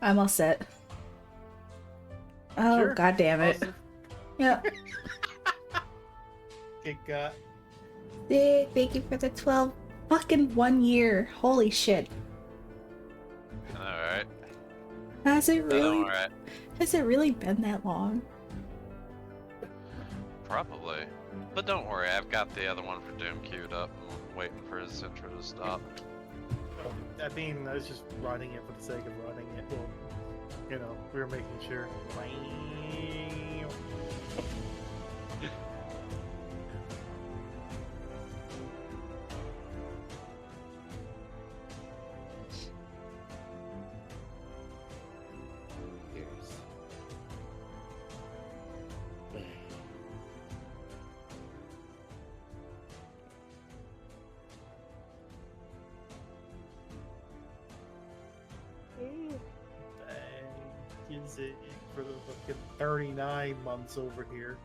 I'm all set. Oh, Sure. God damn it. Positive. Yep. It got. Thank you for the 12 fucking 1 year. Holy shit. Alright. Has it really? Alright. Has it really been that long? Probably. But don't worry, I've got the other one for Doom queued up and waiting for his intro to stop. I mean, I was just running it for the sake of running it. Well, you know, we were making sure. Is it for the fucking 39 months over here?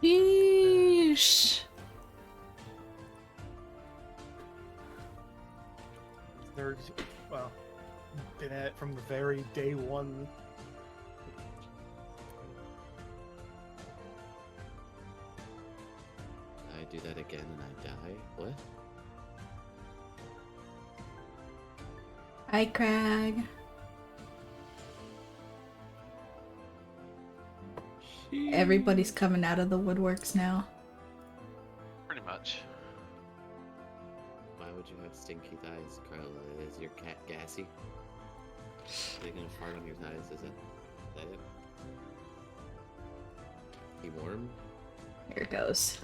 Yeesh. 30, well, been at it from the very day one. I do that again and I die? What? Hi, Crag. Everybody's coming out of the woodworks now. Pretty much. Why would you have stinky thighs, Carl? Is your cat gassy? Are they gonna fart on your thighs? Is that it? He warm? Here it goes.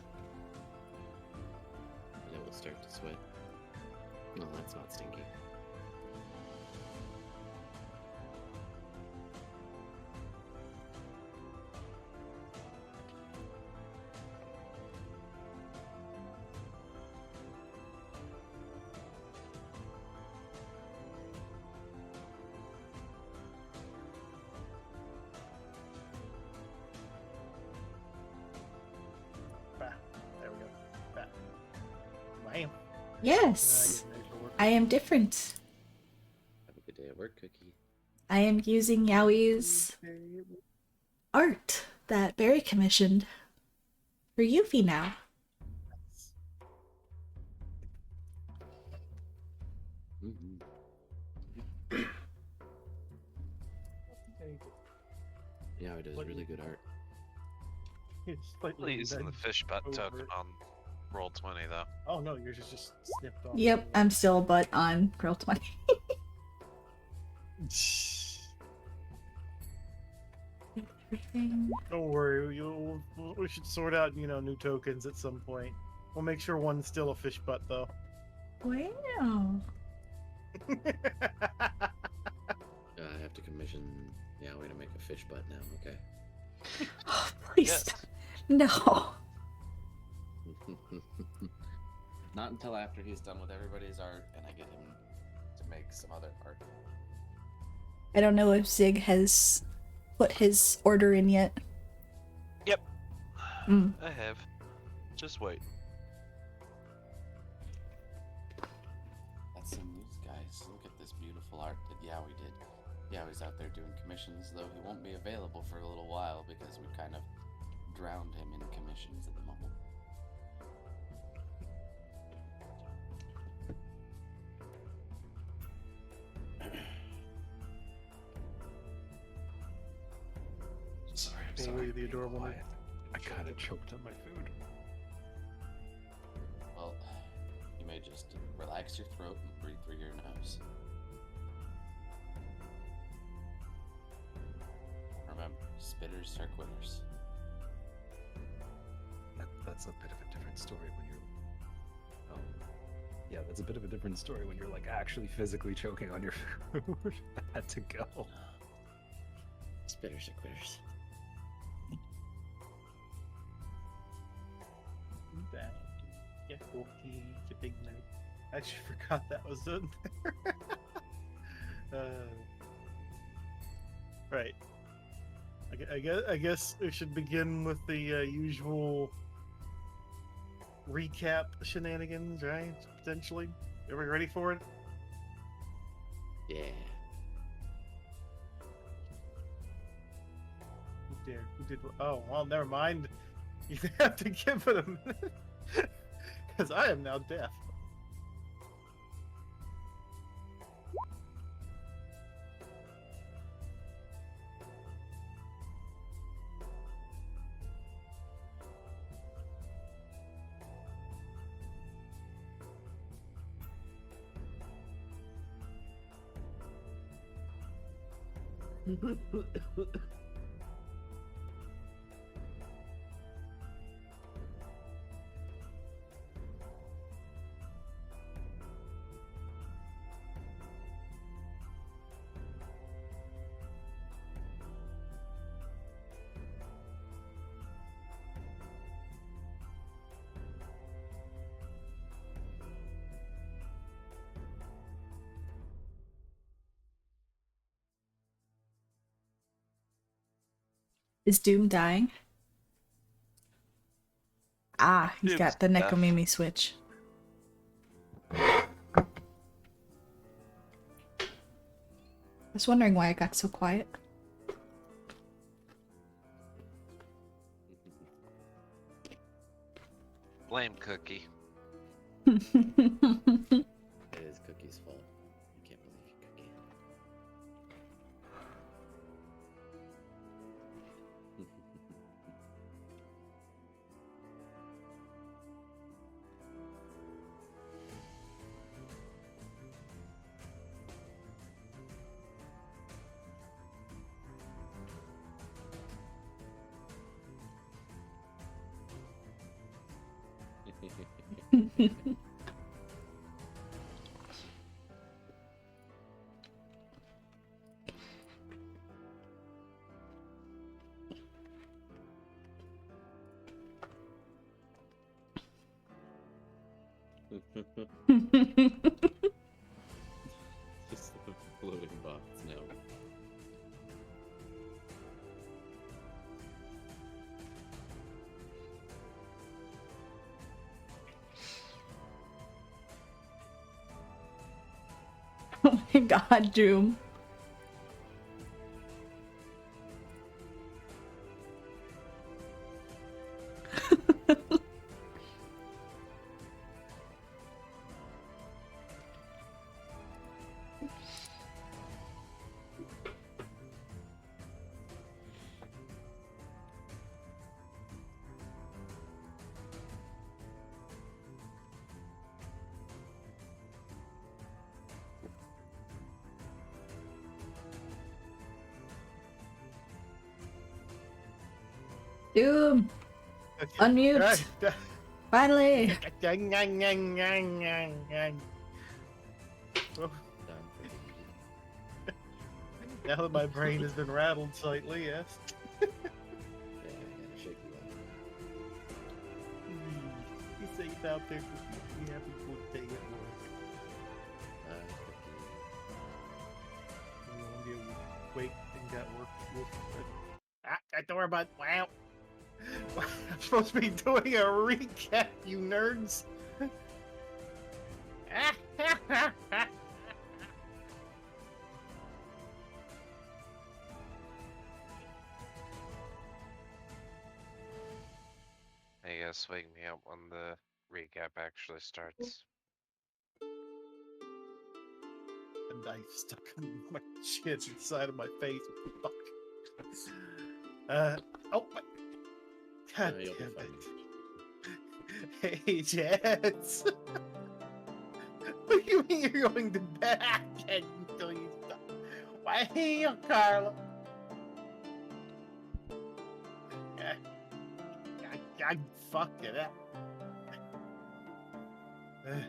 And it will start to sweat. No, that's not stinky. Bah, there we go. Bah. Bam. Yes, I am different. Have a good day at work, Cookie. I am using Yowie's art that Barry commissioned for Yuffie now. Mm-hmm. Yeah, it does really good art. Please, and the fish butt token on roll 20 though. Oh no, yours is just snipped off. Yep, I'm still but on Roll 20. Don't worry, we should sort out, new tokens at some point. We'll make sure one's still a fish butt, though. Wow. I have to commission Yowie to make a fish butt now, okay? Oh, please. Yes. Stop. No. Not until after he's done with everybody's art and I get him to make some other art. I don't know if Zig has put his order in yet. Yep. Mm. I have. Just wait. That's some news, guys. Look at this beautiful art that Yowie did. Yowie's out there doing commissions, though he won't be available for a little while because we kind of drowned him in commissions at the moment. Sorry, I'm Bailey, sorry. the adorable Quiet. I kind of choked on my food. Well, you may just relax your throat and breathe through your nose. Remember, spitters are quitters. That's a bit of a different story when you're... yeah, that's a bit of a different story when you're, like, actually physically choking on your food. I had to go. Spitters are quitters. Bad. Yeah, cookie, the big night. I actually forgot that was in there. Right. I guess we should begin with the usual recap shenanigans, right? Potentially. Everybody ready for it? Yeah. dear. Who did? Oh, well, never mind. You have to give it a minute, because I am now deaf. Is Doom dying? Ah, he's Doom's got the deaf. Nekomimi switch. I was wondering why it got so quiet. Blame Cookie. It is Cookie's fault. I can't believe you, Cookie. Just a floating box now. Oh my god, Doom. Doom, Okay. unmute. Right. Finally. Well, Done for the evening. now that my brain has been rattled slightly, yes. Yeah, I gotta shake you up. Be safe out there. Cookie. You have a good day at work. Cookie. You know, you wait and got work. Don't worry about. Wow. I'm supposed to be doing a recap, you nerds. Hey guys, wake me up when the recap actually starts. A knife stuck in my chin inside of my face. Fuck. Oh my. God You'll be damn fine. it. Hey, Jets. What do you mean you're going to bed? I can't tell you stuff. Why here, Carla? I fucked it up. Alright.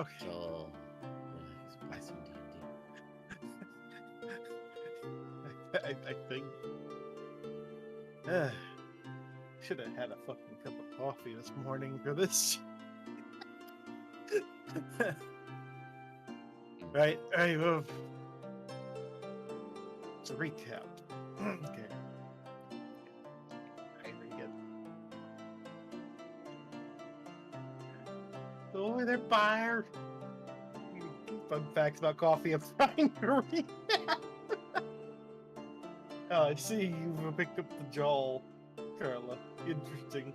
Okay. So, relax, play some D&D. I think. Should have had a fucking cup of coffee this morning for this. Right, well, it's a recap. Okay. Very good. So they're fired. You Fun facts about coffee I'm trying to read. Oh, I see you've picked up the jaw, Carla. Interesting.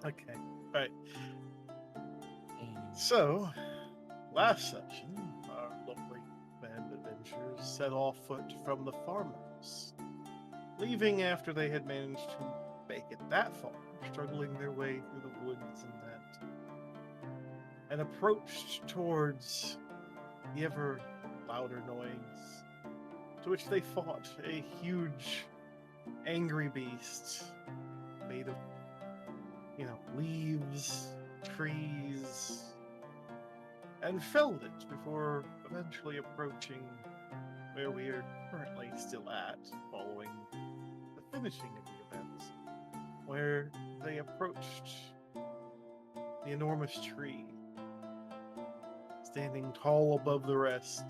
Okay, alright. So, last session, our lovely band of adventurers set off foot from the farmhouse, leaving after they had managed to make it that far, struggling their way through the woods and approached towards the ever louder noise, to which they fought a huge, angry beast made of, leaves, trees, and felled it before eventually approaching where we are currently still at, following the finishing of the event, where they approached the enormous tree, standing tall above the rest,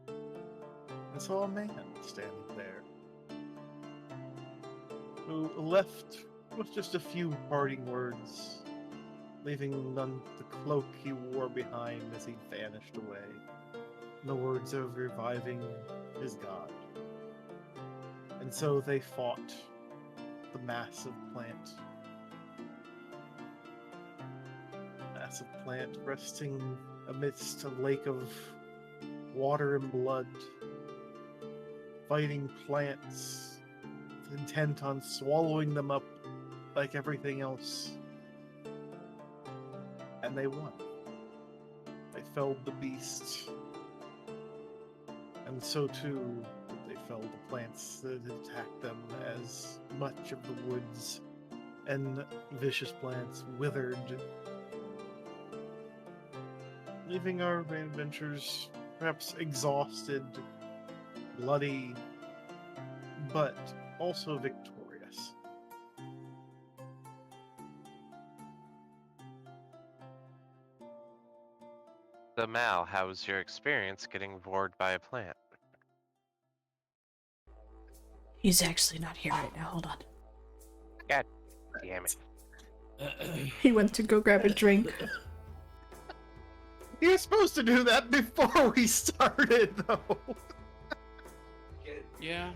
and saw a man standing there, who left with just a few parting words, leaving none the cloak he wore behind as he vanished away, in the words of reviving his god. And so they fought the massive plant. Massive plant resting amidst a lake of water and blood, fighting plants, intent on swallowing them up like everything else. And they won. They felled the beast. And so too did they fell the plants that attacked them, as much of the woods and vicious plants withered, leaving our adventurers perhaps exhausted, bloody, but also victorious. So Mal, how was your experience getting bored by a plant? He's actually not here right now. Hold on. God damn it. He went to go grab a drink. He was supposed to do that before we started, though. Yeah.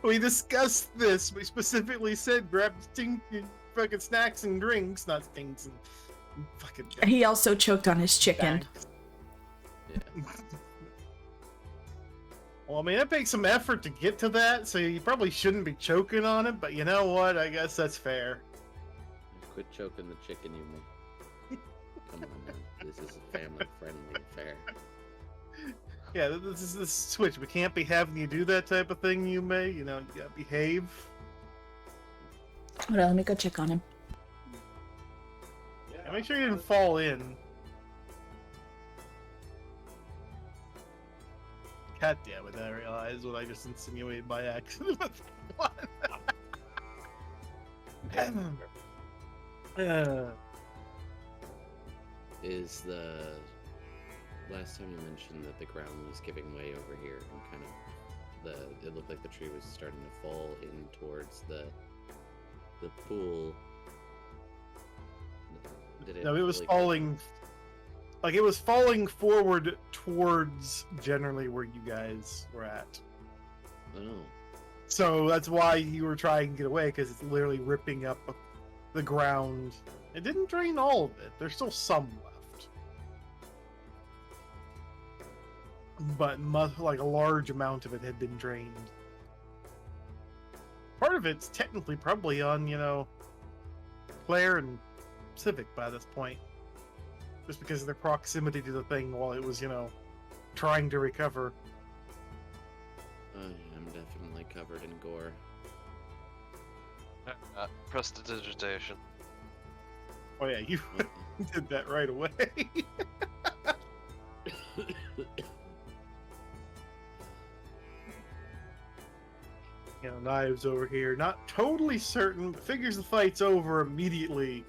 We discussed this. We specifically said grab stinking fucking snacks and drinks, not stinks and fucking. He also choked on his chicken. Yeah. Well, I mean, it takes some effort to get to that, so you probably shouldn't be choking on it, but you know what? I guess that's fair. Quit choking the chicken, you may. Come on, man. This is a family-friendly affair. Yeah, this is the switch. We can't be having you do that type of thing, you may. You know, you gotta behave. Hold on, let me go check on him. Yeah, make sure you didn't fall in. God damn it, I realized what I just insinuated by accident. Is the last time you mentioned that the ground was giving way over here and kind of it looked like the tree was starting to fall in towards the pool. No, it was falling. Like, it was falling forward towards generally where you guys were at. Oh. So that's why you were trying to get away, because it's literally ripping up the ground. It didn't drain all of it. There's still some left. But like a large amount of it had been drained. Part of it's technically probably on, Claire and Civic by this point. Just because of their proximity to the thing while it was, trying to recover. I'm definitely covered in gore. Prestidigitation. Oh yeah, you did that right away. Knives over here. Not totally certain, but figures the fight's over immediately.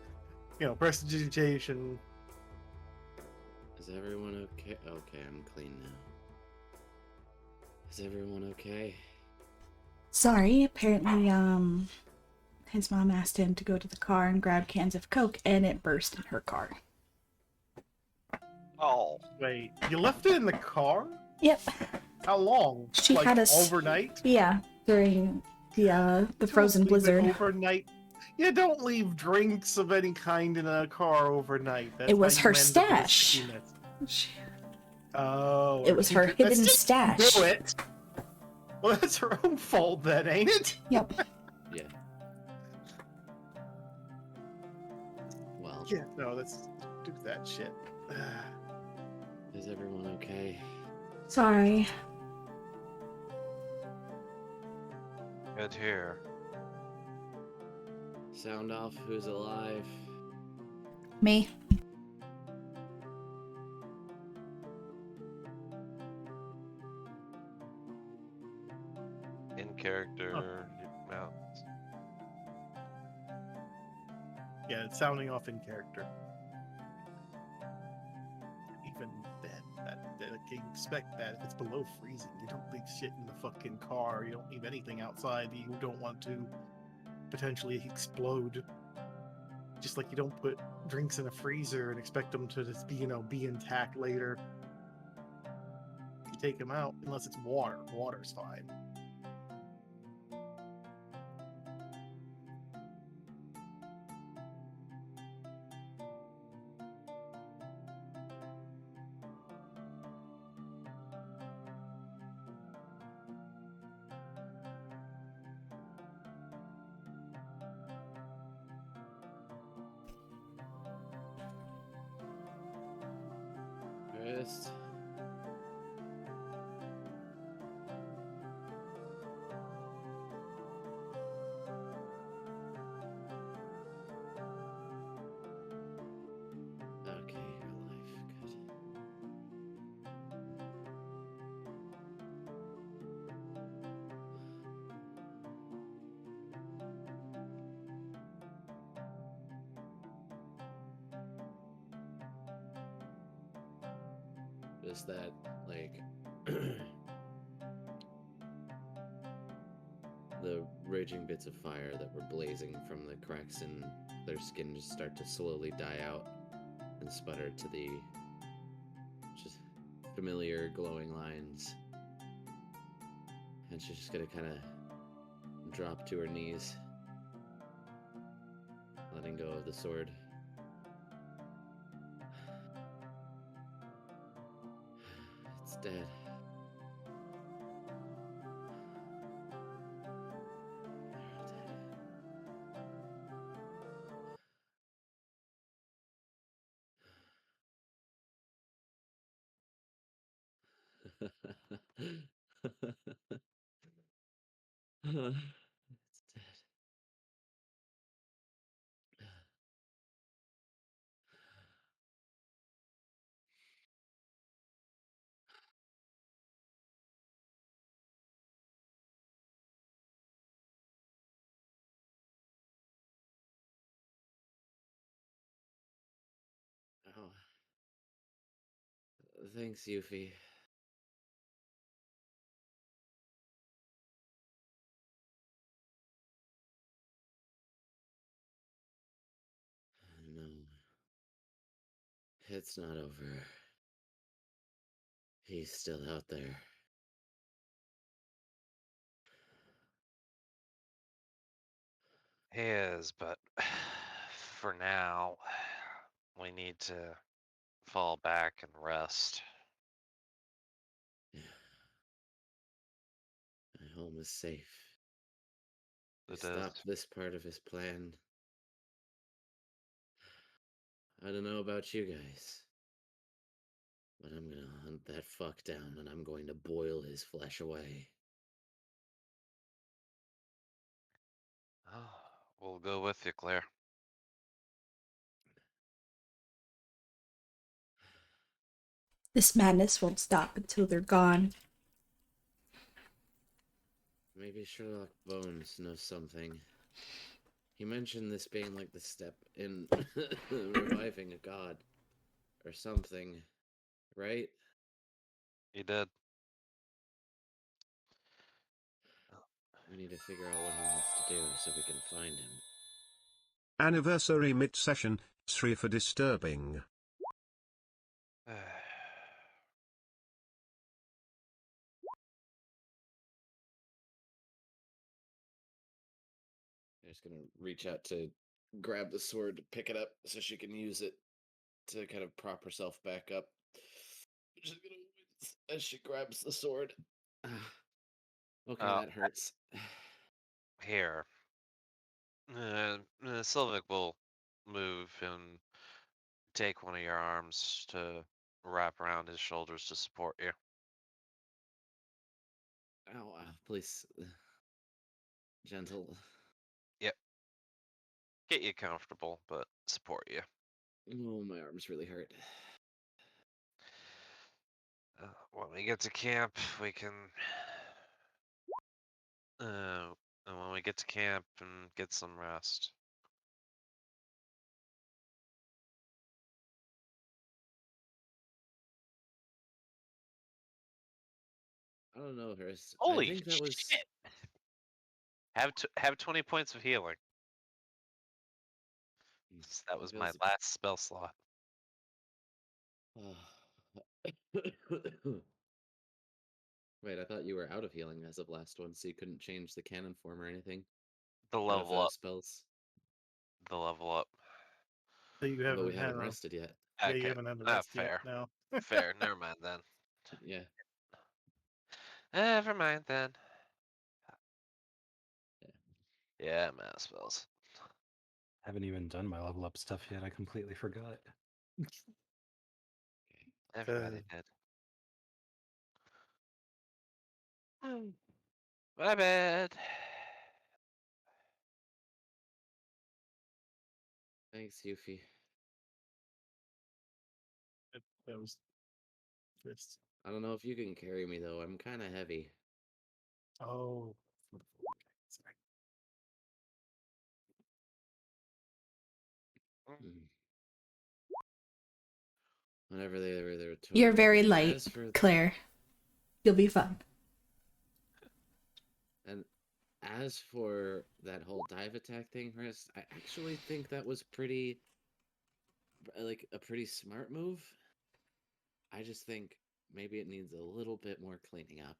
Prestidigitation. Is everyone okay? Okay, I'm clean now. Is everyone okay? Sorry, apparently, his mom asked him to go to the car and grab cans of Coke, and it burst in her car. Oh, Wait, you left it in the car? Yep. How long? She Like had us overnight? Yeah, during the Don't frozen leave it blizzard. overnight. You don't leave drinks of any kind in a car overnight. That's It was how her you end up with the stash. stickiness. She- Oh, It was her that's hidden just stash. Do it. Well, that's her own fault then, ain't it? Yep. Yeah. Well, Yeah, no, let's do that shit. is everyone okay? Sorry. good here. Sound off who's alive. Me. In character mounts. Yeah, it's sounding off in character. Even then, you expect that if it's below freezing, you don't leave shit in the fucking car. You don't leave anything outside that you don't want to potentially explode. Just like you don't put drinks in a freezer and expect them to just be, be intact later. You take them out, unless it's water. Water's fine. First. Okay, you're alive. Good. Just that, like, the raging bits of fire that were blazing from the cracks in their skin just start to slowly die out and sputter to the just familiar glowing lines. And she's just gonna kind of drop to her knees, letting go of the sword. It's dead. It's dead. Oh. Thanks, Yuffie. No. It's not over. He's still out there. He is, but for now, we need to fall back and rest. Yeah. My home is safe. I It is. stopped this part of his plan. I don't know about you guys, but I'm gonna hunt that fuck down and I'm going to boil his flesh away. Oh, we'll go with you, Claire. This madness won't stop until they're gone. Maybe Sherlock Bones knows something. He mentioned this being like the step in reviving a god or something, right? He did. We need to figure out what he wants to do so we can find him. Anniversary mid-session, 3 for disturbing. Claire's gonna reach out to grab the sword to pick it up so she can use it to kind of prop herself back up. She's gonna wince as she grabs the sword. Okay, Oh, that hurts. here. Sylvic will move and take one of your arms to wrap around his shoulders to support you. Ow, please. Gentle. Yep. Get you comfortable, but support you. Oh, my arms really hurt. When we get to camp, we can. And when we get to camp and get some rest. I don't know, Hers. I Holy think that was. shit! Have 20 points of healing. That was my feels- last spell slot. Wait, I thought you were out of healing as of last one, so you couldn't change the cannon form or anything The out of level up. spells. The level up. So you But we haven't had haven't a rested yet. yeah, you Okay. haven't had a rest yet. Fair. No. Fair. Never mind then. Yeah. Never mind then. Yeah. Yeah, I'm out of spells. Haven't even done my level up stuff yet. I completely forgot. Everybody did. My bad. Thanks, Yuffie. That was just I don't know if you can carry me though. I'm kind of heavy. oh. Sorry. Mm. Whenever they were You're totally very good. light, As for Claire. You'll be fine. and as for that whole dive attack thing, Chris, I actually think that was pretty like a pretty smart move. I just think maybe it needs a little bit more cleaning up.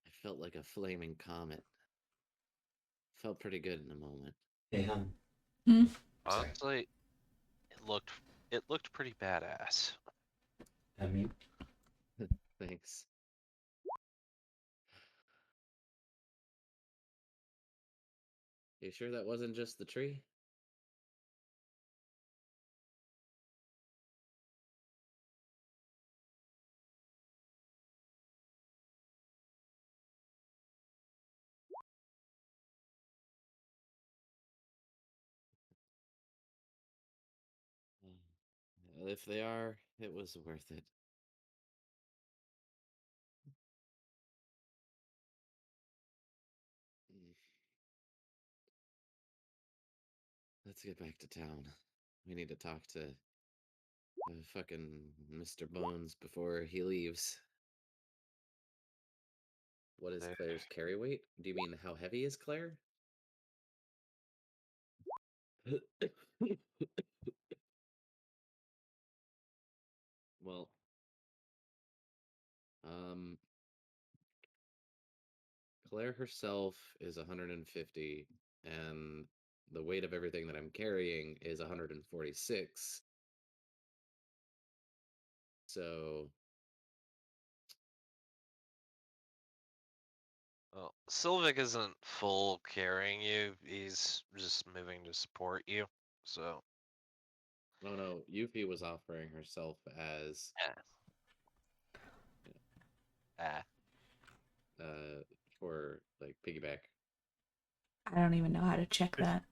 I felt like a flaming comet. Felt pretty good in a moment. Hey, hon. Hmm? Sorry. Honestly, it looked pretty badass. I mean, Thanks. You sure that wasn't just the tree? If they are, it was worth it. Mm. Let's get back to town. We need to talk to fucking Mr. Bones before he leaves. What is Eh, Claire's carry weight? Do you mean how heavy is Claire? Well, um, Claire herself is 150, and the weight of everything that I'm carrying is 146. So, Well, Sylvic isn't full carrying you. He's just moving to support you. So, no, no, Yuffie was offering herself as yeah. Ah. uh for like piggyback. I don't even know how to check that.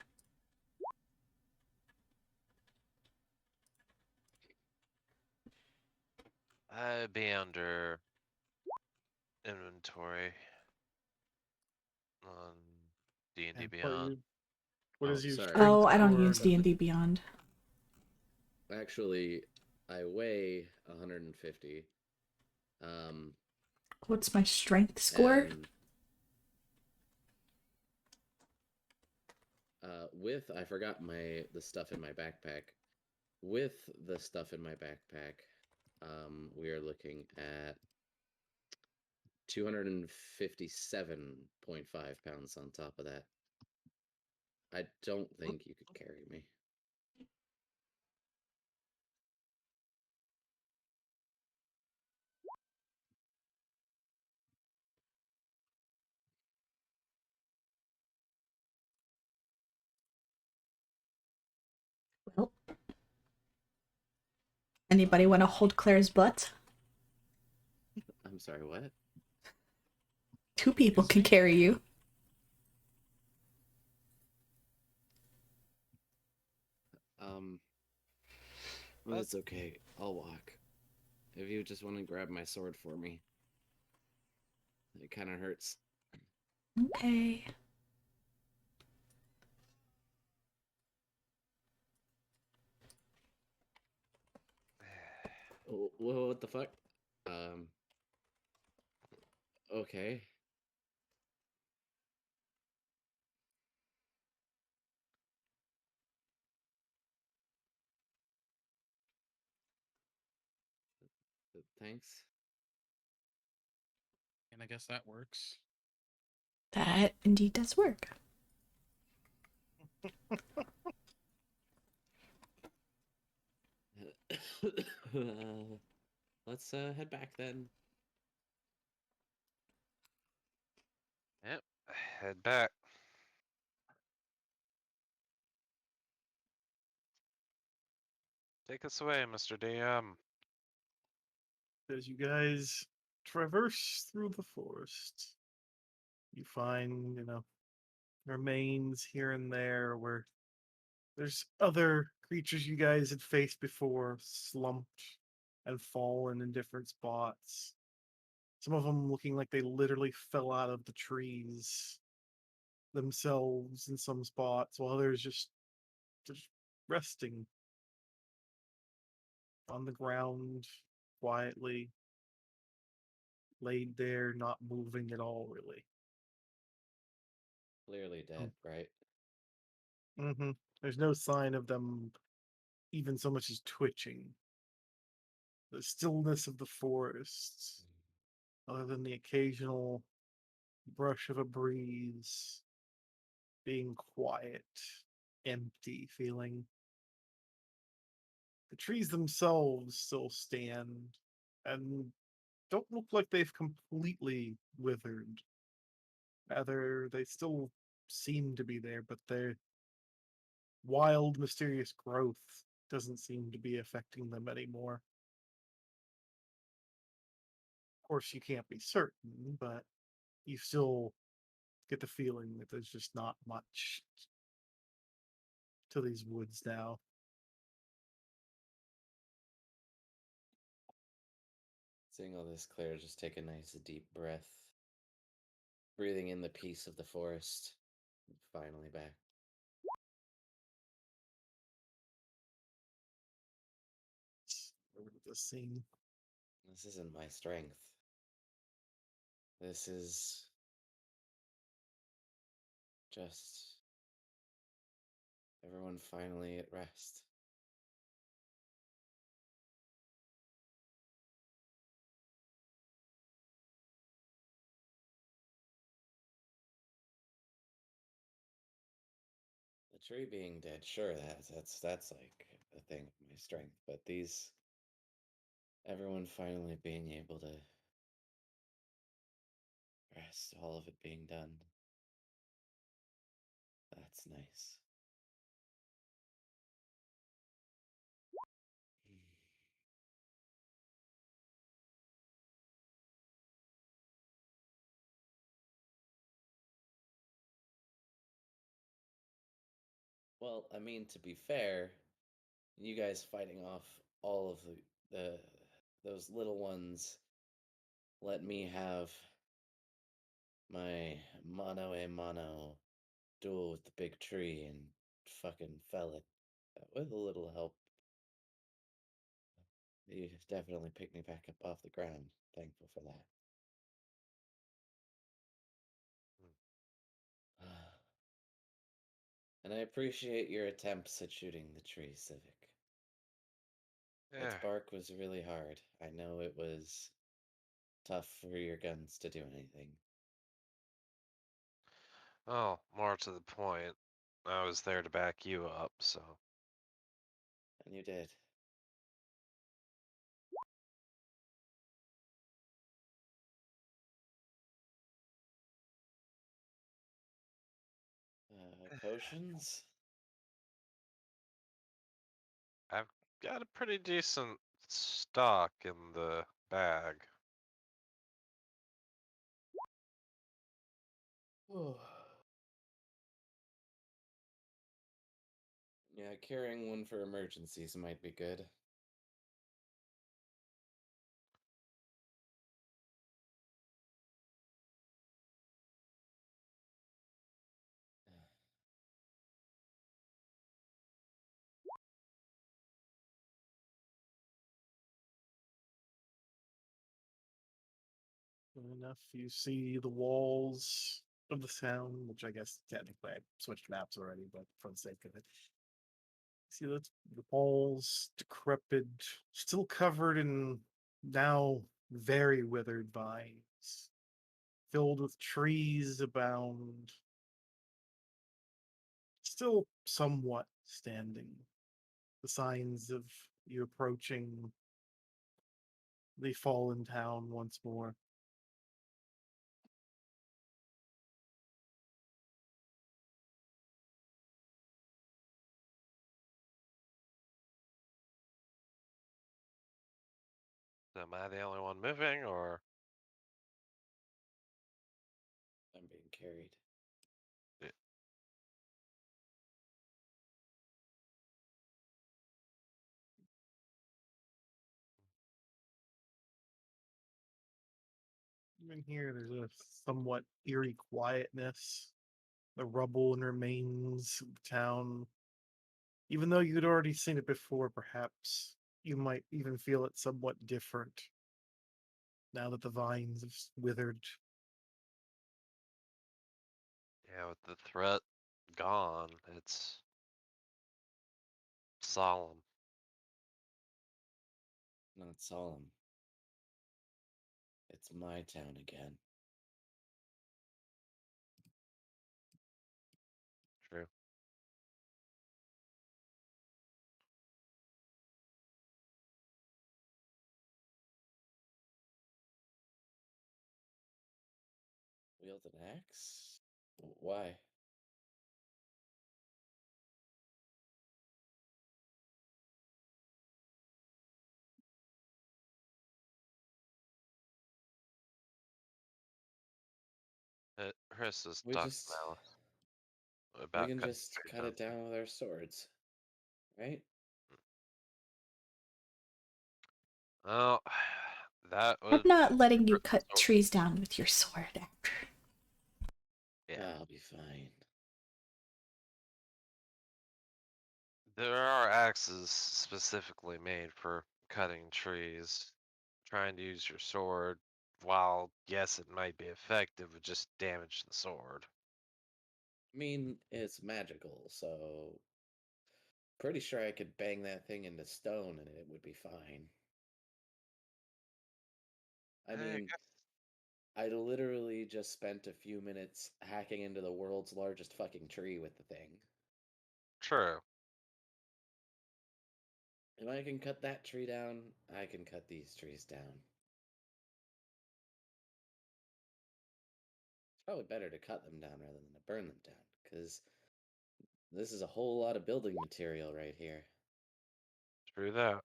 I'd be under inventory on D&D And Beyond. what Oh, is your sorry. strength Oh, I don't for use D&D Beyond. Actually, I weigh 150. Um, What's my strength score? and with I forgot the stuff in my backpack. With the stuff in my backpack, We are looking at 257.5 pounds on top of that. I don't think you could carry me. Well, anybody want to hold Claire's butt? I'm sorry, what? 2 people can carry you. Well, it's okay. I'll walk. If you just want to grab my sword for me. It kind of hurts. Okay. What the fuck? Okay. Thanks. And I guess that works. That indeed does work. Let's head back then. Yep. Head back. Take us away, Mr. DM. As you guys traverse through the forest, you find, remains here and there where there's other creatures you guys had faced before, slumped and fallen in different spots. Some of them looking like they literally fell out of the trees themselves in some spots, while others just resting on the ground quietly, laid there, not moving at all, really. Clearly dead, right? Mm-hmm. There's no sign of them even so much as twitching. The stillness of the forest, other than the occasional brush of a breeze, being quiet, empty feeling. The trees themselves still stand and don't look like they've completely withered. Rather, they still seem to be there, but their wild, mysterious growth doesn't seem to be affecting them anymore. Of course, you can't be certain, but you still get the feeling that there's just not much to these woods now. Seeing all this, Claire, just take a nice deep breath. Breathing in the peace of the forest. Finally back. Over to the scene. This isn't my strength. This is just everyone finally at rest. The tree being dead, sure, that's like a thing of my strength, but these everyone finally being able to rest, all of it being done. That's nice. Well, I mean, to be fair, you guys fighting off all of the those little ones let me have my mano a mano duel with the big tree and fucking fell it. With a little help, you definitely picked me back up off the ground. Thankful for that. And I appreciate your attempts at shooting the tree, Civic. Its Yeah. bark was really hard. I know it was tough for your guns to do anything. Well, more to the point, I was there to back you up, so. And you did. Potions? I've got a pretty decent stock in the bag. Oh. Yeah, carrying one for emergencies might be good. Soon enough, you see the walls of the town, which I guess technically I switched maps already, but for the sake of it. See the walls decrepit, still covered in now very withered vines, filled with trees abound, still somewhat standing. The signs of you approaching the fallen town once more. Am I the only one moving, or? I'm being carried. Yeah. Even here, there's a somewhat eerie quietness, the rubble and remains of the town. Even though you'd already seen it before, perhaps you might even feel it somewhat different now that the vines have withered. Yeah, with the threat gone, it's solemn. Not solemn. It's my town again. True. Wield an axe? Why? Chris is We talking just now we about can cutting just trees cut down. it down with our swords, right? Oh, that I'm would not letting you hurt the cut sword. trees down with your sword, Actor. Yeah. I'll be fine. There are axes specifically made for cutting trees. Trying to use your sword, while yes, it might be effective, would just damage the sword. I mean, it's magical, so pretty sure I could bang that thing into stone and it would be fine. I I mean, guess I literally just spent a few minutes hacking into the world's largest fucking tree with the thing. true. If I can cut that tree down, I can cut these trees down. It's probably better to cut them down rather than to burn them down, because this is a whole lot of building material right here. True that.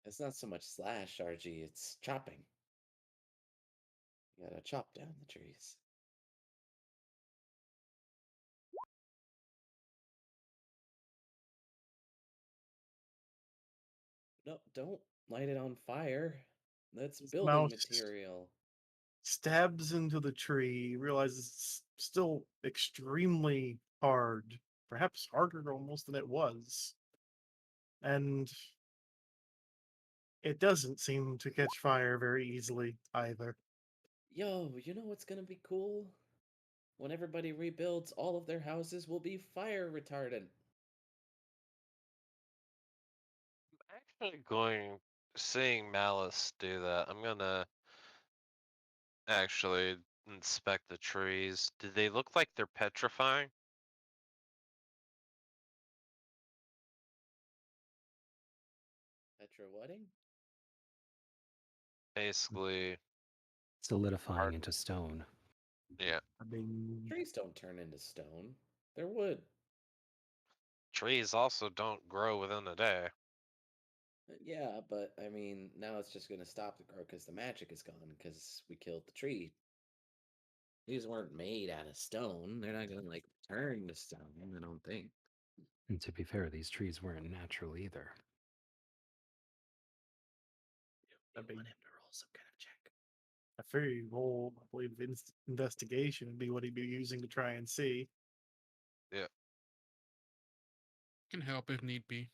It's not so much slash, RG, it's chopping. You gotta chop down the trees. No, don't light it on fire. That's His building mouse material. stabs into the tree, realizes it's still extremely hard, perhaps harder almost than it was. And it doesn't seem to catch fire very easily either. Yo, you know what's gonna be cool? When everybody rebuilds, all of their houses will be fire retardant. Actually seeing Malice do that, I'm gonna actually inspect the trees. Do they look like they're petrifying? Petra wedding? Basically, Solidifying hard. into stone. Yeah. I mean, Trees don't turn into stone. They're wood. Trees also don't grow within a day. Yeah, but I mean, now it's just gonna stop to grow because the magic is gone because we killed the tree. These weren't made out of stone. They're not gonna like turn to stone. I don't think. And to be fair, these trees weren't natural either. We That'd be- want him to roll some kind of check. a free roll, I believe, investigation would be what he'd be using to try and see. Yeah. Can help if need be.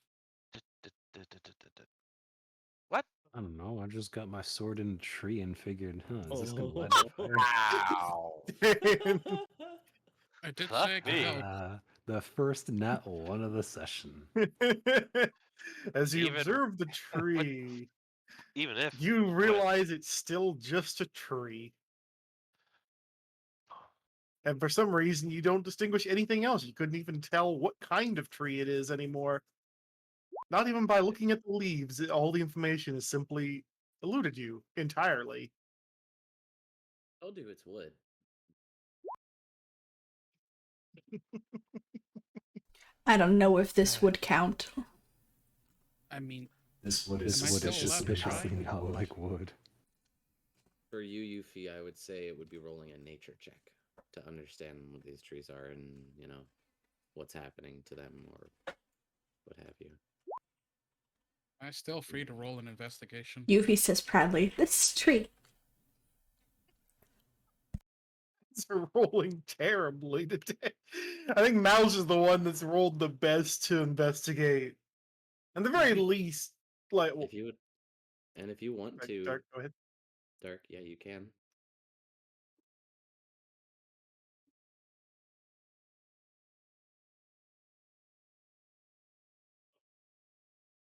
What? I don't know. I just got my sword in a tree and figured, is this gonna light Oh. on fire? Wow. I did Fuck say it me. could help. The first nat one of the session. As you Even- observe the tree, Even if you what- realize it's still just a tree. And for some reason, you don't distinguish anything else. You couldn't even tell what kind of tree it is anymore. Not even by looking at the leaves. All the information is simply eluded you entirely. Told you it's wood. I don't know if this would count. I mean, This wood Am I is still allowed to suspiciously try? not like wood. For you, Yuffie, I would say it would be rolling a nature check to understand what these trees are and, you know, what's happening to them or what have you. I'm still free to roll an investigation. Yuffie says proudly, "This tree." It's rolling terribly today. I think Mouse is the one that's rolled the best to investigate. At the very least, like, If you would, and if you want to, Dark, go ahead. Dark, yeah, you can.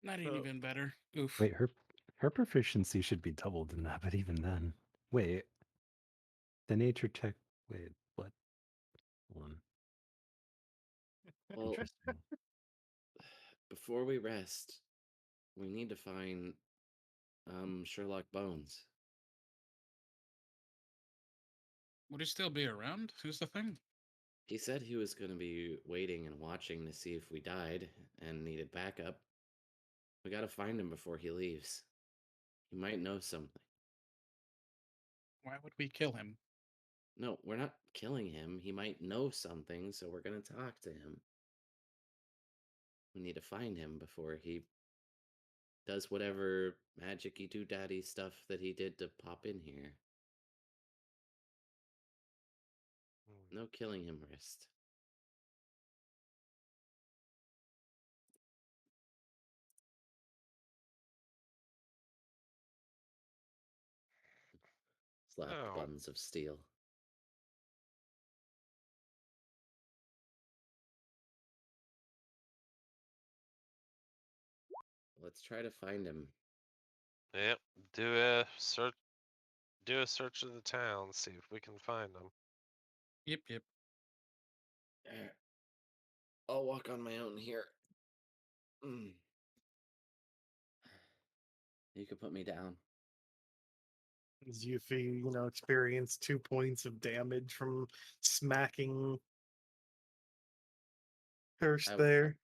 That ain't So- even better. Oof. Wait, her proficiency should be doubled in that, but even then. Wait. The nature check. Wait, what? Hold on. Well, Interesting. before we rest, we need to find Sherlock Bones. Would he still be around? Who's the thing? He said he was going to be waiting and watching to see if we died and needed backup. We got to find him before he leaves. He might know something. Why would we kill him? No, we're not killing him. He might know something, so we're going to talk to him. We need to find him before he does whatever magic-y do-daddy stuff that he did to pop in here. No killing him, Wrist. Slap Oh. buns of steel. Let's try to find him. Yep. Do a search. Do a search of the town. See if we can find them. Yep, yep. I'll walk on my own here. You could put me down. As Yuffie, experience 2 points of damage from smacking Hurst I- there.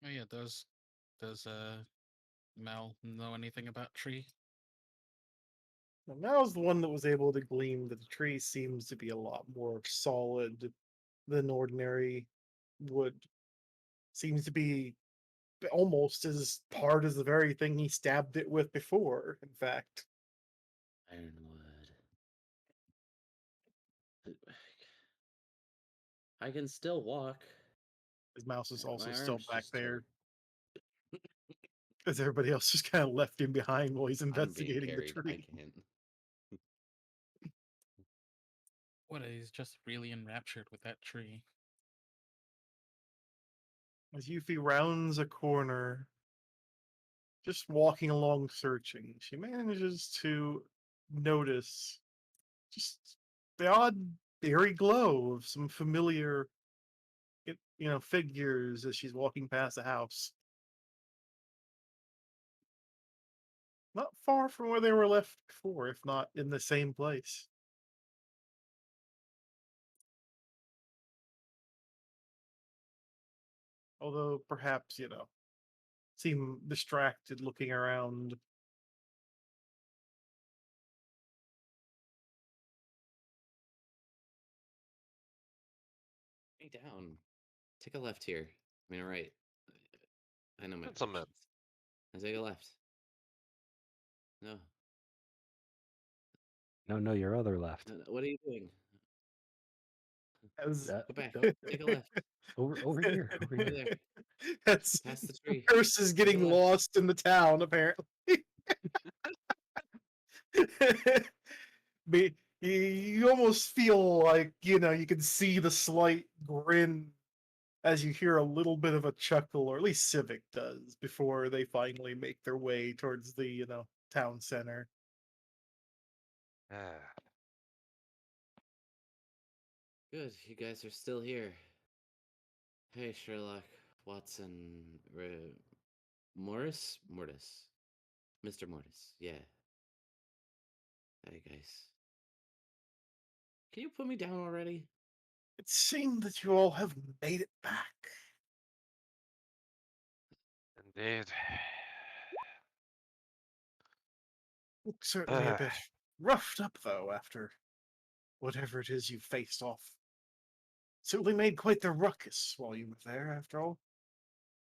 Oh yeah, does Mel know anything about tree? And Mal's the one that was able to glean that the tree seems to be a lot more solid than ordinary wood. Seems to be almost as hard as the very thing he stabbed it with before, in fact. Ironwood. I can still walk. His mouse is My also still arm's back just there. hurt. As everybody else just kind of left him behind while he's I'm being investigating the carried. I tree. can't. What, he's just really enraptured with that tree. As Yuffie rounds a corner, just walking along searching, she manages to notice just the odd airy glow of some familiar figures as she's walking past the house. Not far from where they were left before, if not in the same place. Although perhaps, seem distracted looking around. Hey, down. Take a left here. I mean, a right. I know my That's a myth. directions. I take a left. No. No, your other left. No, no. What are you doing? As Go back. No, Take a left. over here, over Over here. there. That's Past the tree. Curse is Take a getting left. lost in the town, apparently. You almost feel like, you can see the slight grin as you hear a little bit of a chuckle, or at least Civic does, before they finally make their way towards the, town center. Ah, Good. You guys are still here. Hey, Sherlock, Watson, Morris? Mortis. Mr. Mortis. Yeah. Hey, guys. Can you put me down already? It seemed that you all have made it back. indeed. Look certainly a bit Ah, roughed up, though, after whatever it is you faced off. Certainly made quite the ruckus while you were there, after all.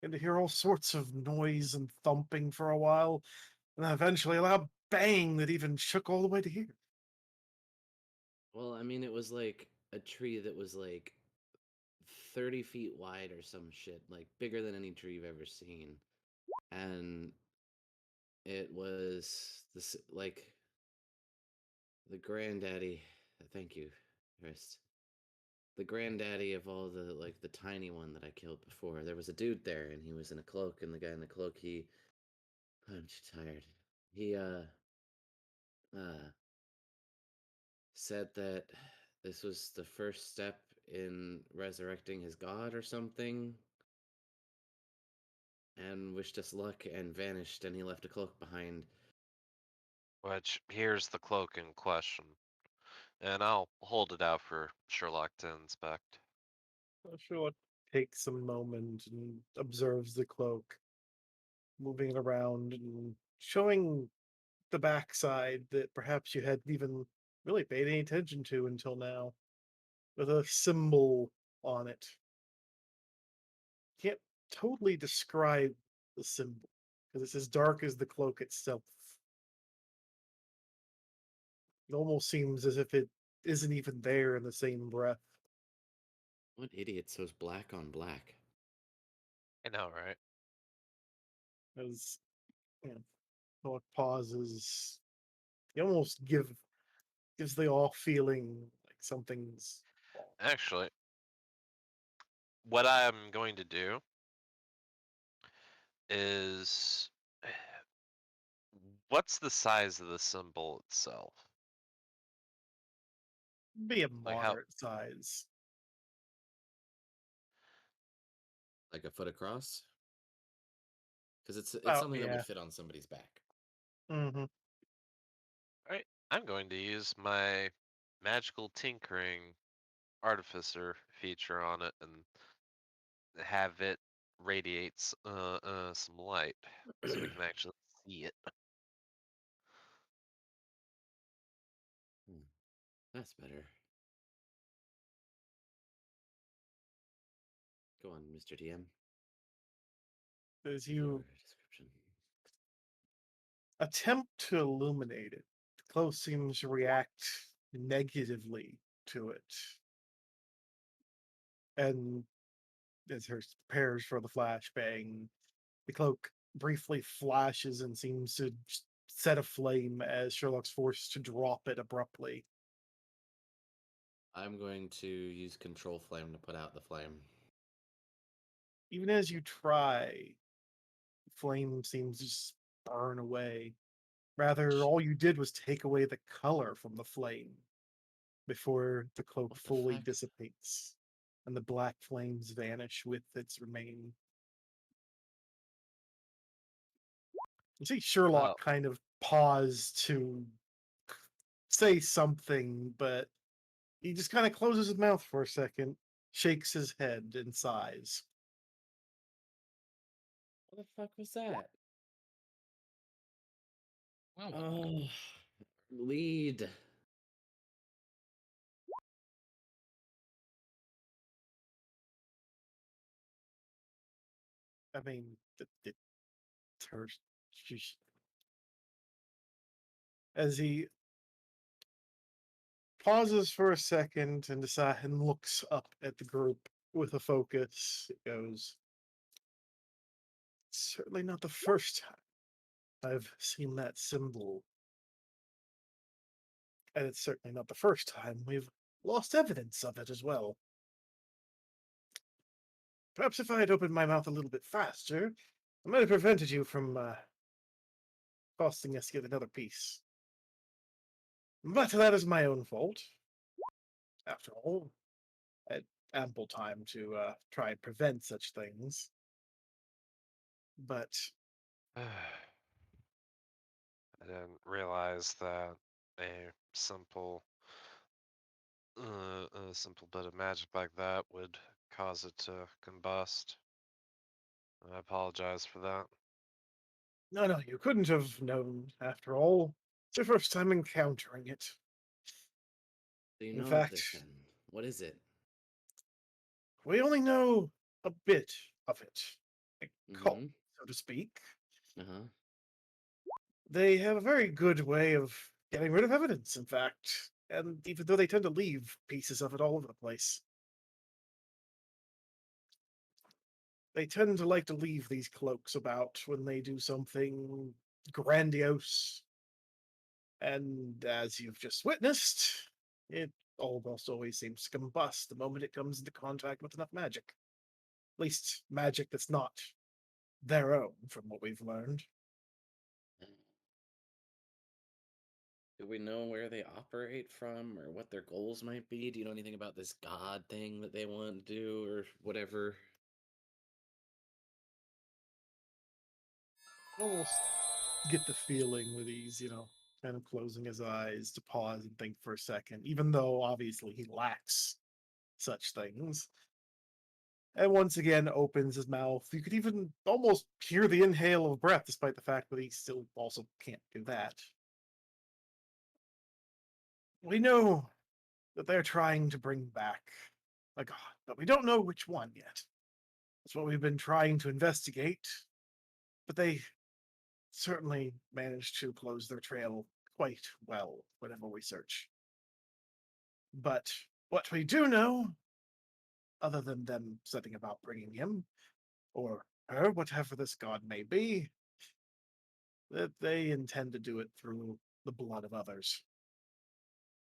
And to hear all sorts of noise and thumping for a while, and then eventually a loud bang that even shook all the way to here. Well, I mean, it was like a tree that was like 30 feet wide or some shit, like bigger than any tree you've ever seen. And it was this, like, the granddaddy. Thank you, Rist. The granddaddy of all the, like, the tiny one that I killed before. There was a dude there, and he was in a cloak, and the guy in the cloak, I'm too tired. He, uh, said that this was the first step in resurrecting his god or something, and wished us luck and vanished, and he left a cloak behind. which here's the cloak in question, and I'll hold it out for Sherlock to inspect. Sherlock takes a moment and observes the cloak, moving it around and showing the backside that perhaps you hadn't even really paid any attention to until now, with a symbol on it. Can't totally describe the symbol because it's as dark as the cloak itself. It almost seems as if it isn't even there in the same breath. What idiot sews black on black? I know, right? As Philip pauses, you almost gives the off feeling like something's wrong. Actually, what I'm going to do is, what's the size of the symbol itself? Be a Like how? moderate size. Like a foot across? Because it's Oh something that yeah. would fit on somebody's back. Mm-hmm. Right, I'm going to use my magical tinkering artificer feature on it and have it radiates some light so we can actually see it. Hmm, that's better. Go on, Mr. DM. As Your you description. attempt to illuminate it, the clothes seems to react negatively to it. And as her prepares for the flashbang, the cloak briefly flashes and seems to set aflame as Sherlock's forced to drop it abruptly. I'm going to use control flame to put out the flame. Even as you try, flame seems to just burn away. Rather, all you did was take away the color from the flame before the cloak What the fully fuck? dissipates and the black flames vanish with its remaining. You see Sherlock Well, kind of pause to say something, but he just kind of closes his mouth for a second, shakes his head, and sighs. What the fuck was that? Well, Oh, lead. I mean, her, as he pauses for a second and and looks up at the group with a focus. It goes, certainly not the first time I've seen that symbol. And it's certainly not the first time we've lost evidence of it as well. Perhaps if I had opened my mouth a little bit faster, I might have prevented you from costing us yet another piece. But that is my own fault. After all, I had ample time to try and prevent such things. But I didn't realize that a simple bit of magic like that would cause it to combust. I apologize for that. no, you couldn't have known. After all, it's your first time encountering it. Do you In know of fact, this then? What is it? we only know a bit of it. A cult, Mm-hmm. so to speak. Uh-huh. They have a very good way of getting rid of evidence, in fact. And even though they tend to leave pieces of it all over the place, they tend to like to leave these cloaks about when they do something grandiose. And as you've just witnessed, it almost always seems to combust the moment it comes into contact with enough magic. At least magic that's not their own, from what we've learned. Do we know where they operate from or what their goals might be? Do you know anything about this god thing that they want to do or whatever? Almost get the feeling with he's, kind of closing his eyes to pause and think for a second, even though obviously he lacks such things. And once again opens his mouth. You could even almost hear the inhale of breath, despite the fact that he still also can't do that. We know that they're trying to bring back a god, but we don't know which one yet. That's what we've been trying to investigate. But they certainly managed to close their trail quite well whenever we search. But what we do know, other than them setting about bringing him, or her, whatever this god may be, that they intend to do it through the blood of others.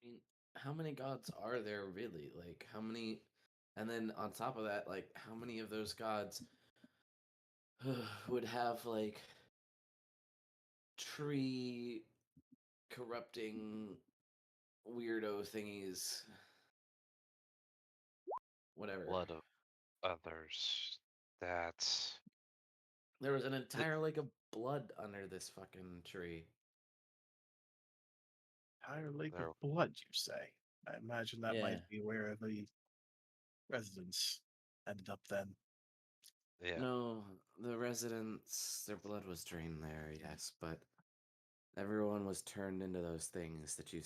I mean, how many gods are there really? Like, how many? And then on top of that, like, how many of those gods would have, like, tree corrupting weirdo thingies? Whatever. Blood of others. That's There was an th- entire lake of blood under this fucking tree. Entire lake of there. blood, you say? I imagine that Yeah. might be where the residents ended up then. Yeah. No, the residents, their blood was drained there, yes, but everyone was turned into those things that you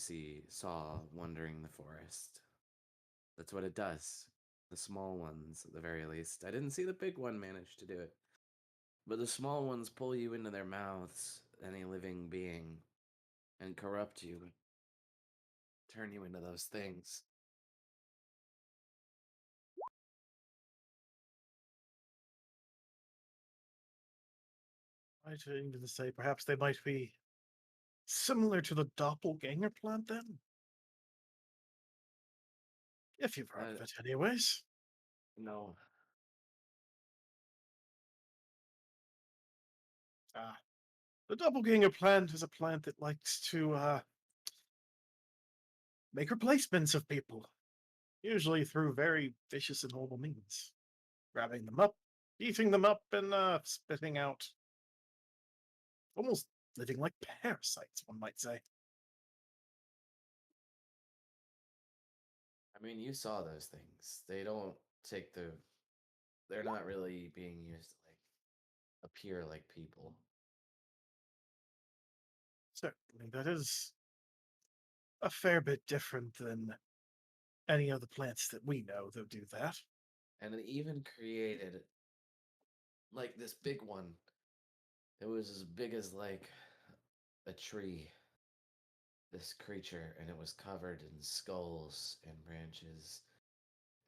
saw wandering the forest. That's what it does. The small ones, at the very least. I didn't see the big one manage to do it. But the small ones pull you into their mouths, any living being, and corrupt you, turn you into those things. I'd even say perhaps they might be similar to the doppelganger plant then? If you've heard of it, anyways. No. Ah, the doppelganger plant is a plant that likes to make replacements of people, usually through very vicious and horrible means. Grabbing them up, eating them up, and spitting out. Almost living like parasites, one might say. I mean, you saw those things. They don't take the. They're not really being used to like appear like people. Certainly, that is a fair bit different than any of the plants that we know that do that. And it even created like this big one. It was as big as like a tree. This creature, and it was covered in skulls and branches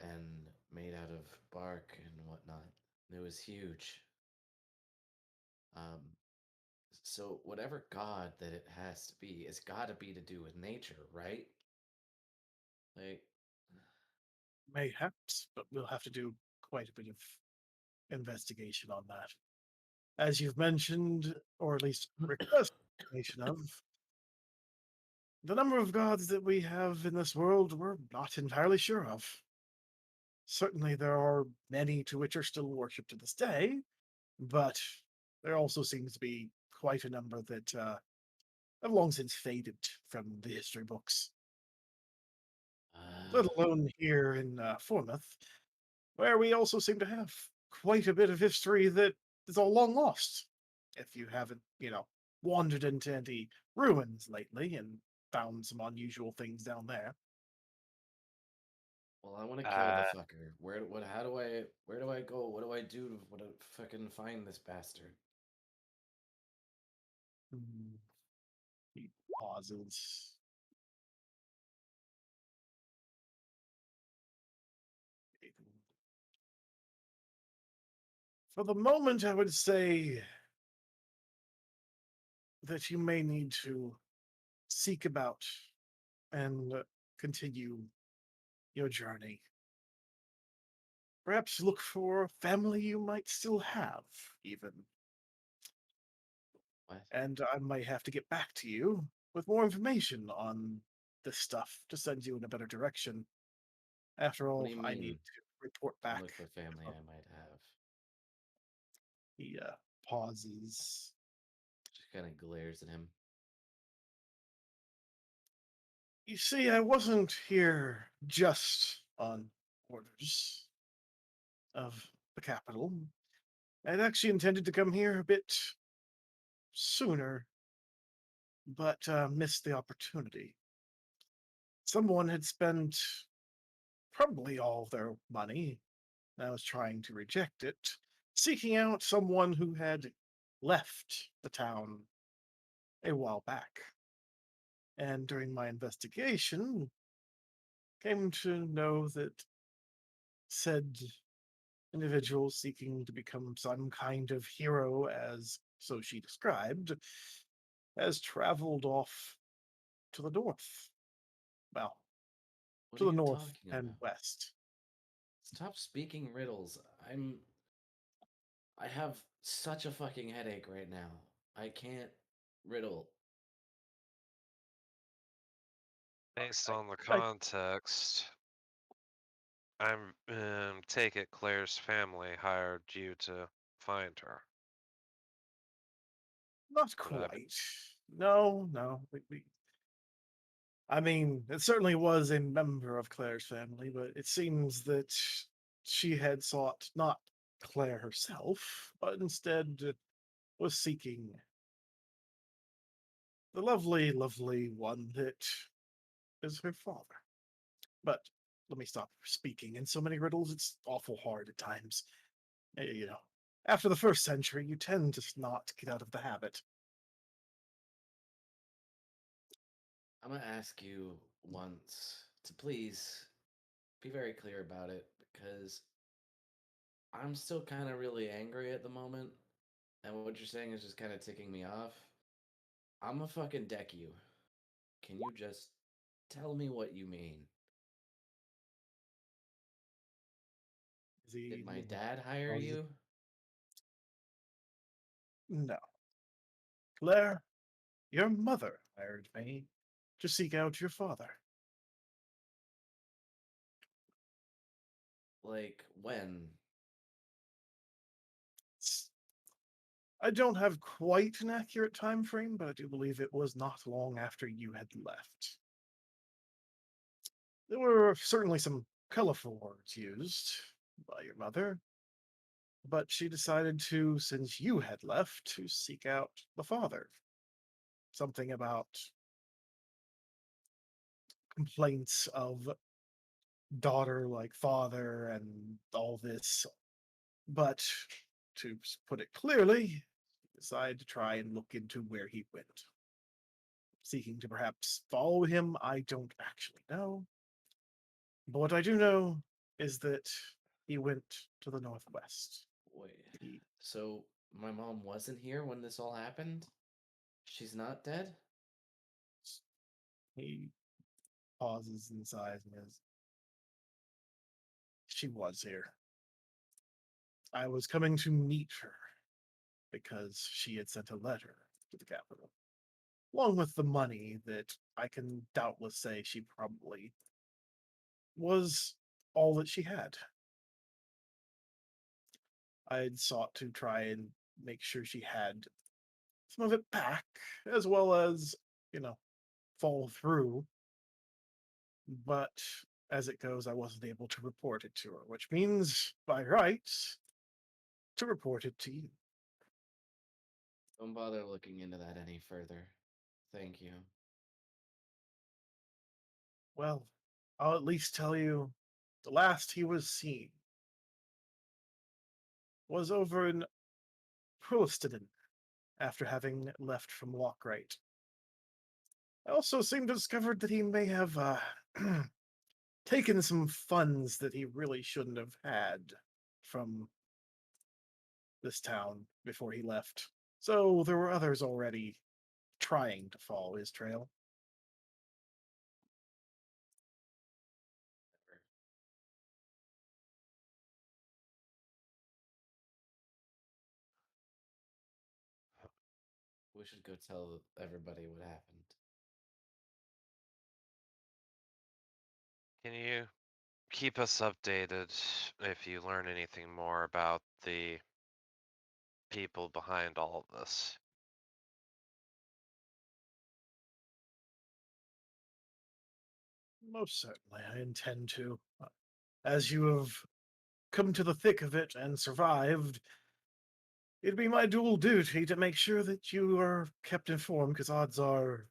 and made out of bark and whatnot. It was huge. Um, so whatever god that it has to be, it's got to be to do with nature, right? Like, Mayhaps, but we'll have to do quite a bit of investigation on that. As you've mentioned, or at least requested information of, the number of gods that we have in this world we're not entirely sure of. Certainly, there are many to which are still worshipped to this day, but there also seems to be quite a number that have long since faded from the history books, let alone here in Formouth, where we also seem to have quite a bit of history that is all long lost. If you haven't, wandered into any ruins lately and found some unusual things down there. well, I want to kill the fucker. Where do I go? What do I do to fucking find this bastard? Hmm, he pauses. For the moment, I would say that you may need to seek about and continue your journey. Perhaps look for a family you might still have, even. What? And I might have to get back to you with more information on this stuff to send you in a better direction. After What all, do you I need mean? to report back. Look for family from- I might have. He pauses. Just kind of glares at him. You see, I wasn't here just on orders of the capital. I'd actually intended to come here a bit sooner, but missed the opportunity. Someone had spent probably all of their money. I was trying to reject it, seeking out someone who had left the town a while back. And during my investigation, came to know that said individual seeking to become some kind of hero, as so she described, has traveled off to the north. Well, What to are the you north talking and about? west. Stop speaking riddles. I have such a fucking headache right now. I can't riddle. Based I, on the I, context, I'm take it Claire's family hired you to find her. not Would I be? quite. No, no. I mean, it certainly was a member of Claire's family, but it seems that she had sought not Claire herself, but instead was seeking the lovely, lovely one that is her father. But let me stop speaking in so many riddles. It's awful hard at times. After the first century, you tend to not get out of the habit. I'm gonna ask you once to please be very clear about it because I'm still kind of really angry at the moment. And what you're saying is just kind of ticking me off. I'm a fucking deck you. Can you just tell me what you mean? Is he Did my dad hire How's it- you? No. Claire, your mother hired me to seek out your father. Like, when? S- I don't have quite an accurate time frame, but I do believe it was not long after you had left. There were certainly some colorful words used by your mother, but she decided to, since you had left, to seek out the father. Something about complaints of daughter like father and all this. But to put it clearly, decided to try and look into where he went. Seeking to perhaps follow him, I don't actually know. But what I do know is that he went to the northwest. Wait. He, So, my mom wasn't here when this all happened? She's not dead? he pauses and sighs and goes, she was here. I was coming to meet her because she had sent a letter to the capital, along with the money that I can doubtless say she probably was all that she had. I had sought to try and make sure she had some of it back, as well as, you know, follow through. But as it goes, I wasn't able to report it to her, which means, by rights, to report it to you. Don't bother looking into that any further. Thank you. Well, I'll at least tell you the last he was seen was over in Prulistinen after having left from Walkrite. I also seem to have discovered that he may have taken some funds that he really shouldn't have had from this town before he left. So there were others already trying to follow his trail. We should go tell everybody what happened. Can you keep us updated if you learn anything more about the people behind all of this? Most certainly, I intend to. As you have come to the thick of it and survived, it'd be my dual duty to make sure that you are kept informed, because odds are,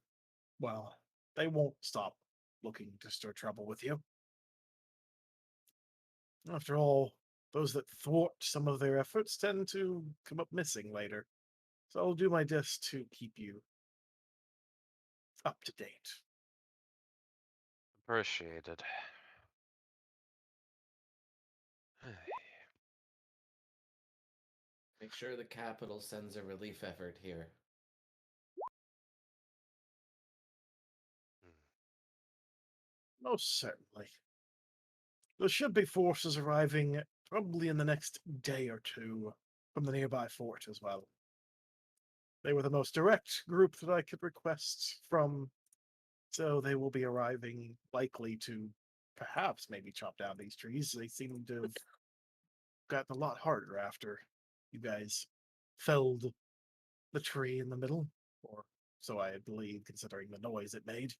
well, they won't stop looking to stir trouble with you. After all, those that thwart some of their efforts tend to come up missing later. So I'll do my best to keep you up to date. Appreciated. Make sure the capital sends a relief effort here. Most certainly. There should be forces arriving probably in the next day or two from the nearby fort as well. They were the most direct group that I could request from, so they will be arriving likely to perhaps maybe chop down these trees. They seem to have gotten a lot harder after you guys felled the tree in the middle, or so I believe, considering the noise it made.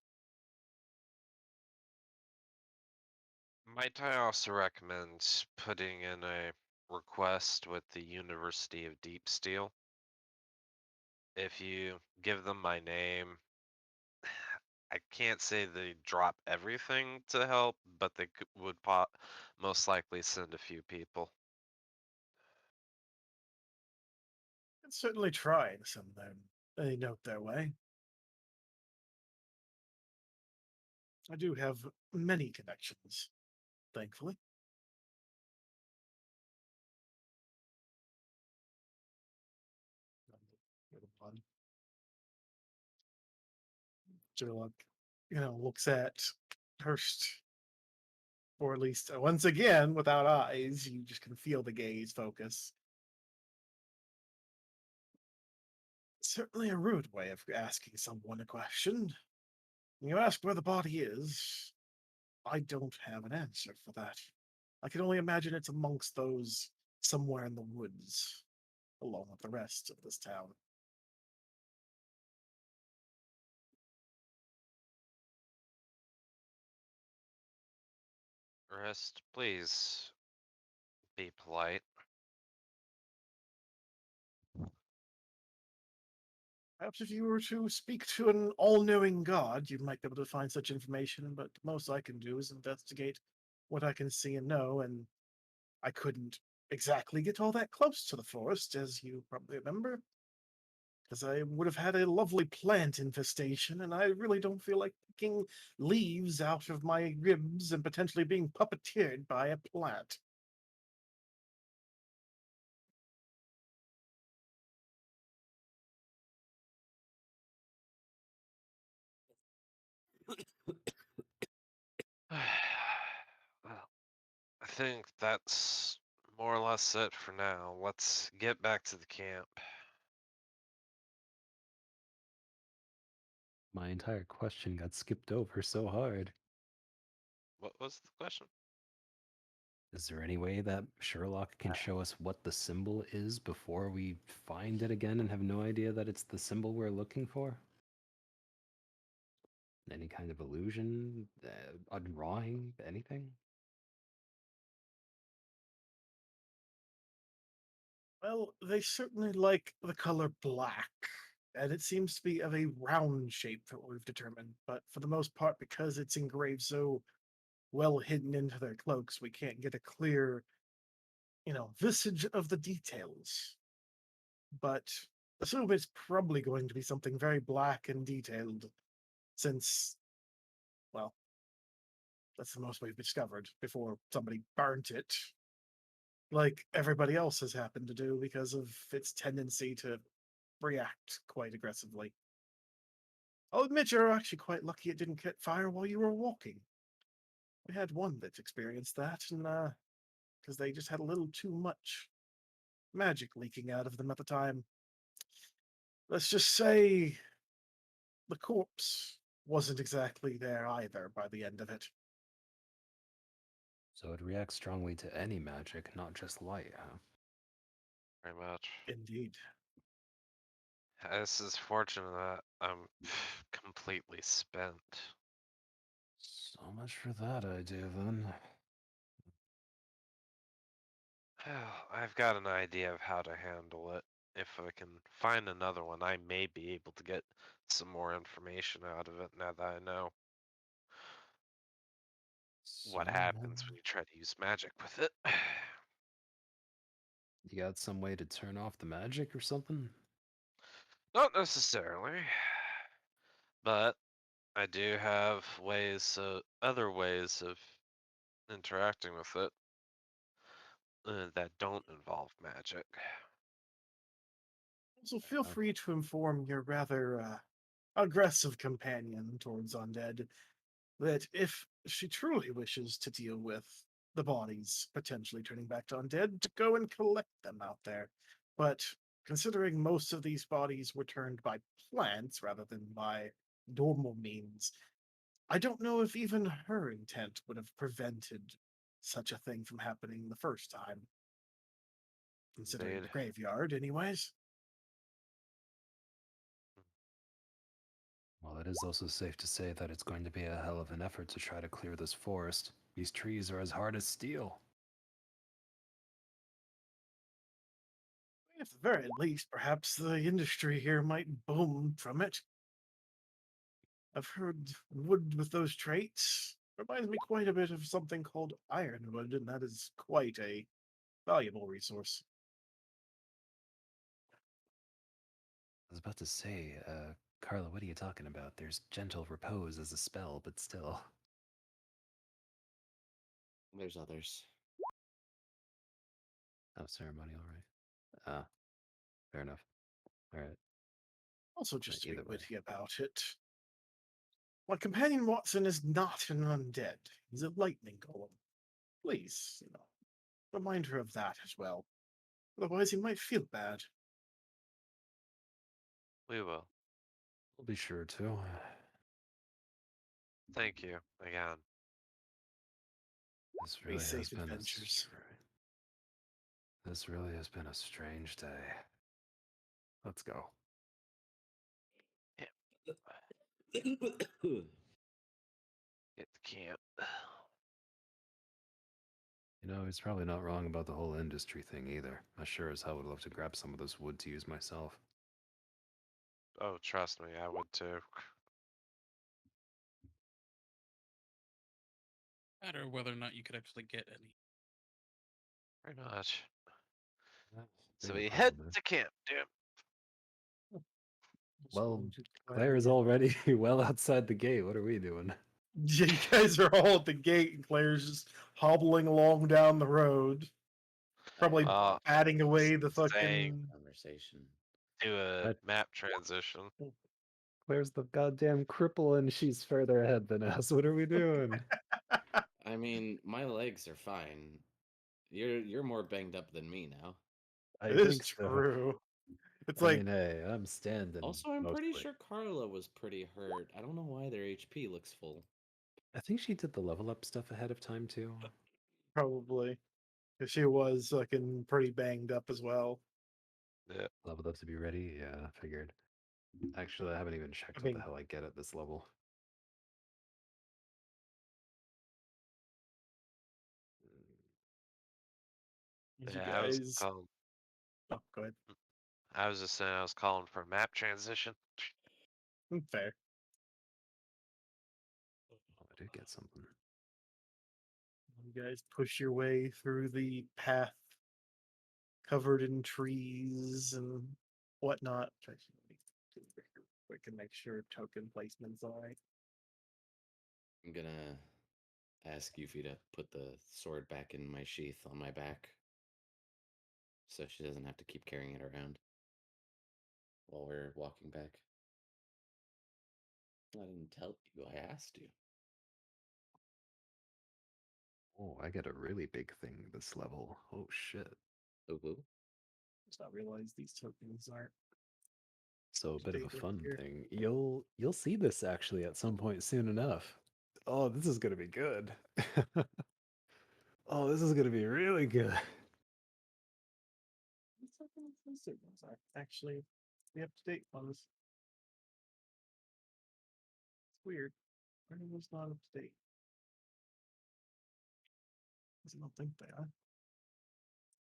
Might I also recommend putting in a request with the University of Deep Steel? If you give them my name, I can't say they drop everything to help, but they would most likely send a few people. Can certainly try and send them a note their way. I do have many connections, thankfully. Sherlock, looks at Hurst, or at least once again, without eyes, you just can feel the gaze focus. Certainly a rude way of asking someone a question. You ask where the body is. I don't have an answer for that. I can only imagine it's amongst those somewhere in the woods, along with the rest of this town. Rest, please be polite. Perhaps if you were to speak to an all-knowing god, you might be able to find such information, but most I can do is investigate what I can see and know, and I couldn't exactly get all that close to the forest, as you probably remember, because I would have had a lovely plant infestation, and I really don't feel like picking leaves out of my ribs and potentially being puppeteered by a plant. Well, I think that's more or less it for now. Let's get back to the camp. My entire question got skipped over so hard. What was the question? Is there any way that Sherlock can show us what the symbol is before we find it again and have no idea that it's the symbol we're looking for? Any kind of illusion, a drawing, anything? Well, they certainly like the color black, and it seems to be of a round shape for what we've determined, but for the most part, because it's engraved so well hidden into their cloaks, we can't get a clear, visage of the details. But assume it's probably going to be something very black and detailed, since, well, that's the most we've discovered before somebody burnt it, like everybody else has happened to do because of its tendency to react quite aggressively. I'll admit you're actually quite lucky it didn't catch fire while you were walking. We had one that experienced that, and because they just had a little too much magic leaking out of them at the time. Let's just say the corpse wasn't exactly there either by the end of it. So it reacts strongly to any magic, not just light, huh? Very much. Indeed. This is fortunate that I'm completely spent. So much for that idea, then. I've got an idea of how to handle it. If I can find another one, I may be able to get some more information out of it now that I know what So happens then, when you try to use magic with it. you got some way to turn off the magic or something? Not necessarily, but I do have ways, other ways of interacting with it that don't involve magic. So feel Uh, free to inform your rather aggressive companion towards undead that if she truly wishes to deal with the bodies potentially turning back to undead, to go and collect them out there. But considering most of these bodies were turned by plants rather than by normal means, I don't know if even her intent would have prevented such a thing from happening the first time, considering Indeed. the graveyard, anyways. well, it is also safe to say that it's going to be a hell of an effort to try to clear this forest. These trees are as hard as steel. At the very least, perhaps the industry here might boom from it. I've heard wood with those traits reminds me quite a bit of something called ironwood, and that is quite a valuable resource. I was about to say, Carla, what are you talking about? There's gentle repose as a spell, but still. There's others. Oh, ceremonial, right? Ah, fair enough. All right. Also, just to be Either way. witty about it. My companion Watson is not an undead. He's a lightning golem. Please, remind her of that as well. Otherwise, he might feel bad. We will. We'll be sure to. Thank you again. This Be really has safe been adventures. this really has been a strange day. Let's go. Get the camp. You know, he's probably not wrong about the whole industry thing either. I sure as hell would love to grab some of this wood to use myself. Oh, trust me, I would too. Matter whether or not you could actually get any. Pretty much. That's the So bigger we head problem, man. to camp, dude. Well, So, Claire is already well outside the gate. What are we doing? You guys are all at the gate, and Claire's just hobbling along down the road, probably Uh, adding away the saying fucking. conversation. do a What? map transition. Claire's the goddamn cripple and she's further ahead than us. What are we doing? I mean, my legs are fine. You're more banged up than me now. I It is think so. true. It's I like mean, hey, I'm standing. Also, I'm pretty mostly. sure Carla was pretty hurt. I don't know why their HP looks full. I think she did the level up stuff ahead of time too. probably because she was fucking pretty banged up as well. Yeah. Leveled up to be ready. Yeah, I figured. Actually, I haven't even I checked what the mean, hell I get at this level. as you Yeah, I was guys. calling. Oh, go ahead. I was just saying I was calling for a map transition. Fair. Oh, I did get something. You guys push your way through the path covered in trees and whatnot. Try to we can make sure token placement's all right. I'm gonna ask Yuffie to put the sword back in my sheath on my back, so she doesn't have to keep carrying it around while we're walking back. I didn't tell you. I asked you. Oh, I get a really big thing this level. Oh shit. Ooh. Just not realize these tokens aren't So a bit of a updated fun here. thing. You'll see this actually at some point soon enough. Oh, this is gonna be good. Oh, this is gonna be really good. These tokens, these tokens aren't actually the up-to-date ones. It's weird. Mine was not up to date. I don't think they are.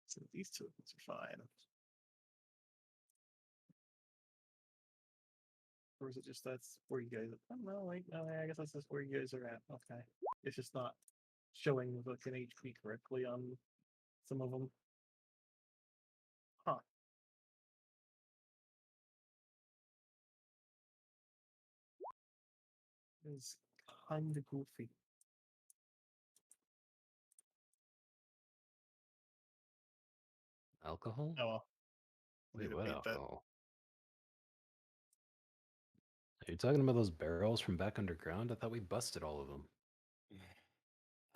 So these tokens are fine. Or is it just that's where you guys? I don't know. Wait, no, I guess that's just where you guys are at. Okay, it's just not showing like an HP correctly on some of them. Huh? It's kind of goofy. Alcohol? Oh well. Wait, We'll what debate that. alcohol? Are you talking about those barrels from back underground? I thought we busted all of them.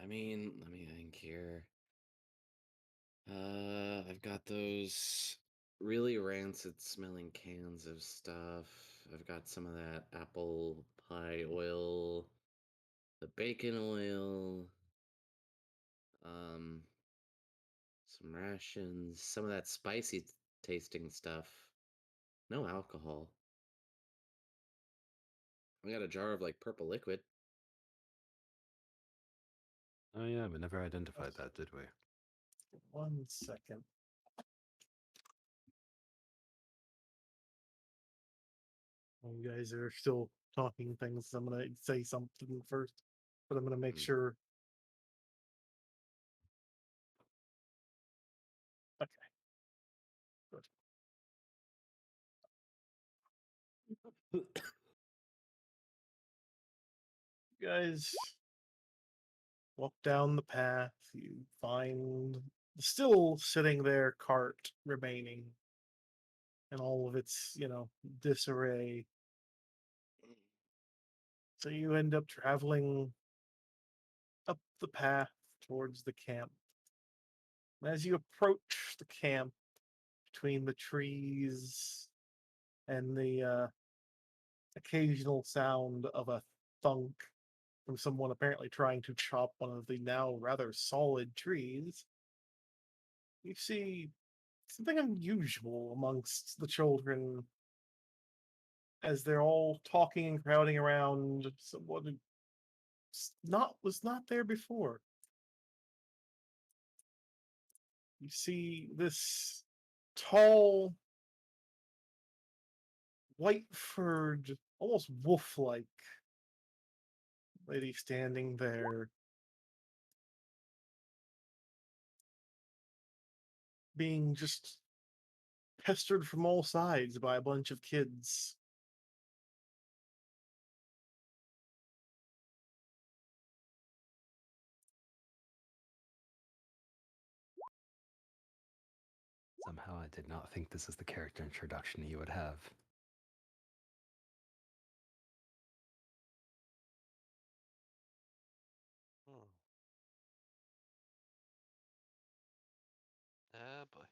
I mean, let me think here. I've got those really rancid smelling cans of stuff. I've got some of that apple pie oil, the bacon oil, um, some rations, some of that spicy tasting stuff. No alcohol. I got a jar of like purple liquid. Oh yeah, we never identified that, did we? 1 second. While you guys are still talking things, I'm gonna say something first, but I'm gonna make Mm. sure. Okay. Good. You guys walk down the path. You find still sitting there cart remaining and all of its disarray. So you end up traveling up the path towards the camp. As you approach the camp, between the trees and the occasional sound of a thunk from someone apparently trying to chop one of the now rather solid trees, you see something unusual amongst the children as they're all talking and crowding around someone who was not there before. You see this tall, white-furred, almost wolf-like lady standing there, being just pestered from all sides by a bunch of kids. Somehow I did not think this is the character introduction you would have. Hmm. Ah, boy.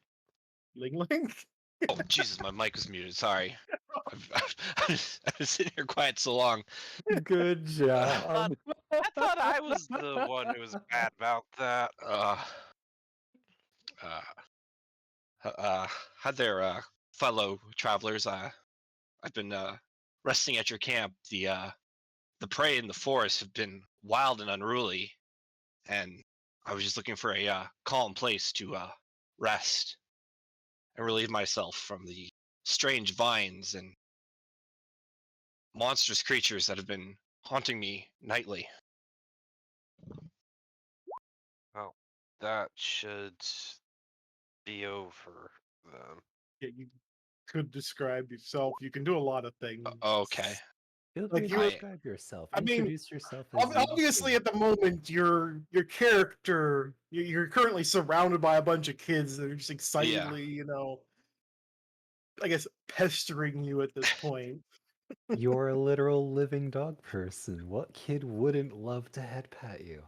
Ling Ling? Oh, Jesus, my mic was muted. Sorry. I've been sitting here quiet so long. Good job. I thought I was the one who was bad about that. Uh, Hi there, fellow travelers. I've been resting at your camp. The prey in the forest have been wild and unruly, and I was just looking for a calm place to rest and relieve myself from the strange vines and monstrous creatures that have been haunting me nightly. Well, that should be over then. Yeah, you could describe yourself. You can do a lot of things. Okay. Feel Like free to you- describe yourself. I mean, Introduce yourself as you Obviously, wish. at the moment, your character, you're currently surrounded by a bunch of kids that are just excitedly, I guess, pestering you at this point. You're a literal living dog person. What kid wouldn't love to head pat you?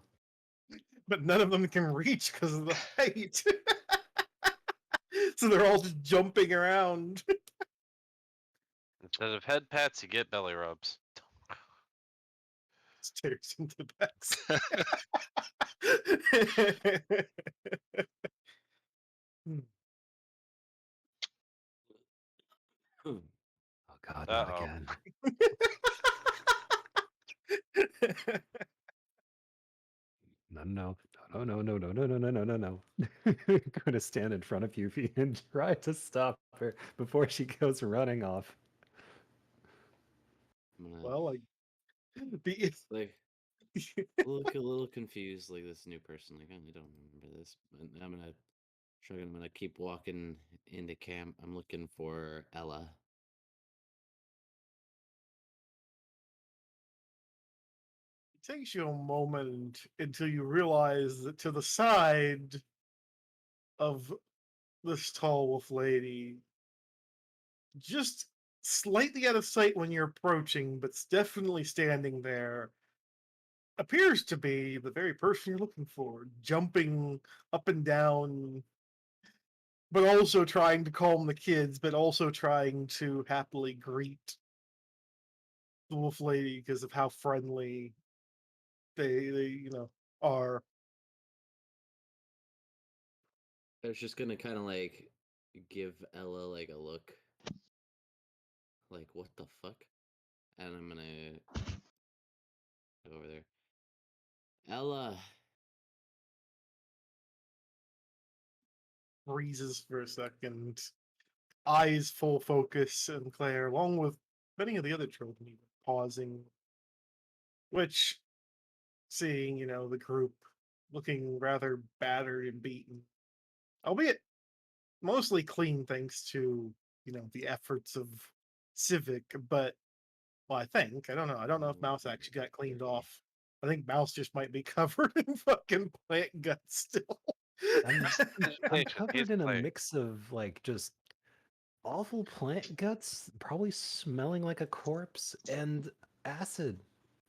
But none of them can reach because of the height. So they're all just jumping around. Instead of head pats, you get belly rubs. Stares into backs. Hmm. Oh God, not Uh-oh. again. No, no, no, no, no, no, no, no, no, no, no, no. Gonna stand in front of you and try to stop her before she goes running off. I'm gonna Well, like, the like look a little confused, like this new person. Like, I don't remember this. But I'm gonna keep walking into camp. I'm looking for Ella. it takes you a moment until you realize that to the side of this tall wolf lady, just slightly out of sight when you're approaching, but definitely standing there, appears to be the very person you're looking for, jumping up and down, but also trying to calm the kids, but also trying to happily greet the wolf lady because of how friendly they are. I was just gonna kind of like give Ella like a look, like what the fuck, and I'm gonna go over there. Ella, Freezes for a second, eyes full focus, and Claire, along with many of the other children, even pausing, which, seeing, the group looking rather battered and beaten, albeit mostly clean thanks to, the efforts of Civic, but, well, I don't know. I don't know if Mouse actually got cleaned off. I think Mouse just might be covered in fucking plant guts still. I'm He's covered in a playing. mix of like just awful plant guts, probably smelling like a corpse, and acid.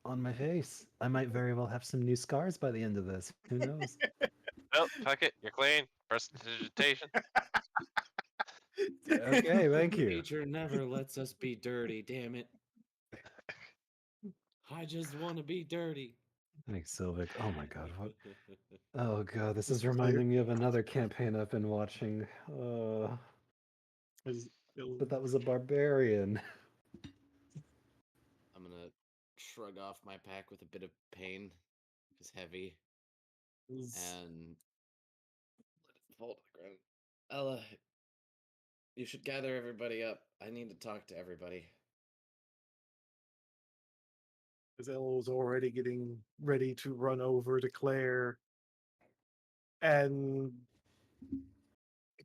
on my face. I might very well have some new scars by the end of this. Who knows? Well, fuck it. You're clean. Prestidigitation. Okay, thank you. Nature never lets us be dirty, damn it. I just want to be dirty. Thanks, Sylvic. Oh my god, what? Oh god, this Is is clear. reminding me of another campaign I've been watching. Is- But that was a barbarian. I'm gonna shrug off my pack with a bit of pain. It's heavy. is- And let it fall to the ground. Ella, you should gather everybody up. I need to talk to everybody. As Elle was already getting ready to run over to Claire and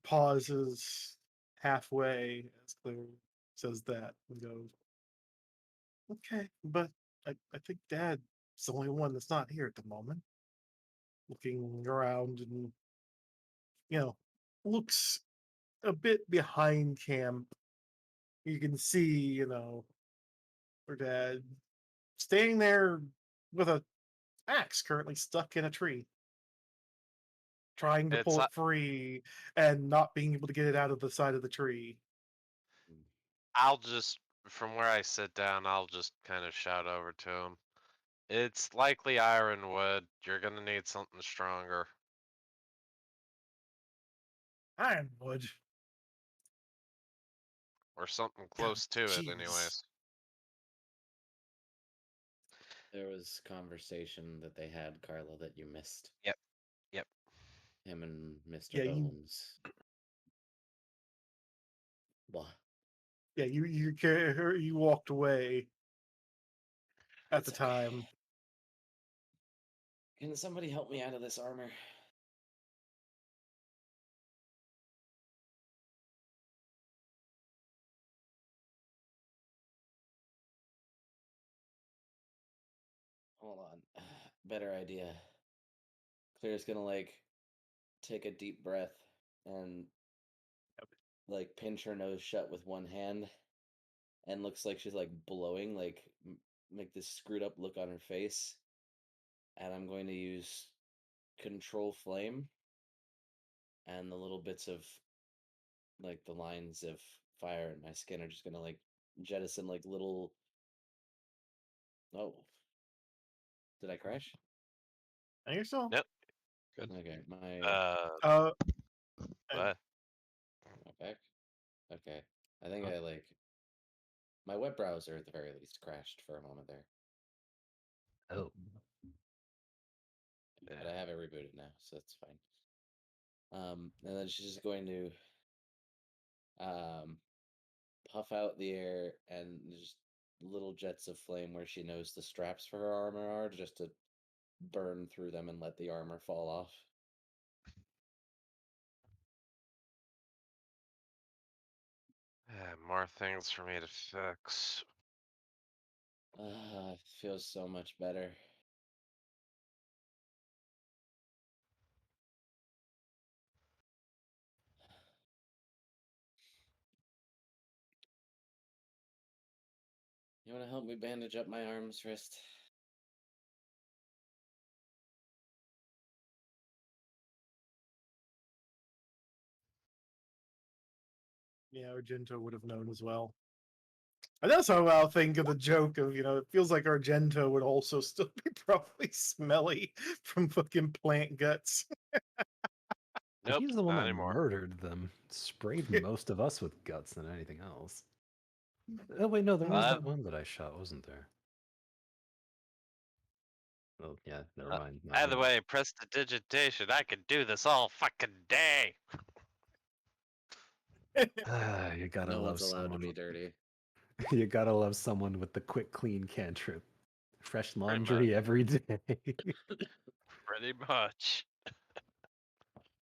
pauses halfway as Claire says that and goes, okay, but I think Dad's the only one that's not here at the moment. Looking around and, looks a bit behind camp. You can see, her dad staying there with a axe currently stuck in a tree, trying to It's pull it free and not being able to get it out of the side of the tree. I'll just, from where I sit down, I'll just kind of shout over to him. It's likely ironwood. You're gonna need something stronger. Ironwood. Or something Oh, close to it, jeez. anyways. There was conversation that they had, Carla, that you missed. Yep. Yep. Him and Mr. Yeah, Bones. What? Yeah, you walked away at the It's okay. time. Can somebody help me out of this armor? Hold on. Better idea. Claire's gonna take a deep breath and pinch her nose shut with one hand and looks like she's blowing, make this screwed up look on her face. And I'm going to use control flame and the little bits of the lines of fire in my skin are just gonna jettison little. Oh, did I crash? I think so. Yep. Good. Okay, my Uh, What? back. Okay, I think I my web browser at the very least crashed for a moment there, Oh. but Yeah. I have it rebooted now, so that's fine. And then she's just going to puff out the air and just little jets of flame where she knows the straps for her armor are, just to burn through them and let the armor fall off. More things for me to fix. It feels so much better. You want to help me bandage up my arms, wrist? yeah, Argento would have known as well. And that's how I'll think of the joke of, it feels like Argento would also still be probably smelly from fucking plant guts. Nope, He's the one not that anymore. murdered them. Sprayed most of us with guts than anything else. Oh wait, no, there was Uh, that one that I shot, wasn't there? Oh yeah, never mind. Not Either him. way, prestidigitation. I could do this all fucking day. You gotta No love one's allowed to someone. be dirty. You gotta love someone with the quick, clean cantrip. Fresh Pretty much. laundry every day. Pretty much.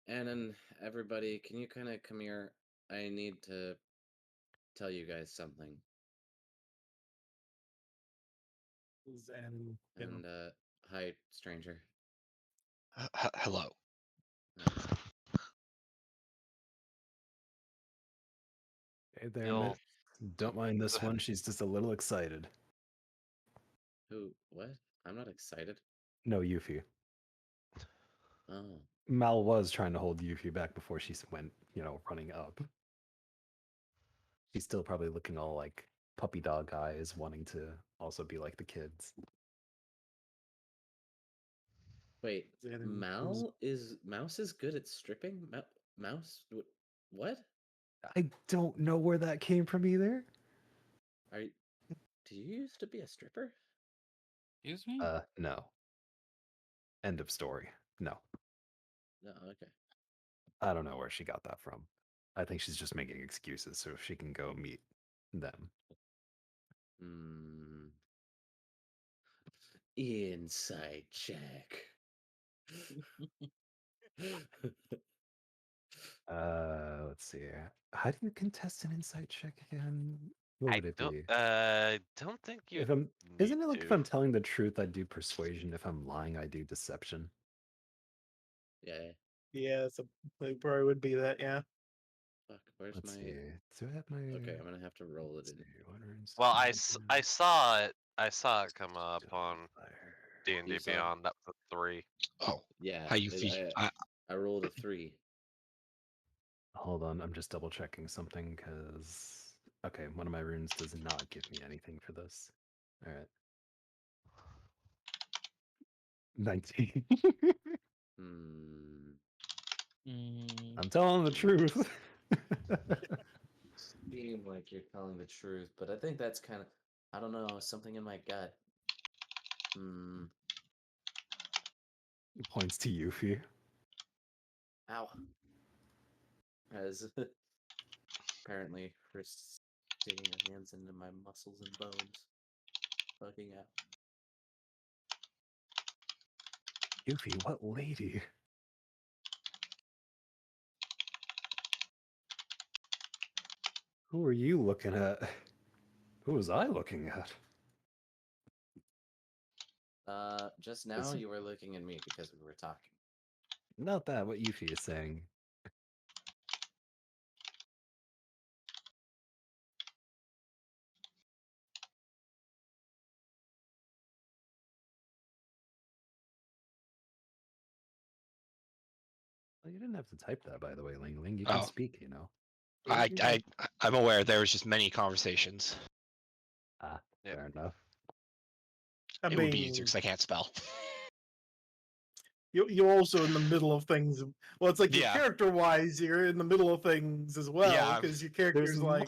And then everybody, can you kind of come here? I need to tell you guys something. And, And hi, stranger. Hello. Hey there, You'll Mitt. Don't mind this one. She's just a little excited. Who? What? I'm not excited. No, Yuffie. Oh. Mal was trying to hold Yuffie back before she went, running up. She's still probably looking all like puppy dog eyes, wanting to also be like the kids. Wait, Xanon was- Mouse is good at stripping? Mouse? What? I don't know where that came from either. Are you, do you used to be a stripper? Excuse me? No. End of story. No. No, okay. I don't know where she got that from. I think she's just making excuses so she can go meet them. Hmm. Insight check. Let's see. How do you contest an insight check again? What would it be? Don't think you If I'm, need isn't it like if to. I'm telling the truth, I do persuasion. If I'm lying, I do deception. Yeah. Yeah, it probably would be that. Yeah. Fuck, where's Let's my... see. Do I have my? Okay, I'm gonna have to roll it let's in. see, Wonders, Well, I saw it. I saw it come up on Fire. D&D You saw it? Beyond. That was a 3. Oh, Yeah. hi Yuffie. I rolled a 3. Hold on, I'm just double checking something because okay, one of my runes does not give me anything for this. All right, 19. Hmm. I'm telling the truth. Seem like you're telling the truth, but I think that's kind of, I don't know, something in my gut. Hmm. Points to Yuffie. Ow. As apparently for sticking her hands into my muscles and bones. Fucking out. Yuffie, what lady? Who are you looking at? Who was I looking at? Just now you were looking at me because we were talking. Not that, what Yuffie is saying. Well, you didn't have to type that, by the way, Ling Ling. You can Oh, speak, you know. I'm aware there was just many conversations. Ah, Yep. fair enough. I It would be easier because I can't spell. you're also in the middle of things. Well, it's like your Yeah. character-wise, you're in the middle of things as well Yeah, because your character's There's like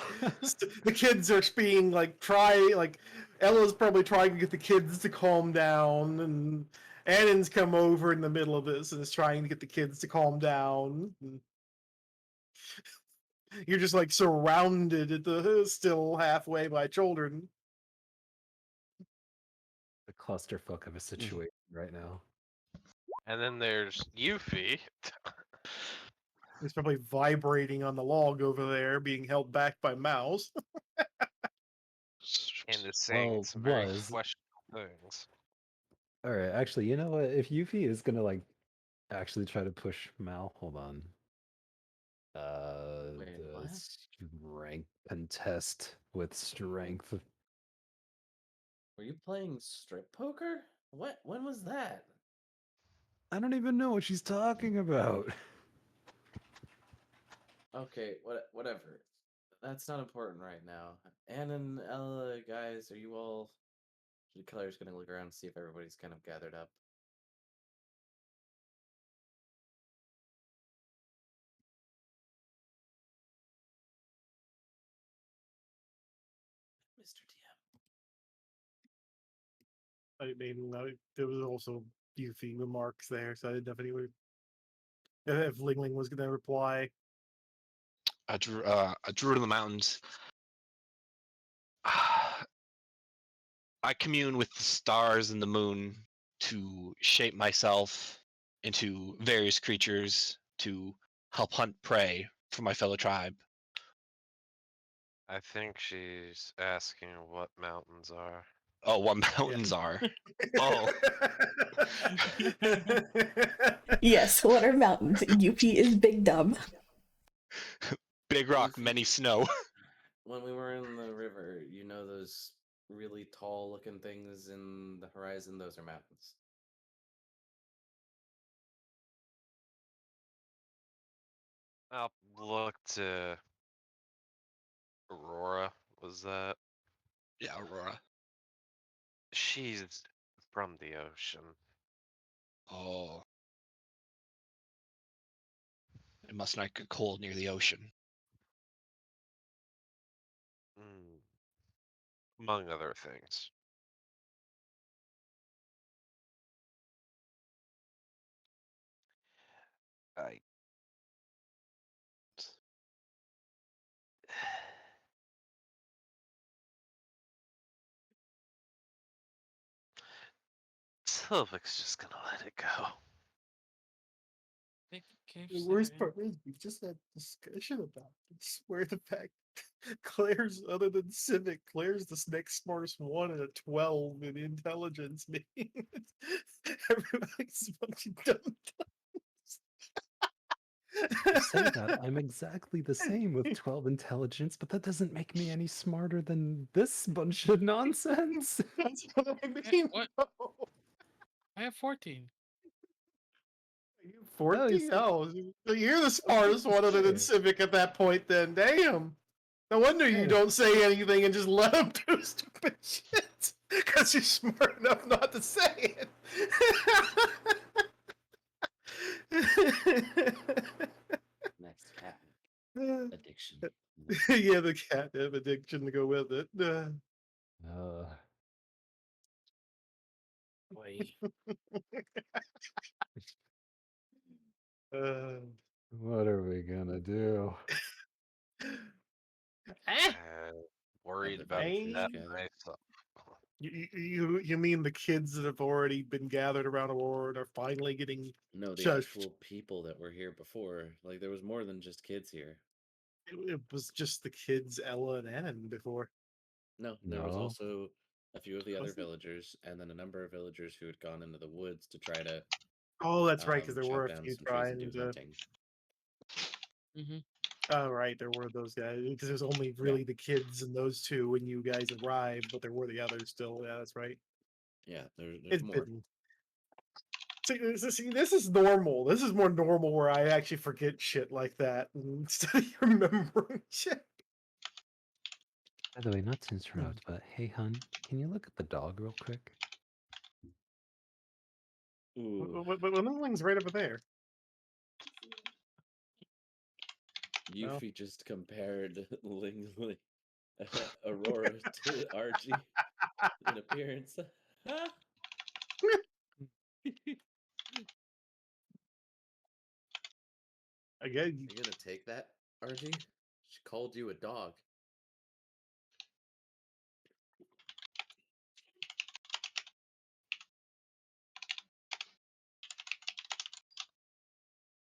the kids are being like Ella's probably trying to get the kids to calm down, and Annan's come over in the middle of this and is trying to get the kids to calm down. And you're just like surrounded at the still halfway by children. a clusterfuck of a situation right now. And then there's Yuffie. It's probably vibrating on the log over there, being held back by Mouse. And is saying some very questionable things. All right, actually, you know what? If Yuffie is gonna like actually try to push Mal, hold on. Wait, The what? strength contest with strength. Were you playing strip poker? What? When was that? I don't even know what she's talking about. Okay, whatever. That's not important right now. Anne and Ella, guys, are you all... Claire's gonna look around and see if everybody's kind of gathered up. Mr. DM. I mean, there was also Yuffie remarks there, so I didn't know if anyone, if Ling Ling was going to reply. I drew in the mountains. I commune with the stars and the moon to shape myself into various creatures to help hunt prey for my fellow tribe. I think she's asking what mountains are. Oh, what mountains are? Oh, Yes, what are mountains? Yuffie is big dumb. big rock, many snow. When we were in the river, you know those really tall looking things in the horizon, those are mountains. I'll look to Aurora. Was that? Yeah, Aurora. She's from the ocean. Oh. It must not get cold near the ocean. Mm, among other things. I. Sylvic's just gonna let it go. They keep The worst saying- part is we've just had discussion about this, where the fact Claire's, other than Civic, Claire's the next smartest one at a 12 in intelligence. Meaning everybody's a bunch of dumb. You say that I'm exactly the same with 12 intelligence, but that doesn't make me any smarter than this bunch of nonsense. That's what I mean. what? though. I have 14. Are you 14? see- Oh, so you're the smartest one other than Sure. Civic at that point then. Damn. No wonder you Hey. don't say anything and just let him do stupid shit. Because you're smart enough not to say it. Next cat addiction. Yeah, the catnip addiction to go with it. Boy. What are we gonna do? Worried the about villagers that gather. myself. You mean the kids that have already been gathered around Aurora and are finally getting No, the Shushed. actual people that were here before. Like there was more than just kids here. it was just the kids, Ella and Ann before. No, there was No. also a few of the other Was it? villagers, and then a number of villagers who had gone into the woods to try to Oh, that's right, because there chop were a down few some trees and trying do to. hunting. Mm-hmm. Oh, right, there were those guys because there's only really the kids and those two when you guys arrived, but there were the others still. Yeah, that's right. Yeah, there's It's more. been. See, this is normal. This is more normal where I actually forget shit like that instead of remembering shit. By the way, not to interrupt, but hey, hun, can you look at the dog real quick? Ooh, But Ling's right over there. Yuffie just compared Aurora to Archie in appearance. Again, You're gonna take that, Archie? She called you a dog.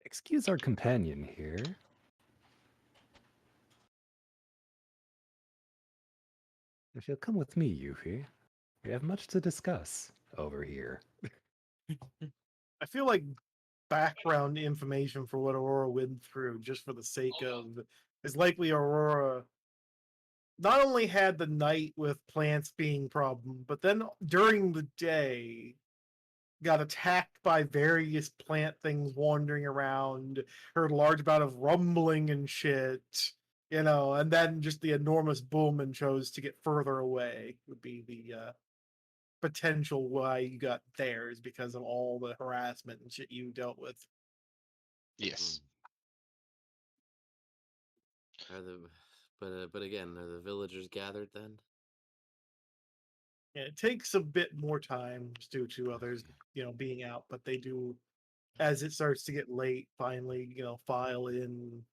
Excuse our companion here. If you'll come with me, Yuffie, we have much to discuss over here. I feel like background information for what Aurora went through, just for the sake of, is likely Aurora not only had the night with plants being problem, but then during the day got attacked by various plant things wandering around, heard a large amount of rumbling and shit, and then just the enormous boom and chose to get further away would be the potential why you got there is because of all the harassment and shit you dealt with. Yes. Are the but again, are the villagers gathered then? Yeah, it takes a bit more time due to others, being out, but they do, as it starts to get late, finally, file in.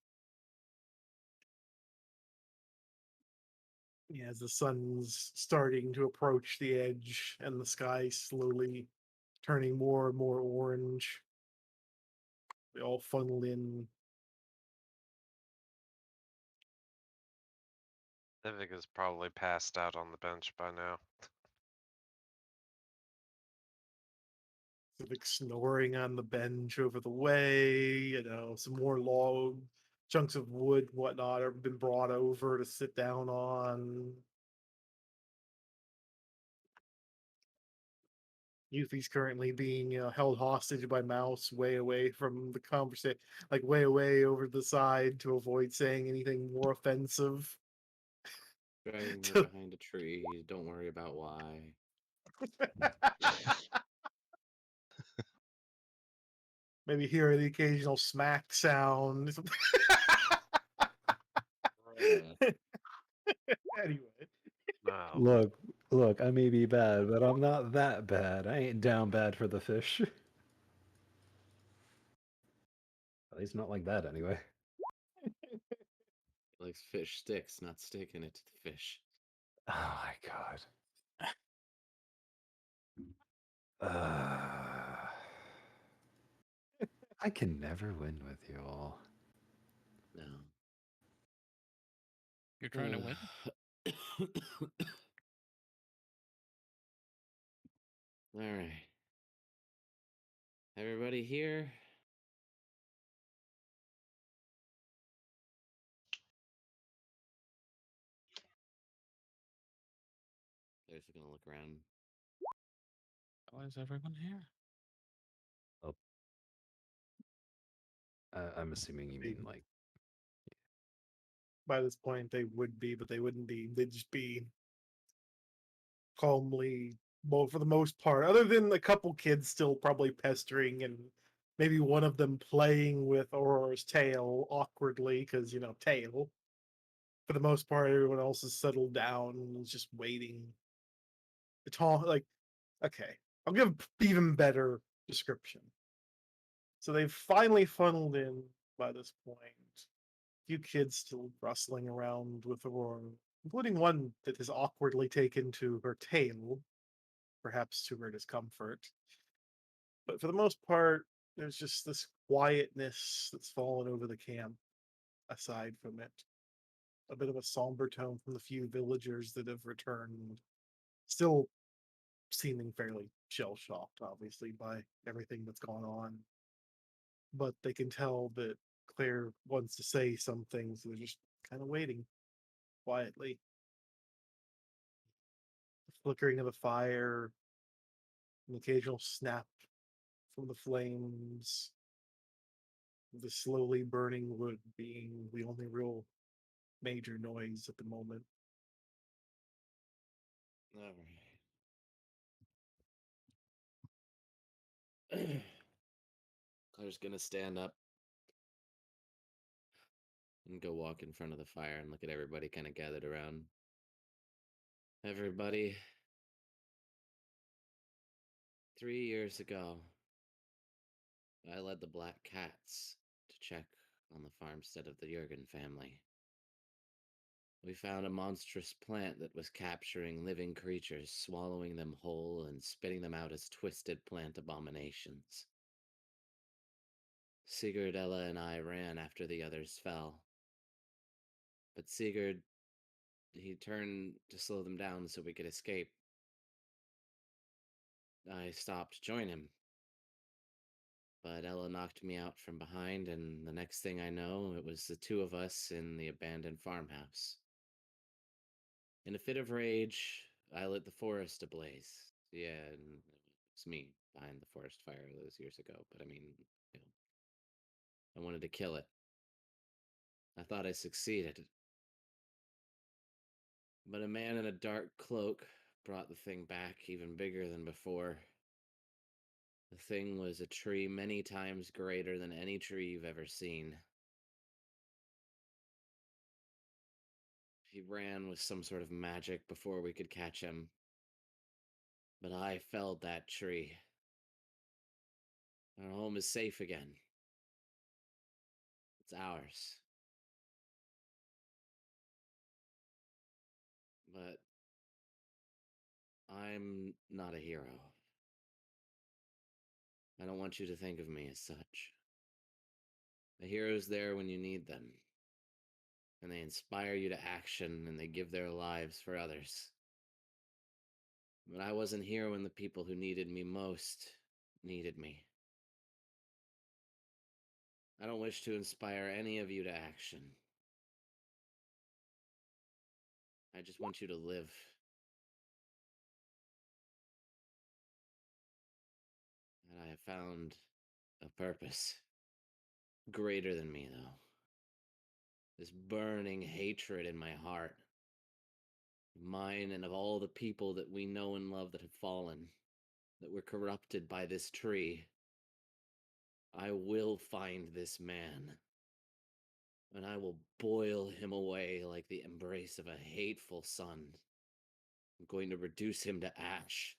Yeah, as the sun's starting to approach the edge and the sky slowly turning more and more orange, they all funnel in. Civic is probably passed out on the bench by now. Civic snoring on the bench over the way, some more log chunks of wood, whatnot, have been brought over to sit down on. Yuffie's currently being held hostage by Mouse way away from the conversation, like way away over the side to avoid saying anything more offensive. Dragging her to- behind a tree. Don't worry about why. Maybe hear the occasional smack sound. Anyway, No. Look, I may be bad, but I'm not that bad. I ain't down bad for the fish. At least not like that, anyway. He likes fish sticks, not sticking it to the fish. Oh my god. Uh, I can never win with you all. No. You're trying to win? All right. Everybody here? They're just gonna look around. Why is everyone here? I'm assuming you mean like by this point, they would be, but they wouldn't be. They'd just be calmly, well, for the most part, other than a couple kids still probably pestering and maybe one of them playing with Aurora's tail awkwardly because, tail. For the most part, everyone else is settled down and is just waiting. It's all like, okay, I'll give even better description. So they've finally funneled in by this point. A few kids still rustling around with Aurora, including one that has awkwardly taken to her tail, perhaps to her discomfort. But for the most part, there's just this quietness that's fallen over the camp aside from it. A bit of a somber tone from the few villagers that have returned, still seeming fairly shell shocked, obviously, by everything that's gone on. But they can tell that Claire wants to say something, so they're just kind of waiting quietly. The flickering of the fire, an occasional snap from the flames, the slowly burning wood being the only real major noise at the moment. All right. Claire's gonna stand up and go walk in front of the fire and look at everybody kind of gathered around. Everybody, 3 years ago, I led the Black Cats to check on the farmstead of the Jurgen family. We found a monstrous plant that was capturing living creatures, swallowing them whole and spitting them out as twisted plant abominations. Sigurd, Ella, and I ran after the others fell. But Sigurd, he turned to slow them down so we could escape. I stopped to join him. But Ella knocked me out from behind, and the next thing I know, it was the two of us in the abandoned farmhouse. In a fit of rage, I lit the forest ablaze. Yeah, and it was me behind the forest fire those years ago, but I mean, you know, I wanted to kill it. I thought I succeeded. But a man in a dark cloak brought the thing back even bigger than before. The thing was a tree many times greater than any tree you've ever seen. He ran with some sort of magic before we could catch him. But I felled that tree. Our home is safe again. It's ours. But I'm not a hero. I don't want you to think of me as such. A hero's there when you need them. And they inspire you to action and they give their lives for others. But I wasn't here when the people who needed me most needed me. I don't wish to inspire any of you to action. I just want you to live. I found a purpose greater than me, though. This burning hatred in my heart, mine and of all the people that we know and love that have fallen, that were corrupted by this tree. I will find this man, and I will boil him away like the embrace of a hateful sun. I'm going to reduce him to ash,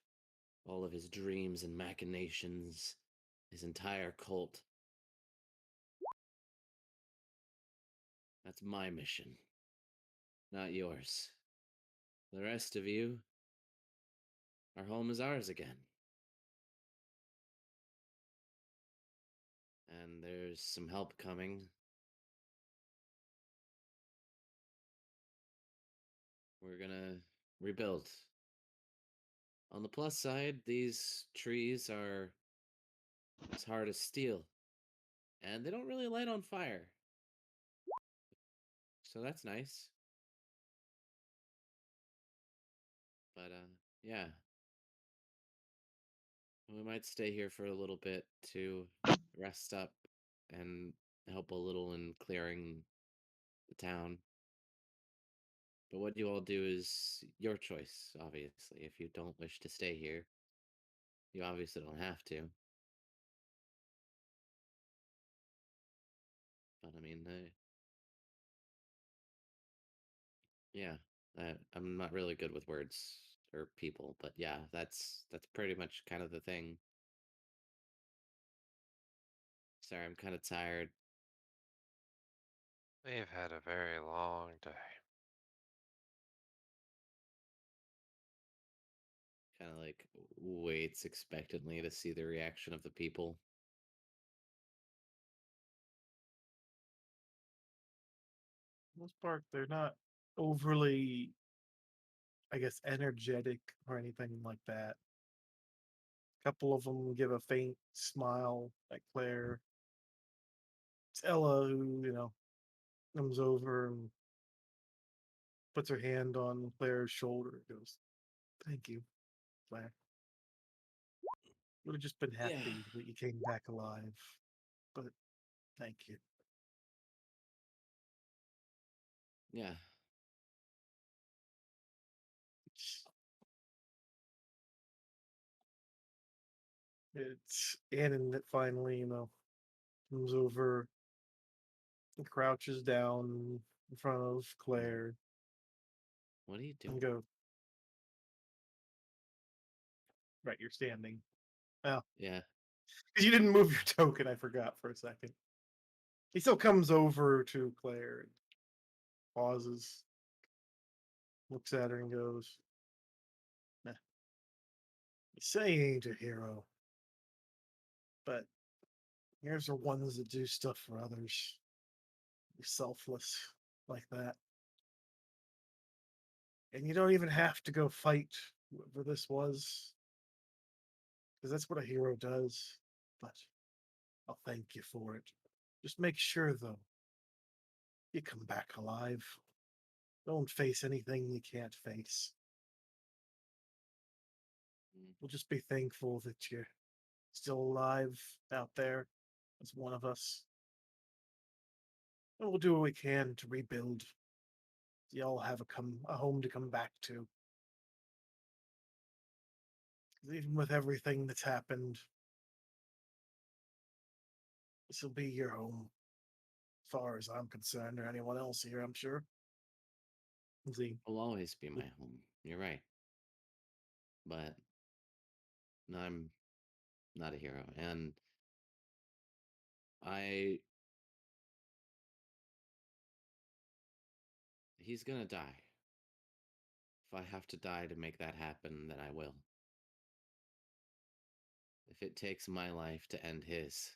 all of his dreams and machinations, his entire cult. That's my mission, not yours. The rest of you, our home is ours again. And there's some help coming. We're gonna rebuild. On the plus side, these trees are as hard as steel, and they don't really light on fire. So that's nice. But yeah. We might stay here for a little bit to rest up and help a little in clearing the town. But what you all do is your choice, obviously. If you don't wish to stay here, you obviously don't have to. But I mean, yeah, I'm not really good with words or people, but yeah, that's pretty much kind of the thing. Sorry, I'm kind of tired. We've had a very long day. Kind of like waits expectantly to see the reaction of the people. For the most part, they're not overly, I guess, energetic or anything like that. A couple of them give a faint smile at Claire. It's Ella who, comes over and puts her hand on Claire's shoulder and goes, "Thank you, Claire. Would have just been Yeah. happy that you came back alive, but thank you." Yeah. It's Annan that finally, comes over and crouches down in front of Claire What are you doing? and go, "Right, you're standing." Well, Yeah. because you didn't move your token, I forgot for a second. He still comes over to Claire and pauses, looks at her and goes, "Nah, you say you ain't a hero, but here's the ones that do stuff for others. You're selfless like that. And you don't even have to go fight whoever this was, because that's what a hero does. But I'll thank you for it. Just make sure, though, you come back alive. Don't face anything you can't face. Mm. We'll just be thankful that you're still alive out there as one of us. And we'll do what we can to rebuild. So y'all have a home to come back to. 'Cause even with everything that's happened, this will be your home, as far as I'm concerned, or anyone else here, I'm sure. See, Will always be my home. You're right. But I'm not a hero. And I. He's gonna die. If I have to die to make that happen, then I will. If it takes my life to end his,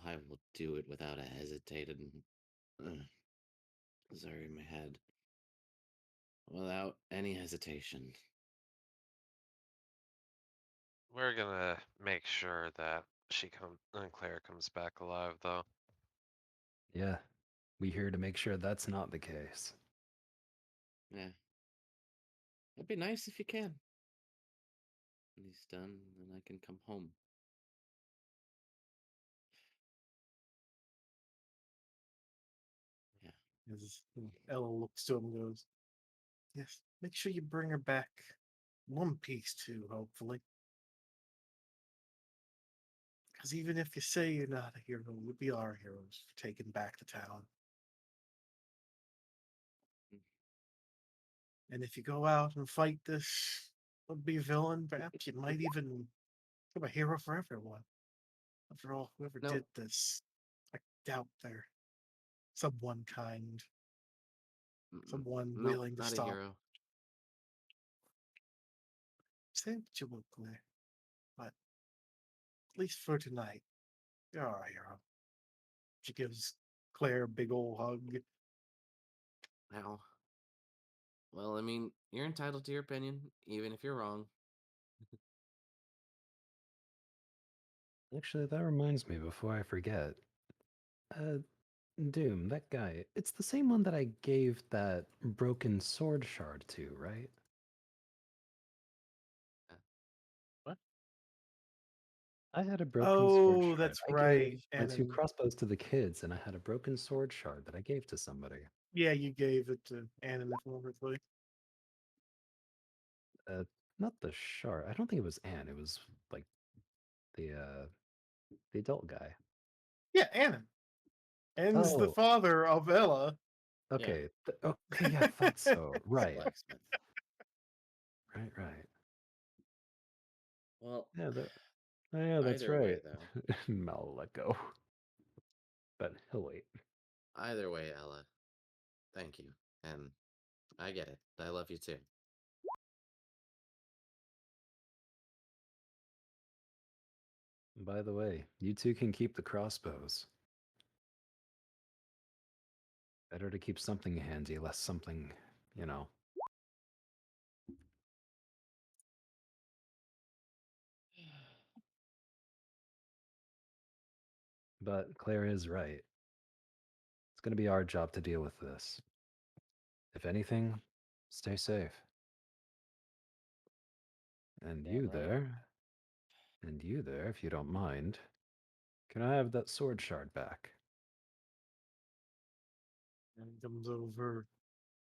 I will do it without a hesitated. Sorry, my head. Without any hesitation. We're gonna make sure that Claire comes back alive, though. Yeah, we here to make sure that's not the case. Yeah. It'd be nice if you can. When he's done, then I can come home. Yeah. As Ella looks to him and goes, "Yes, make sure you bring her back one piece too, hopefully. Because even if you say you're not a hero, we'd be our heroes for taking back the town. Mm. And if you go out and fight this would-be villain, perhaps you might even become a hero for everyone. After all, whoever No, did this, I doubt they're someone kind, someone nope, willing to not a stop. hero. Say what you will, Claire, but at least for tonight, you're our hero." She gives Claire a big old hug. Now, well, I mean, you're entitled to your opinion, even if you're wrong. Actually, that reminds me before I forget. Uh, Doom, that guy, it's the same one that I gave that broken sword shard to, right? What? I had a broken sword Oh, shard. that's I right. gave my And 2 then, crossbows to the kids, and I had a broken sword shard that I gave to somebody. yeah, you gave it to Anna metaphorically. Uh, not the shard. I don't think it was Anne. It was like the adult guy. Yeah, Anna. Anna's the Oh, father of Ella. Yeah, okay. Okay, yeah, I thought so. he's a Right, blacksmith. right. Well, Yeah, yeah, that's either way, right. though. Mal will let go, but he'll wait. Either way, Ella, thank you. And I get it. I love you too. By the way, you two can keep the crossbows. Better to keep something handy, less something, you know. But Claire is right. It's going to be our job to deal with this. If anything, stay safe. And Damn you right. there, and you there, if you don't mind, can I have that sword shard back? And comes over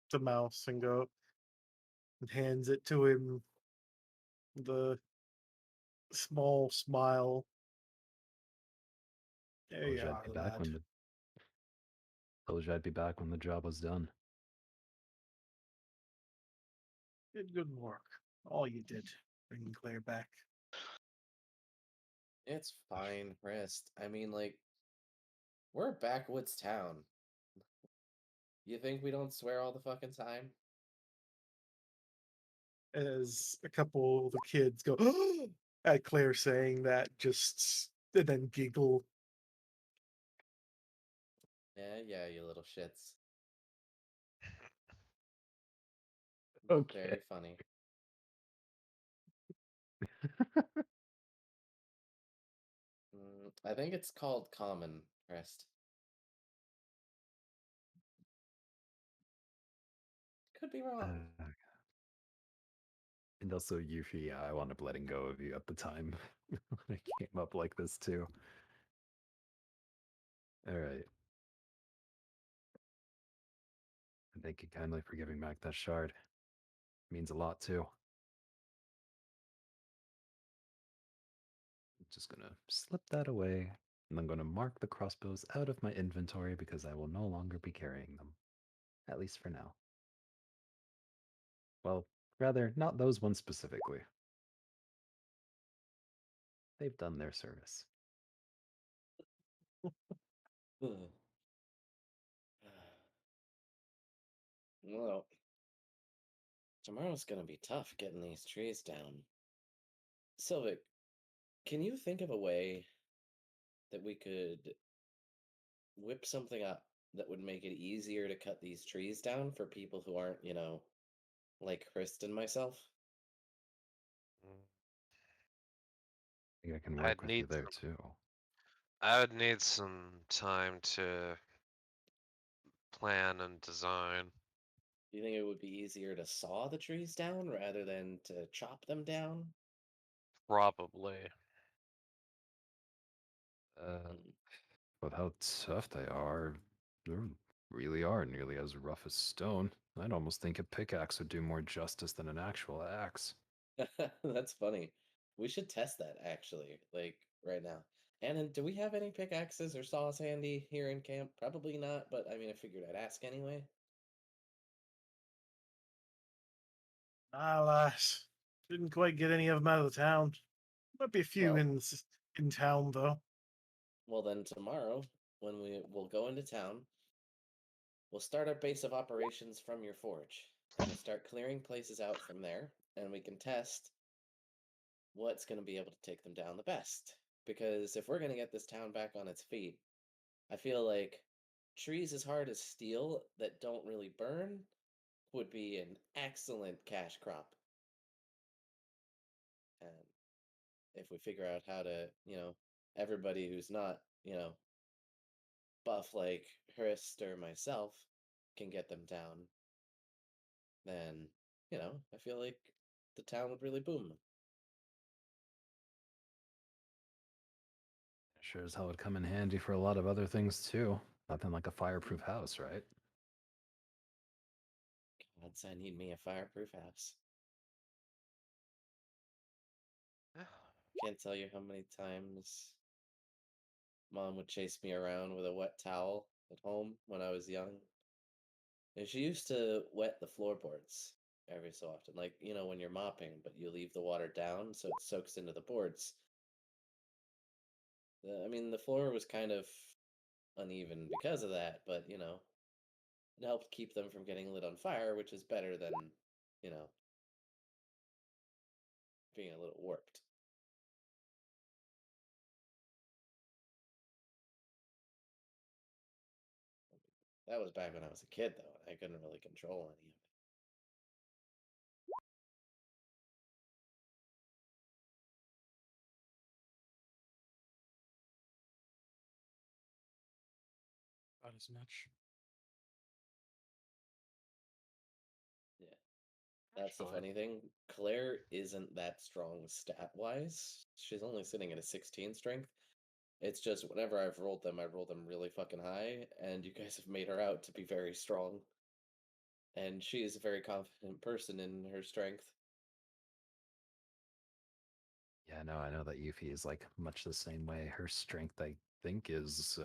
to Mouse and hands it to him. The small smile. There Told you you I'd are, be back lad. when the told you I'd be back when the job was done. Did good work. All you did, bringing Claire back. It's fine, rest. I mean, like, we're a backwoods town. You think we don't swear all the fucking time? As a couple of the kids go at Claire saying that, just and then giggle. Yeah, you little shits. Okay. Very funny. I think it's called common, rest. Could be wrong. And also, Yuffie, yeah, I wound up letting go of you at the time when it came up like this too. All right. And thank you kindly for giving back that shard. It means a lot too. Just gonna slip that away, and I'm gonna mark the crossbows out of my inventory because I will no longer be carrying them. At least for now. Well, rather, not those ones specifically. They've done their service. Ugh. Well, tomorrow's gonna be tough getting these trees down. Sylvic, can you think of a way that we could whip something up that would make it easier to cut these trees down for people who aren't, like Krist and myself? Mm, I think I can I'd work with you need there too. I would need some time to plan and design. Do you think it would be easier to saw the trees down rather than to chop them down? Probably. With how tough they really are nearly as rough as stone. I'd almost think a pickaxe would do more justice than an actual axe. That's funny. We should test that actually, like right now. Anna, do we have any pickaxes or saws handy here in camp? Probably not, but I mean, I figured I'd ask anyway. Alas, didn't quite get any of them out of the town. Might be a few Well, in town though. well, then tomorrow, when we'll go into town, we'll start our base of operations from your forge, and we'll start clearing places out from there, and we can test what's going to be able to take them down the best. Because if we're going to get this town back on its feet, I feel like trees as hard as steel that don't really burn would be an excellent cash crop. And if we figure out how to, everybody who's not, buff like Hrist or myself can get them down, then, I feel like the town would really boom. Sure as hell would come in handy for a lot of other things too. Nothing like a fireproof house, right? Gods, I need me a fireproof house. Can't tell you how many times Mom would chase me around with a wet towel at home when I was young. And she used to wet the floorboards every so often, like, when you're mopping, but you leave the water down so it soaks into the boards. I mean, the floor was kind of uneven because of that, but, it helped keep them from getting lit on fire, which is better than, you know, being a little warped. That was back when I was a kid, though, and I couldn't really control any of it. Not as much. Yeah. That's the Actually, funny thing. Claire isn't that strong stat wise. She's only sitting at a 16 strength. It's just whenever I rolled them really fucking high, and you guys have made her out to be very strong. And she is a very confident person in her strength. Yeah, no, I know that Yuffie is like much the same way. Her strength, I think, is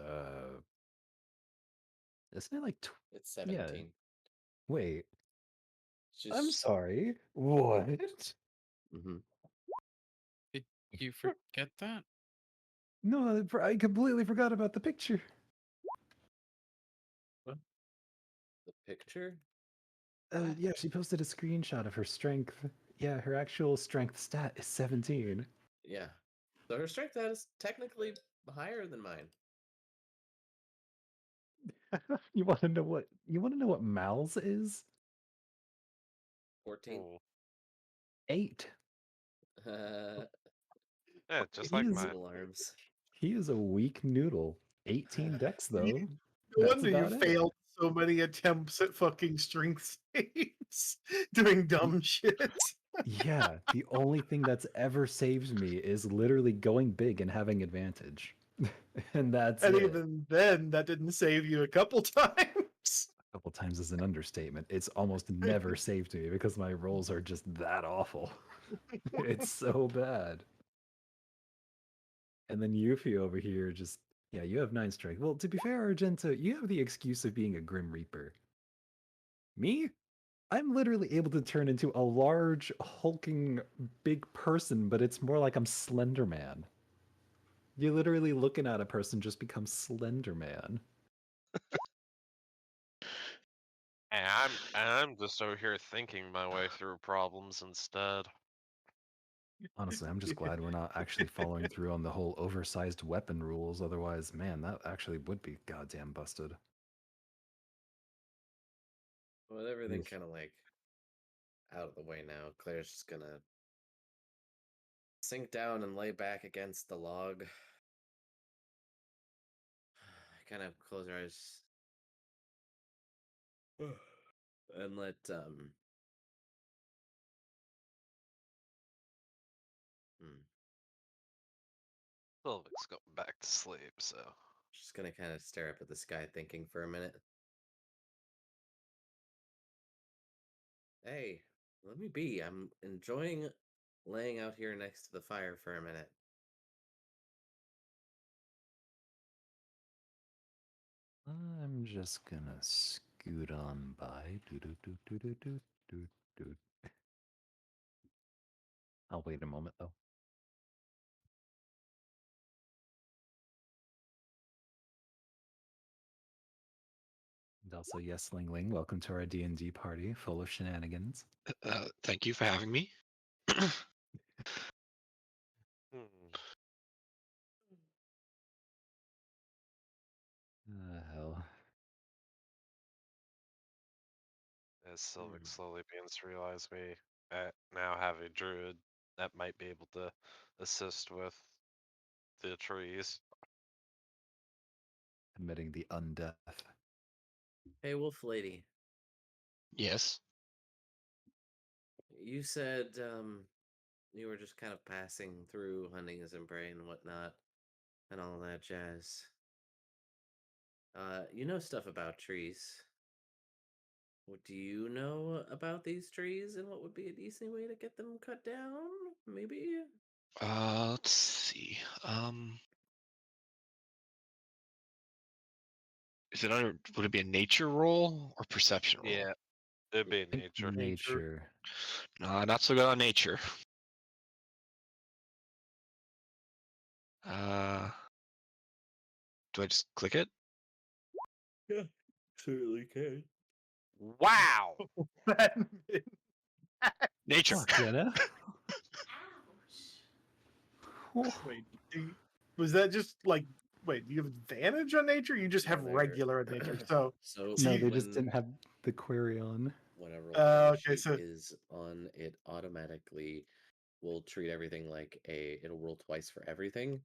isn't it like It's yeah, 17. wait. I'm She's. sorry. What? Mhm. Did you forget that? No, I completely forgot about the picture. The picture? What? Yeah, she posted a screenshot of her strength. Yeah, her actual strength stat is 17. Yeah. So her strength is technically higher than mine. You want to know what Mal's is? 14. oh, 8. Uh, yeah, just He like is mine. little arms. he is a weak noodle. 18 dex though. No That's wonder you about it. failed so many attempts at fucking strength saves, doing dumb shit. Yeah, the only thing that's ever saved me is literally going big and having advantage. And that's And it. even then, that didn't save you a couple times. A couple times is an understatement. It's almost never saved me because my rolls are just that awful. It's so bad. And then Yuffie over here just, yeah, you have 9 strength. Well, to be fair, Argento, you have the excuse of being a Grim Reaper. Me? I'm literally able to turn into a large, hulking, big person, but it's more like I'm Slender Man. You're literally looking at a person just become Slender Man. And I'm just over here thinking my way through problems instead. Honestly, I'm just glad we're not actually following through on the whole oversized weapon rules. Otherwise, man, that actually would be goddamn busted. With everything Oof. kind of like out of the way now, Claire's just gonna sink down and lay back against the log. Kind of close her eyes and let hmm. Sylvic's going back to sleep, so. Just gonna kind of stare up at the sky, thinking for a minute. Hey, let me be. I'm enjoying laying out here next to the fire for a minute. I'm just gonna scoot on by. Do. I'll wait a moment though. And also, yes, Ling Ling, welcome to our D&D party full of shenanigans. Thank you for having me. Hmm. Hell. As Sylvic slowly begins to realize we now have a druid that might be able to assist with the trees. Admitting the undeath. Hey, Wolf Lady. Yes. You said you were just kind of passing through, hunting as in prey and whatnot, and all that jazz. You know stuff about trees. What do you know about these trees and what would be a decent way to get them cut down? Maybe? Let's see. Is it under? Would it be a nature roll or perception roll? Yeah, it'd be I think nature. nature. No, not so good on nature. Do I just click it? Yeah, certainly can. Wow! Nature. Fuck, you know? Wait, was that just like? Wait, do you have advantage on nature? You just have No, they're- regular nature. So So So No, you- they just when- didn't have the query on. when a roll on the okay, sheet so- is on, it automatically will treat everything like it'll roll twice for everything.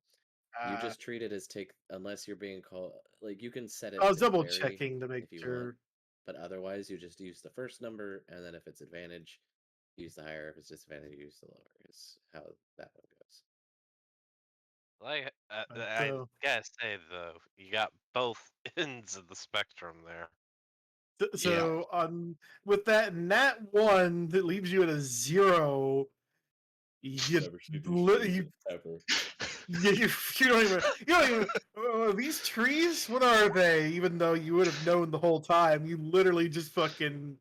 You just treat it as unless you're being called, like you can set it I was to double vary checking to make if you sure. want, but otherwise you just use the first number, and then if it's advantage, use the higher. If it's disadvantage, use the lower. Is how that one goes. Like, Right, I so- gotta say though, you got both ends of the spectrum there. So with that nat one that leaves you at a 0, you Never seen these li- trees you ever. you don't even these trees, what are they? Even though you would have known the whole time, you literally just fucking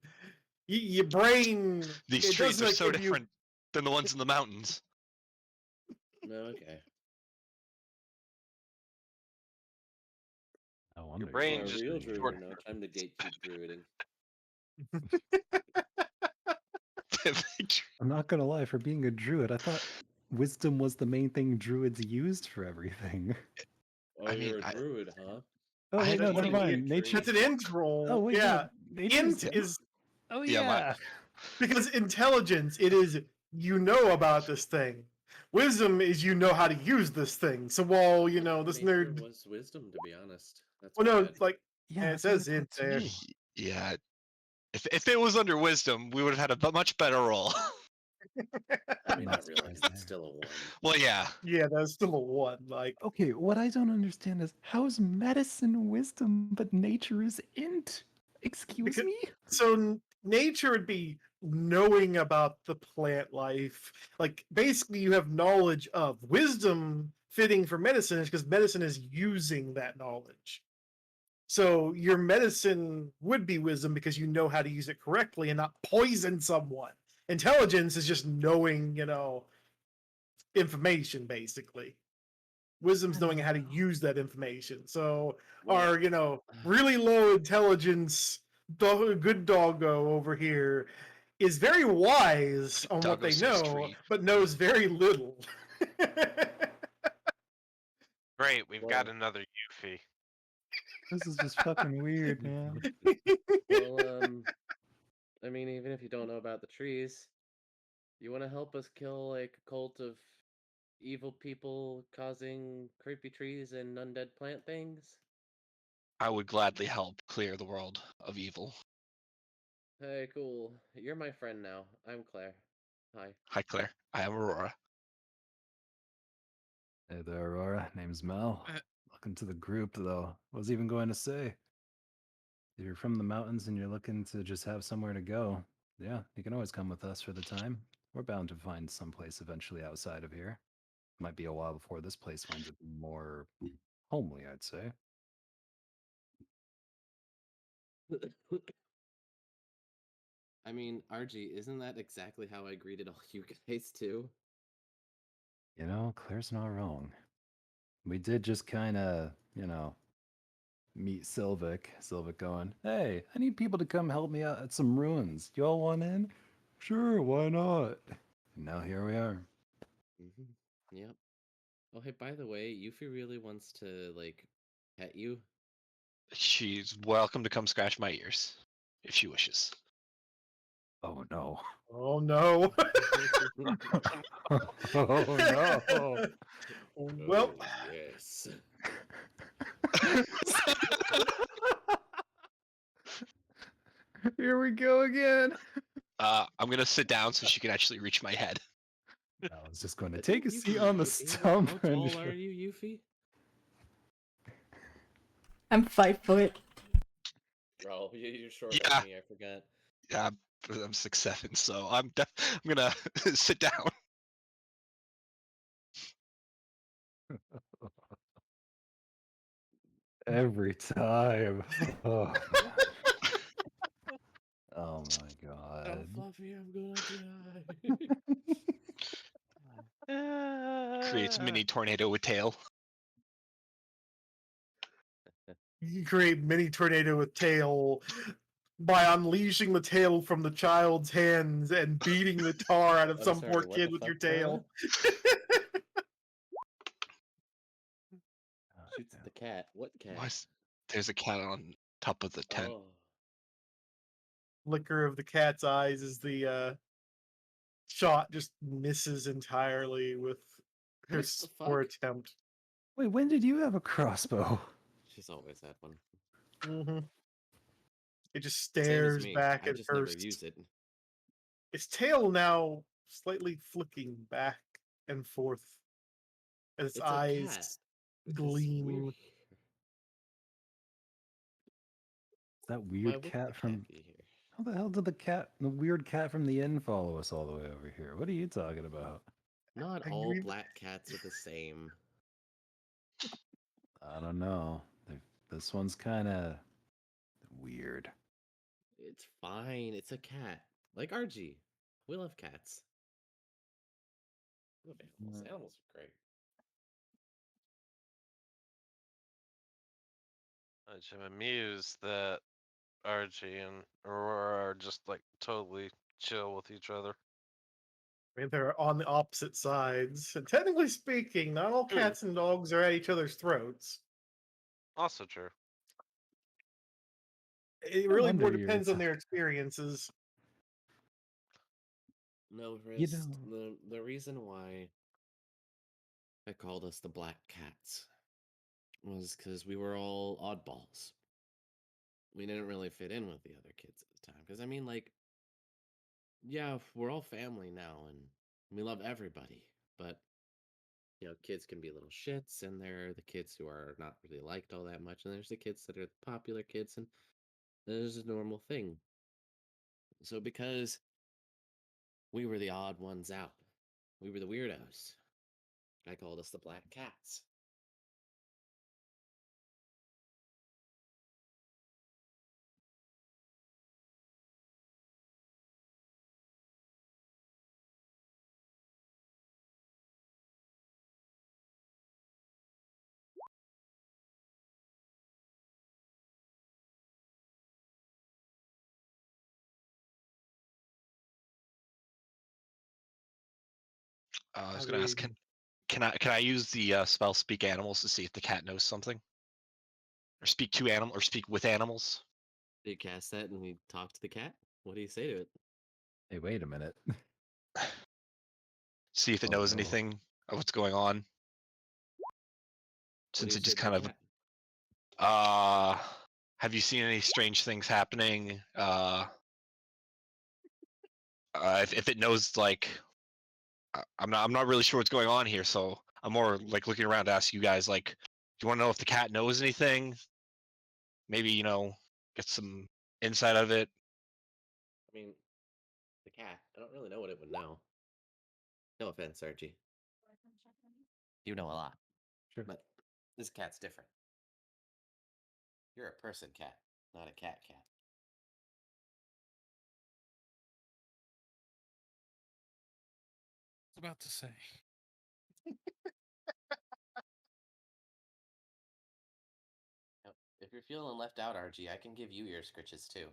your brain. These It trees does are not so give you. different than the ones in the mountains. No, okay. No wonder. Your brain You're a just real druid short- now. Time to gatekeep druiding. I'm not gonna lie, for being a druid, I thought wisdom was the main thing druids used for everything. Oh, I you're mean, a druid, huh? Oh I wait, had no, a never funny- mind. Nature. That's an int roll. Oh wait, yeah, no, nature int is Oh Yeah, yeah. because intelligence. It is you know about this thing. Wisdom is you know how to use this thing. So while this Nature nerd. was wisdom, to be honest. That's Well, why I no, had- like Yeah, it that's what I says int thought there. too. Yeah. If it was under wisdom, we would have had a much better roll. I mean, not not really, surprised because it's there. still a 1. Well, yeah. Yeah, that's still a 1. Like, Okay, what I don't understand is how is medicine wisdom, but nature is int? Excuse Because- me? so nature would be knowing about the plant life. Like, basically, you have knowledge of wisdom fitting for medicine is because medicine is using that knowledge. So your medicine would be wisdom because you know how to use it correctly and not poison someone. Intelligence is just knowing, information, basically. Wisdom's knowing how to use that information. So Well, our, really low intelligence good doggo over here is very wise on what Doggo they says know, tree. but knows very little. Great, we've got Well- another Yuffie. This is just fucking weird, man. well, I mean, even if you don't know about the trees, you want to help us kill like a cult of evil people causing creepy trees and undead plant things? I would gladly help clear the world of evil. Hey, cool. You're my friend now. I'm Claire. Hi. Hi, Claire. I am Aurora. Hey there, Aurora. Name's Mel. Uh, Welcome to the group, though. What was I even going to say? If you're from the mountains and you're looking to just have somewhere to go, yeah, you can always come with us for the time. We're bound to find someplace eventually outside of here. Might be a while before this place finds it more homely, I'd say. I mean, RG, isn't that exactly how I greeted all you guys too? You know, Claire's not wrong. We did just kind of, meet Sylvic. Sylvic going, hey, I need people to come help me out at some ruins. Y'all want in? Sure, why not? And now here we are. Yep. Oh, hey, by the way, Yuffie really wants to, like, pet you. She's welcome to come scratch my ears if she wishes. Oh no. Oh no. Oh no. Well, Oh, yes. Here we go again. I'm gonna sit down so she can actually reach my head. I was just going to take a seat Yuffie, on the how stump. and tall are you, Yuffie? I'm 5 foot. Oh, you're shorter Yeah. than me, I forgot. Yeah, I'm 6'7", so I'm gonna sit down. Every time. Oh, man. Oh my Oh, god. Fluffy, I'm gonna die. Creates mini tornado with tail. you can create mini tornado with tail by unleashing the tail from the child's hands and beating the tar out of I'm some sorry, poor what kid the with your fuck, Tyler? tail. Oh, Shoots yeah. at the cat. What cat? There's a cat on top of the tent. Oh. Flicker of the cat's eyes as the shot just misses entirely with her What the poor fuck? attempt. Wait, when did you have a crossbow? She's always had one. Mm-hmm. It just Same as stares me. back I at just her. never use it. Its tail now slightly flicking back and forth as its It's a eyes cat. Which is gleam. weird. That Why weird would the cat cat from. be here? How the hell did the weird cat from the inn follow us all the way over here? What are you talking about? Not I all agree. black cats are the same. I don't know. This one's kind of weird. It's fine. It's a cat. Like RG. We love cats. We love animals. Mm. Animals are great. I'm amused that Archie and Aurora are just like totally chill with each other. I mean, they're on the opposite sides. And technically speaking, not all True. cats and dogs are at each other's throats. Also true. It No really more wonder you're depends on so- their experiences. No, You Rist, know- the reason why I called us the Black Cats was because we were all oddballs. We didn't really fit in with the other kids at the time. Because, I mean, like, yeah, we're all family now and we love everybody. But, you know, kids can be little shits, and there are the kids who are not really liked all that much. And there's the kids that are the popular kids, and there's a normal thing. So, because we were the odd ones out, we were the weirdos, I called us the Black Cats. I was I gonna ask, mean, can I use the spell Speak Animals to see if the cat knows something, or speak to animal, or speak with animals? Do you cast that and we talk to the cat? What do you say to it? Hey, wait a minute. See if it Oh, knows no. anything of what's going on. What do Since you it say just to kind the of, cat? have you seen any strange things happening? If it knows, like, I'm not really sure what's going on here, so I'm more like looking around to ask you guys, like, do you want to know if the cat knows anything? Maybe, get some insight of it. I mean, the cat. I don't really know what it would know. No offense, Archie. You know a lot, Sure. but this cat's different. You're a person cat, not a cat cat. I was about to say. Now, if you're feeling left out, Archie, I can give you ear scritches too.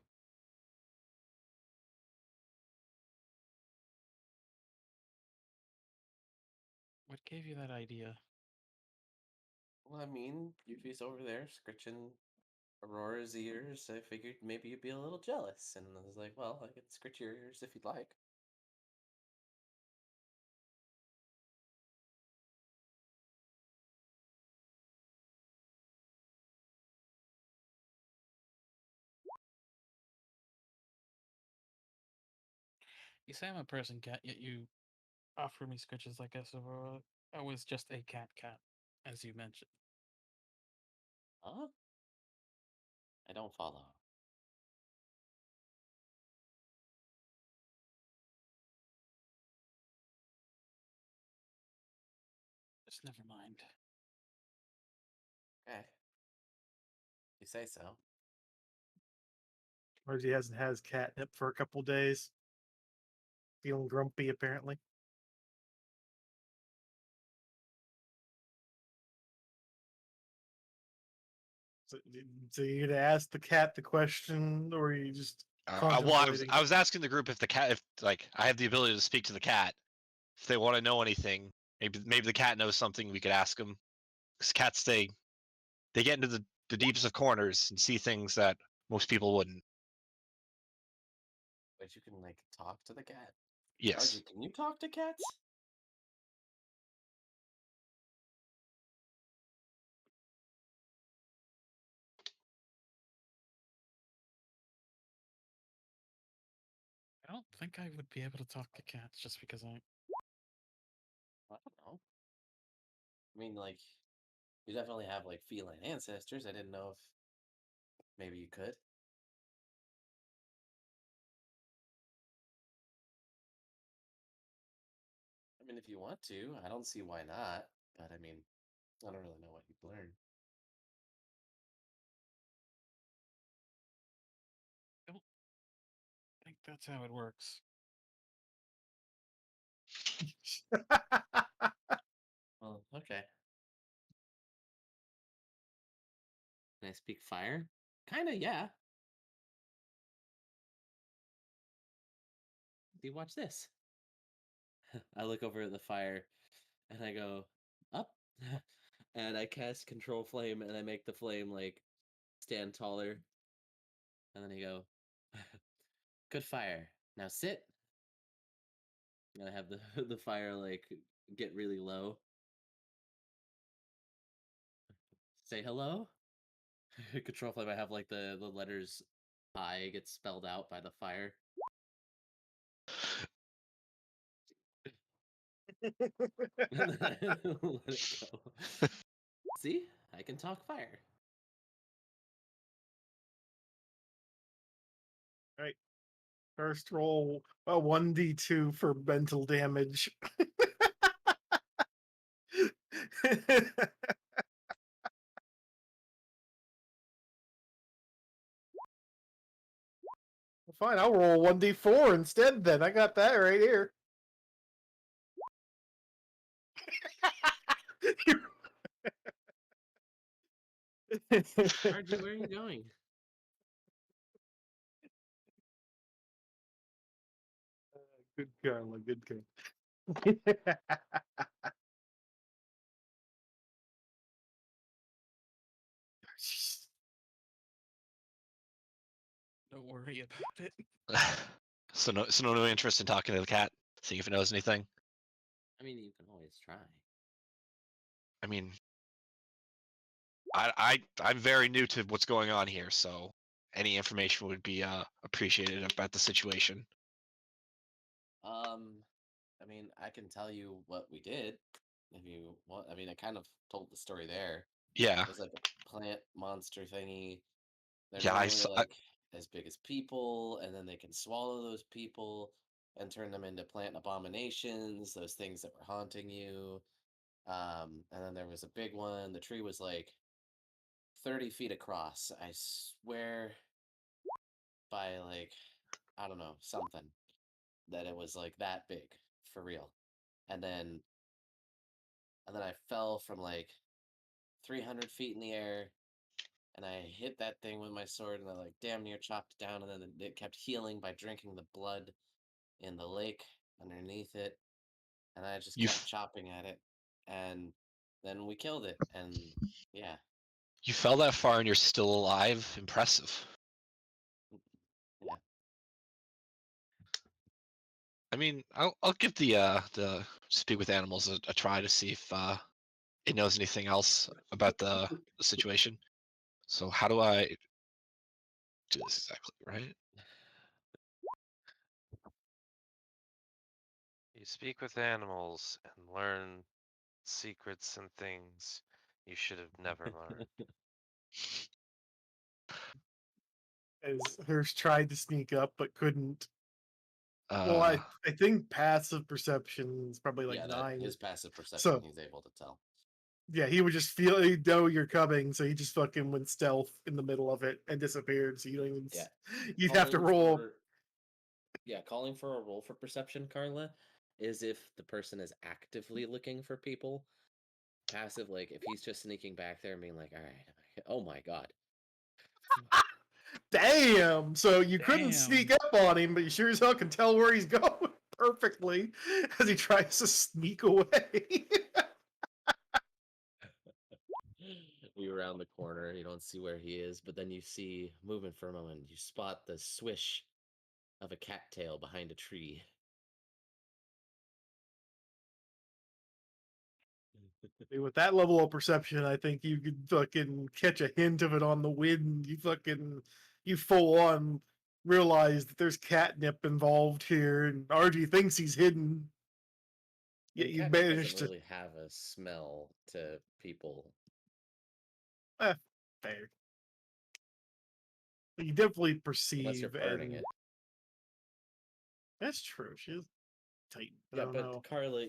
What gave you that idea? Well, I mean, Yuffie's over there scritching Aurora's ears. I figured maybe you'd be a little jealous, and I was like, well, I could scritch your ears if you'd like. You say I'm a person cat, yet you offer me scritches like I was just a cat, as you mentioned. Huh? I don't follow. Just never mind. Okay. You say so. Rosie hasn't had his catnip for a couple days. Feeling grumpy, apparently. So you gonna ask the cat the question, or are you just Well, contemplating? I was asking the group if the cat, if like I have the ability to speak to the cat, if they want to know anything, maybe the cat knows something we could ask them. Because cats they get into the deepest of corners and see things that most people wouldn't. But you can, like, talk to the cat? Yes. Archie, can you talk to cats? I don't think I would be able to talk to cats just because I don't know. I mean, like, you definitely have, like, feline ancestors. I didn't know if maybe you could. I mean, if you want to, I don't see why not. But I mean, I don't really know what you've learned. don't think that's how it works. Well, okay. Can I speak fire? Kinda, yeah. See, watch this. I look over at the fire and I go, up. And I cast control flame and I make the flame, like, stand taller. And then I go, good fire. Now sit. And I have the the fire, like, get really low. Say hello. Control flame. I have, like, the letters I get spelled out by the fire. And then I let it go. See, I can talk fire. Right. First roll a 1d2 for mental damage. Fine, I'll roll 1d4 instead then. I got that right here. Archie, where are you going? Good Carla, good Carla. Don't worry about it. So no new interest in talking to the cat, seeing if it knows anything. I mean, you can always try. I mean, I'm very new to what's going on here, so any information would be appreciated about the situation. I mean, I can tell you what we did. if you want, I mean, I kind of told the story there. Yeah. There's like a plant monster thingy. They're Yeah, I normally saw. like as big as people, and then they can swallow those people and turn them into plant abominations, those things that were haunting you. And then there was a big one. The tree was like 30 feet across. I swear by like, I don't know, something that it was like that big for real. And then I fell from like 300 feet in the air, and I hit that thing with my sword, and I like damn near chopped it down, and then it kept healing by drinking the blood in the lake underneath it, and I just You kept f- chopping at it, and then we killed it, and yeah, you fell that far and you're still alive. Impressive. yeah. I mean, I'll give the speak with animals a try to see if it knows anything else about the situation. So how do I do this exactly, right? You speak with animals and learn secrets and things you should have never learned. As Hirsch tried to sneak up but couldn't. Well, Uh, I think passive perception is probably like Yeah, that 9. his passive perception, So he's able to tell. yeah, he would just feel he'd know you're coming, so he just fucking went stealth in the middle of it and disappeared. So you don't even. Yeah. You'd have to Calling roll. for calling for a roll for perception, Carla, is if the person is actively looking for people. Passive, like if he's just sneaking back there and being like, all right, oh my god. Damn! So you couldn't Damn. sneak up on him, but you sure as hell can tell where he's going perfectly as he tries to sneak away. You around the corner, you don't see where he is, but then you see movement for a moment. You spot the swish of a cattail behind a tree. With that level of perception, I think you could fucking catch a hint of it on the wind. You full on realize that there's catnip involved here, and RG thinks he's hidden. I Yet mean, you catnip doesn't managed to. really have a smell to people. Fair. You definitely Unless you're perceive, burning and it. that's true. She's tight. I Yeah, don't but know. Carla,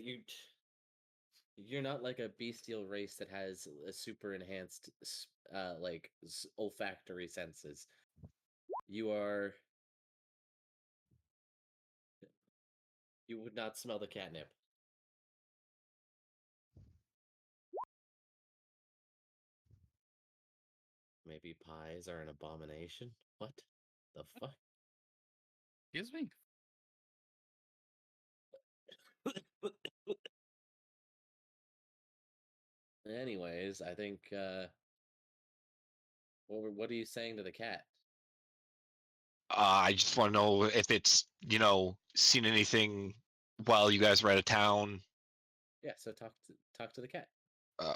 you're not like a bestial race that has a super enhanced like olfactory senses. You are you would not smell the catnip. Maybe pies are an abomination? What the fuck? Excuse me. Anyways, I think what are you saying to the cat? I just want to know if it's seen anything while you guys were out of town. Yeah, so talk to the cat. Uh,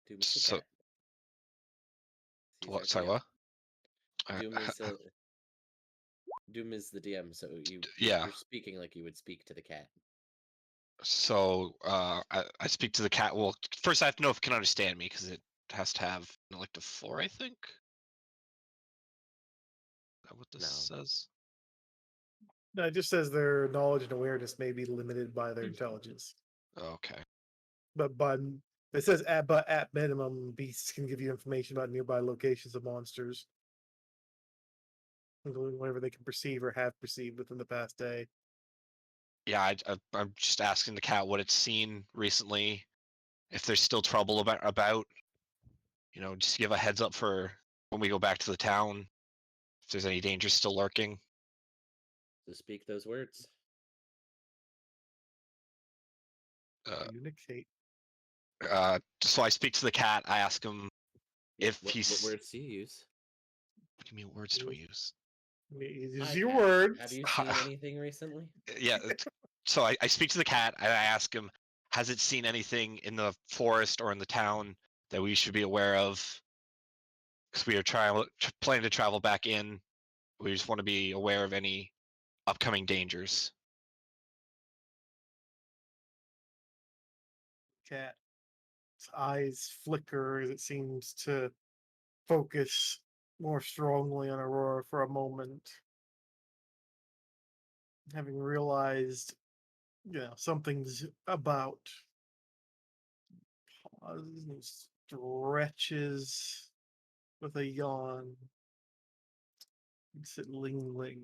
Doom is the so cat. He's our what? Sorry, DM. what? Doom is the DM, so Yeah. you're speaking like you would speak to the cat. So I speak to the cat. Well, first I have to know if it can understand me because it has to have an elective 4, I think. Is that what this No. says? No, it just says their knowledge and awareness may be limited by their intelligence. Okay. But it says at minimum, beasts can give you information about nearby locations of monsters, including whatever they can perceive or have perceived within the past day. Yeah, I'm just asking the cat what it's seen recently, if there's still trouble about. Just give a heads up for when we go back to the town, if there's any danger still lurking. So speak those words. Communicate. So I speak to the cat. I ask him if What he's. words do you use? What do you mean words do I use? Use Hi, your cat. words. Have you seen anything recently? Yeah. So I speak to the cat and I ask him, has it seen anything in the forest or in the town that we should be aware of? Because we are planning to travel back in. We just want to be aware of any upcoming dangers. Cat's eyes flicker as it seems to focus more strongly on Aurora for a moment. Having realized, something's about. Pauses and stretches with a yawn. Makes it lingling.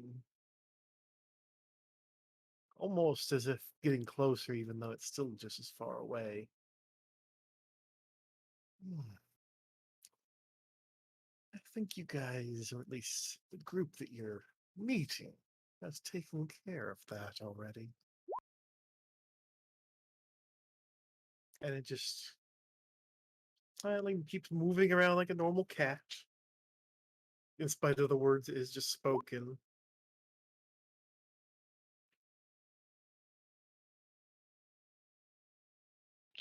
Almost as if getting closer, even though it's still just as far away. I think you guys, or at least the group that you're meeting, has taken care of that already. And it just silently keeps moving around like a normal cat, in spite of the words it is just spoken.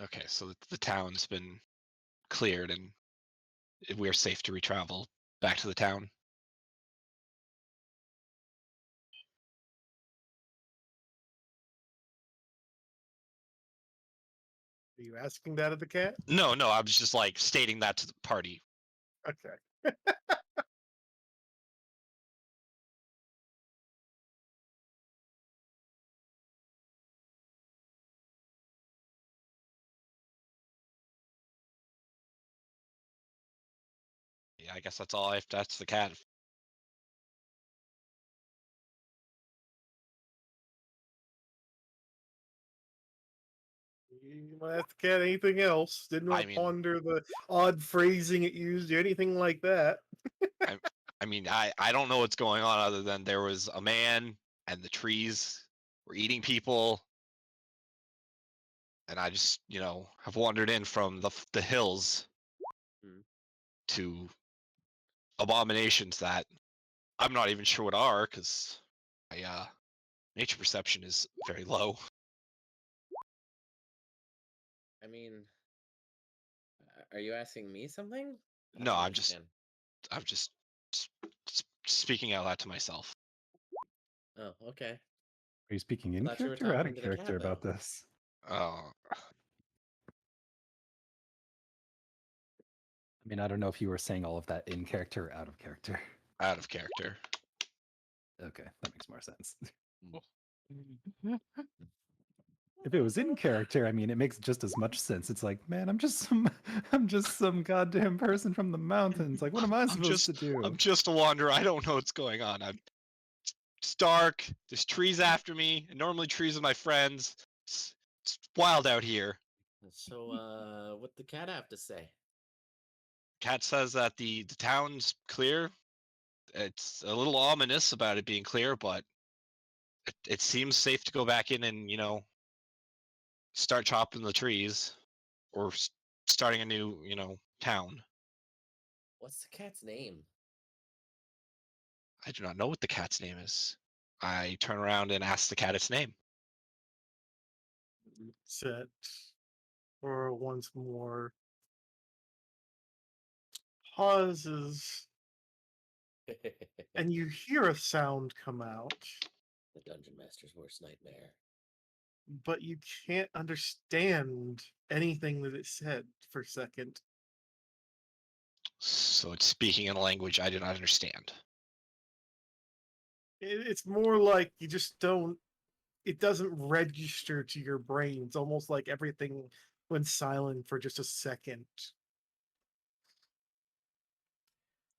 Okay, so the town's been cleared and we're safe to retravel back to the town. Are you asking that of the cat? No, I was just like stating that to the party. Okay. Yeah, I guess that's all I have to ask the cat. You want to ask the cat anything else? Didn't want I to mean, ponder the odd phrasing it used or anything like that. I don't know what's going on other than there was a man and the trees were eating people, and I just have wandered in from the hills Hmm. to abominations that I'm not even sure what are because my nature perception is very low. I mean, are you asking me something? I No, don't I'm just understand. speaking out loud to myself. Oh, okay. Are you speaking I in thought you were character or out talking of to the cat, character about though. this? Oh, I mean, I don't know if you were saying all of that in character or out of character. out of character. Okay, that makes more sense. Mm. If it was in character, I mean, it makes just as much sense. It's like, man, I'm just some goddamn person from the mountains. Like, what am I supposed to do? I'm just a wanderer. I don't know what's going on. It's dark. There's trees after me, and normally trees are my friends. It's wild out here. So, what the cat have to say? Cat says that the town's clear. It's a little ominous about it being clear, but it seems safe to go back in and start chopping the trees or starting a new town. What's the cat's name? I do not know what the cat's name is. I turn around and ask the cat its name. Set for once more. Pauses, and you hear a sound come out, The dungeon master's worst nightmare. but you can't understand anything that it said for a second. So it's speaking in a language I do not understand. It's more like you just don't. It doesn't register to your brain. It's almost like everything went silent for just a second.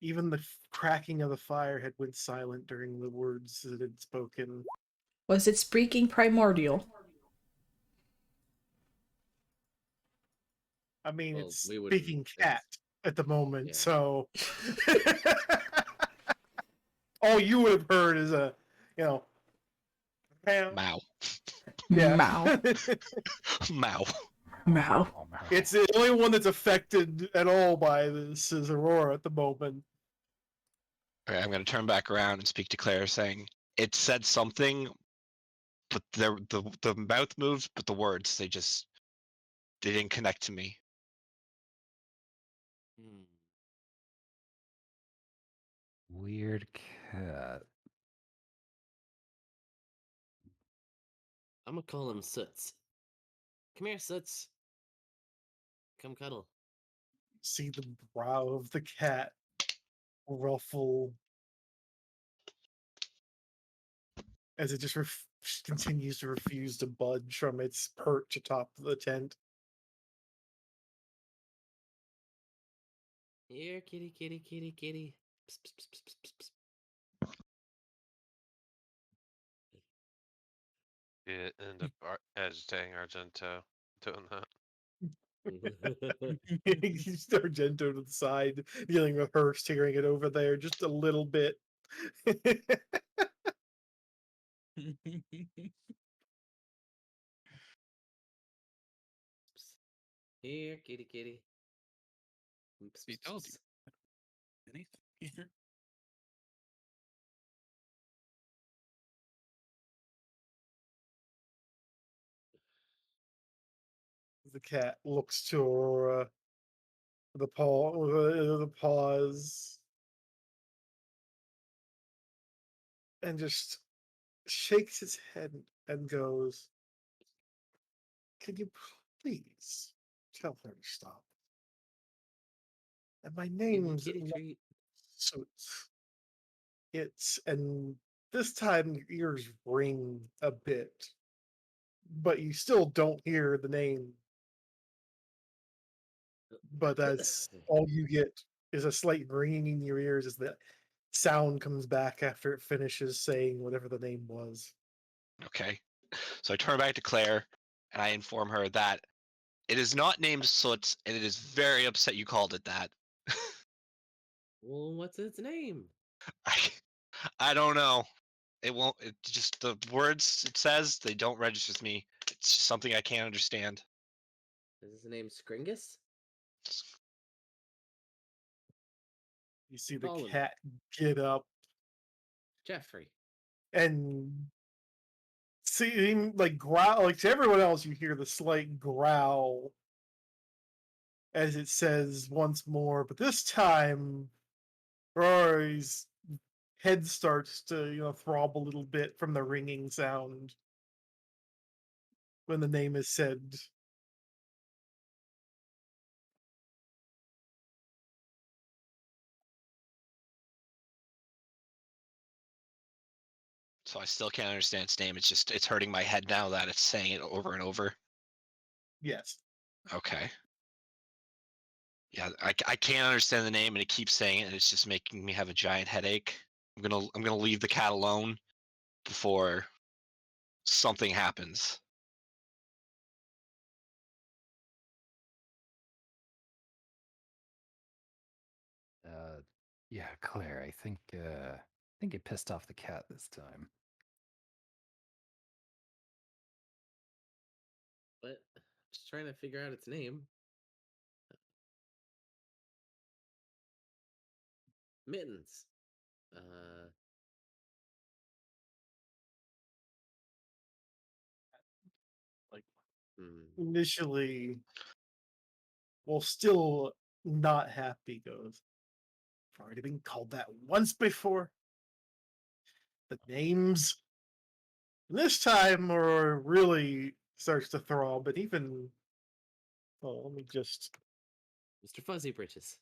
Even the cracking of the fire had went silent during the words that had spoken. Was it speaking primordial? I mean, Well, it's we wouldn't. speaking cat at the moment, Yeah. so all you would have heard is a, meow. Mao. Yeah. Mao. Mao. Mao. Oh, man. It's the only one that's affected at all by this is Aurora at the moment. Okay, I'm going to turn back around and speak to Claire, saying it said something, but the mouth moved, but the words they didn't connect to me. Hmm. Weird cat. I'm gonna call him Soots. Come here, Soots. Come cuddle. See the brow of the cat ruffle as it just continues to refuse to budge from its perch atop the tent. Here, kitty, kitty, kitty, kitty. Psst, psst, psst, psst, psst, psst. You end up agitating Argento doing that. He's Argento to the side, dealing with her steering it over there just a little bit. Here, kitty, kitty. Psst, He psst, told psst. you. Anything? The cat looks to Aurora, the pause, and just shakes his head and goes, "Can you please tell her to stop? And my Kitty, name's kitty not treat. Suits. It's and this time your ears ring a bit, but you still don't hear the name. But that's all you get is a slight ringing in your ears as the sound comes back after it finishes saying whatever the name was. Okay. So I turn back to Claire and I inform her that it is not named Soot and it is very upset you called it that. Well, what's its name? I, I don't know. It won't. It just the words it says they don't register with me. It's just something I can't understand. Is his name Scringus? You see the Call him cat get up Jeffrey. and see him like growl. Like to everyone else, you hear the slight growl as it says once more, but this time Rory's head starts to, throb a little bit from the ringing sound when the name is said. So I still can't understand its name. It's just it's hurting my head now that it's saying it over and over. Yes. Okay. Yeah, I can't understand the name and it keeps saying it and it's just making me have a giant headache. I'm gonna leave the cat alone before something happens. Yeah, Claire, I think it pissed off the cat this time. But just trying to figure out its name. Mittens. Like Hmm. initially, well, still not happy, goes, "I've already been called that once before. The names. And this time, or really starts to throb, but even. Oh, let me just. Mr. Fuzzy Britches.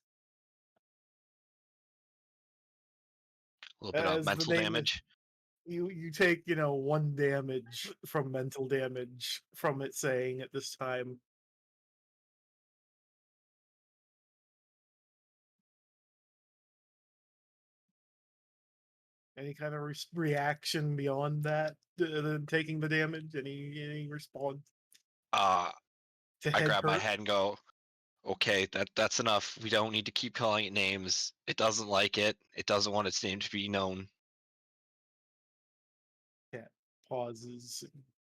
A little bit of As the mental name is. damage. You take, 1 damage from mental damage from it saying at this time. Any kind of reaction beyond that, than taking the damage? Any response Uh to I head grab my hurt? head and go, okay, that's enough. We don't need to keep calling it names. It doesn't like it. It doesn't want its name to be known. Cat pauses.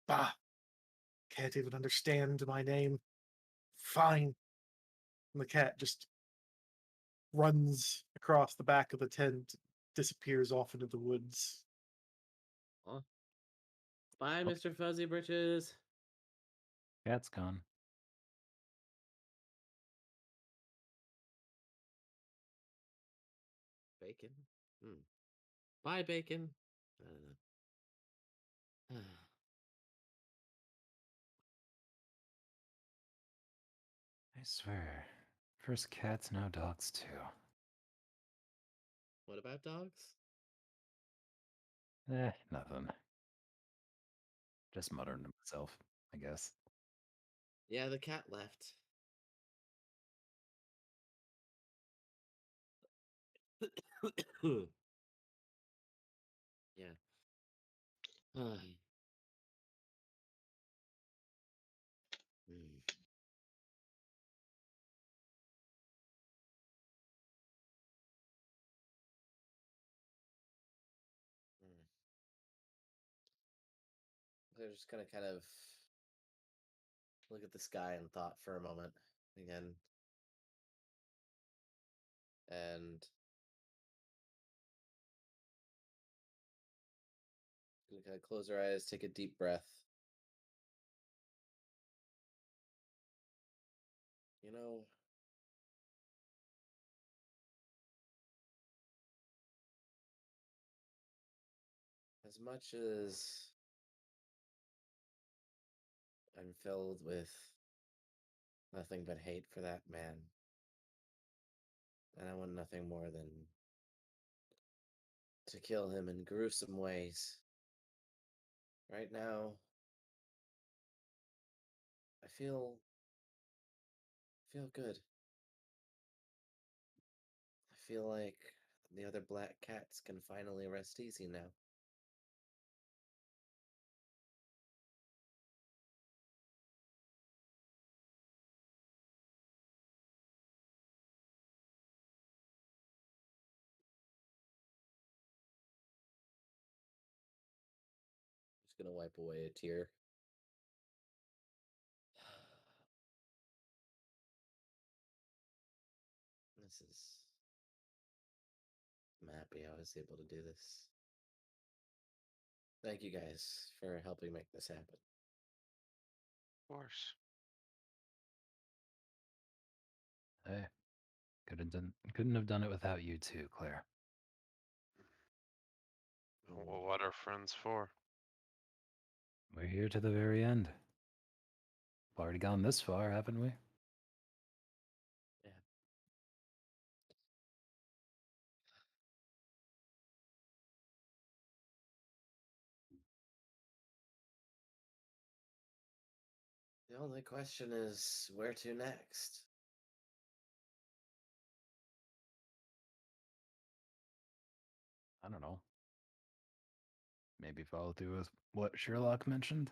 Bah! Can't even understand my name. Fine. And the cat just runs across the back of the tent, disappears off into the woods. Oh. Bye, Oh. Mr. Fuzzy Britches. Cat's gone. Bacon. Bye, Bacon. I don't know. I swear. First cats, now dogs too. What about dogs? Nothing. Just muttering to myself, I guess. Yeah, the cat left. Yeah. Hmm. Hmm. They're just gonna kind of look at the sky and thought for a moment again, and gonna kind of close her eyes, take a deep breath. You know, as much as I'm filled with nothing but hate for that man, and I want nothing more than to kill him in gruesome ways. Right now, I feel good. I feel like the other black cats can finally rest easy now. Just gonna wipe away a tear. This is. I'm happy I was able to do this. Thank you guys for helping make this happen. Of course. Hey, couldn't have done it without you too, Claire. Well, what are friends for? We're here to the very end. We've already gone this far, haven't we? Yeah. The only question is where to next? I don't know. Maybe follow through with what Sherlock mentioned?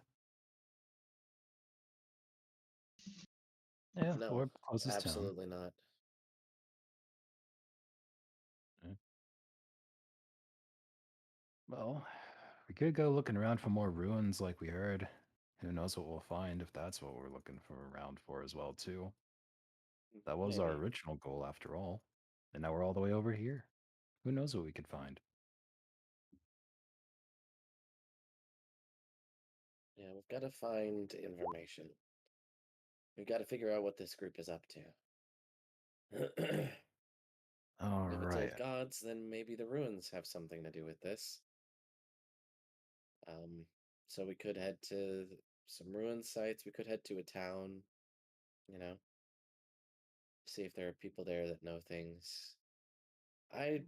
Yeah, No, or closest town. absolutely not. Yeah. Well, we could go looking around for more ruins like we heard. Who knows what we'll find if that's what we're looking for around for as well, too. That was our Maybe. original goal after all. And now we're all the way over here. Who knows what we could find? Yeah, we've got to find information. We've got to figure out what this group is up to. All If it's right. old gods, then maybe the ruins have something to do with this. Um, so we could head to some ruin sites. We could head to a town, you know, see if there are people there that know things. I'm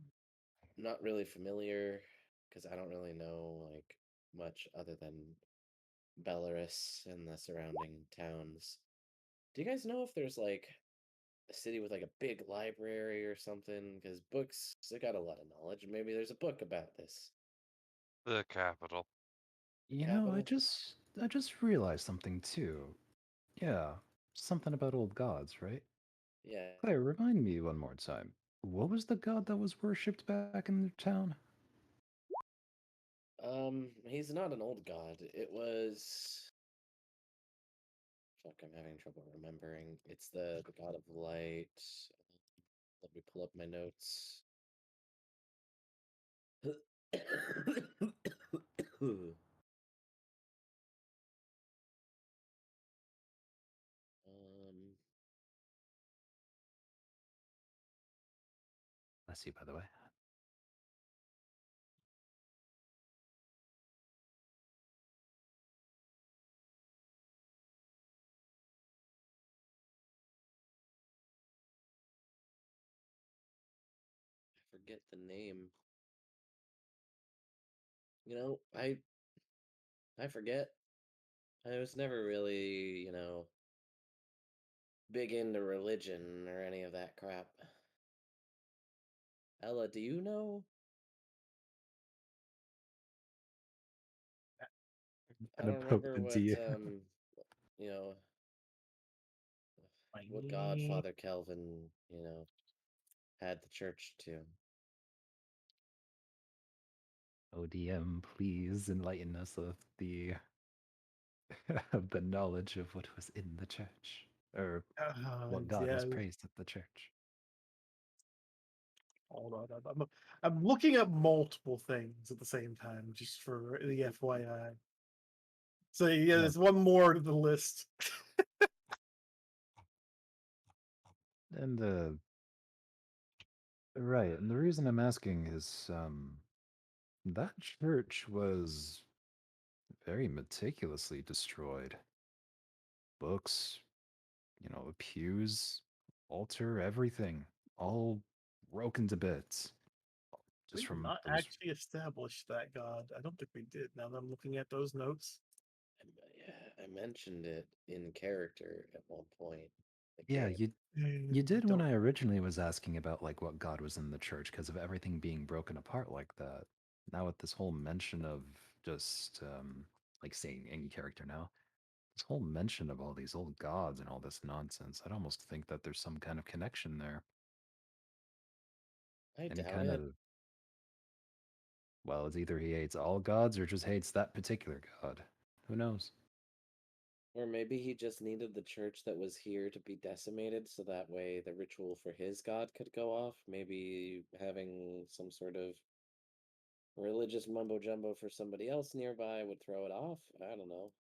not really familiar because I don't really know like much other than Belarus and the surrounding towns. Do you guys know if there's like a city with like a big library or something? Because books, they got a lot of knowledge. Maybe there's a book about this. The capital. You know, Capital? I just realized something too. Yeah, something about old gods, right? Yeah. Claire, remind me one more time. What was the god that was worshipped back in the town? He's not an old god. It was. Fuck, I'm having trouble remembering. It's the god of light. Let me pull up my notes. um, Bless you, by the way. forget the name. You know, I forget. I was never really, big into religion or any of that crap. Ella, do you know? I And a don't remember potent what you. you know, what God Whiny. Father Kelvin, had the church to. ODM, please enlighten us of the of the knowledge of what was in the church, or what God was Yeah, praised at the church. hold on. I'm looking at multiple things at the same time, just for the FYI. So yeah, No. there's one more to the list. And right, and the reason I'm asking is that church was very meticulously destroyed. Books, the pews, altar, everything, all broken to bits. We Just did from not those. actually establish that god. I don't think we did. Now that I'm looking at those notes. Yeah, I mentioned it in character at one point. Yeah, Again. you did when Don't. I originally was asking about like what God was in the church because of everything being broken apart like that. Now with this whole mention of just like saying any character now, this whole mention of all these old gods and all this nonsense, I'd almost think that there's some kind of connection there. I Any doubt kind it. of, well, it's either he hates all gods or just hates that particular god. Who knows? Or maybe he just needed the church that was here to be decimated so that way the ritual for his god could go off. Maybe having some sort of religious mumbo jumbo for somebody else nearby would throw it off. I don't know.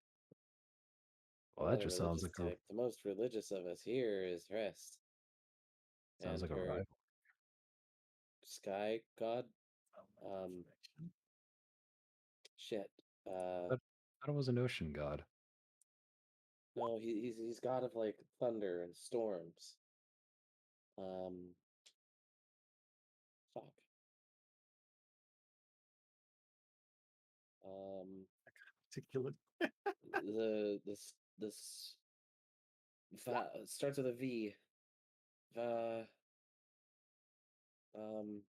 I'm Well, not that a just sounds religious like a type. The most religious of us here is Rest sounds and like a her rival. sky god. Oh, Um, shit. But that was an ocean god. No, he's god of like thunder and storms. Um, fuck. Um, Particular. the this starts with a V. Va, um,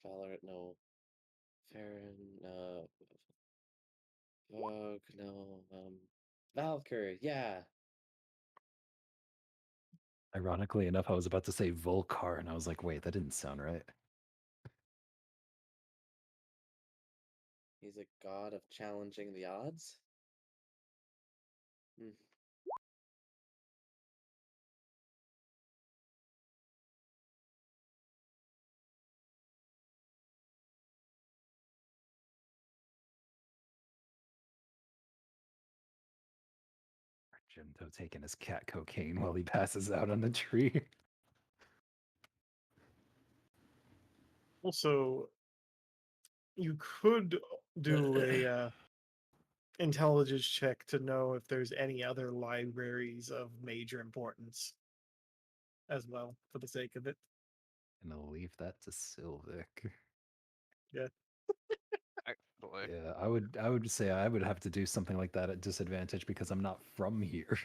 Valor, no. Farron, no. Vogue, no. Valkyrie, yeah. Ironically enough, I was about to say Volcar, and I was like, wait, that didn't sound right. He's a god of challenging the odds. Hmm. Argento taking his cat cocaine while he passes out on the tree. Also, you could do a intelligence check to know if there's any other libraries of major importance as well, for the sake of it. And I'll leave that to Sylvic. Actually, Yeah, I would say I would have to do something like that at disadvantage because I'm not from here.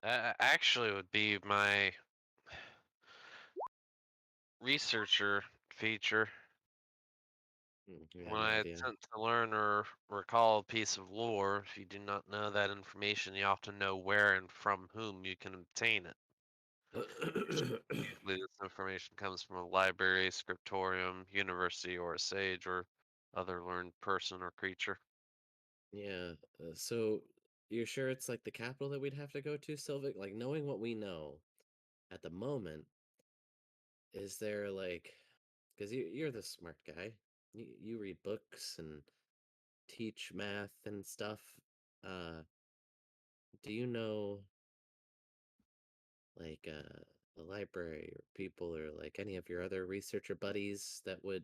actually would be my researcher feature. You have When no I idea. attempt to learn or recall a piece of lore, if you do not know that information, you often know where and from whom you can obtain it. Usually this information comes from a library, scriptorium, university, or a sage, or other learned person or creature. Yeah, so you're sure it's like the capital that we'd have to go to, Sylvic? Like knowing what we know at the moment, is there like, because you're the smart guy, you read books and teach math and stuff. Uh, do you know like a library or people or like any of your other researcher buddies that would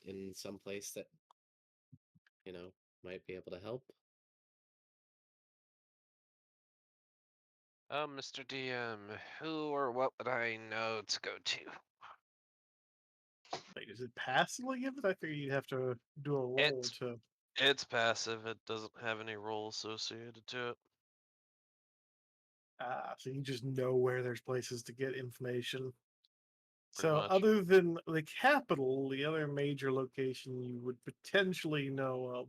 in some place that you know, might be able to help. Mr. DM, who or what would I know to go to? Wait, is it passively given? I figure you'd have to do a roll It's to. it's passive. It doesn't have any role associated to it. So you just know where there's places to get information. Pretty So, much. other than the capital, the other major location you would potentially know of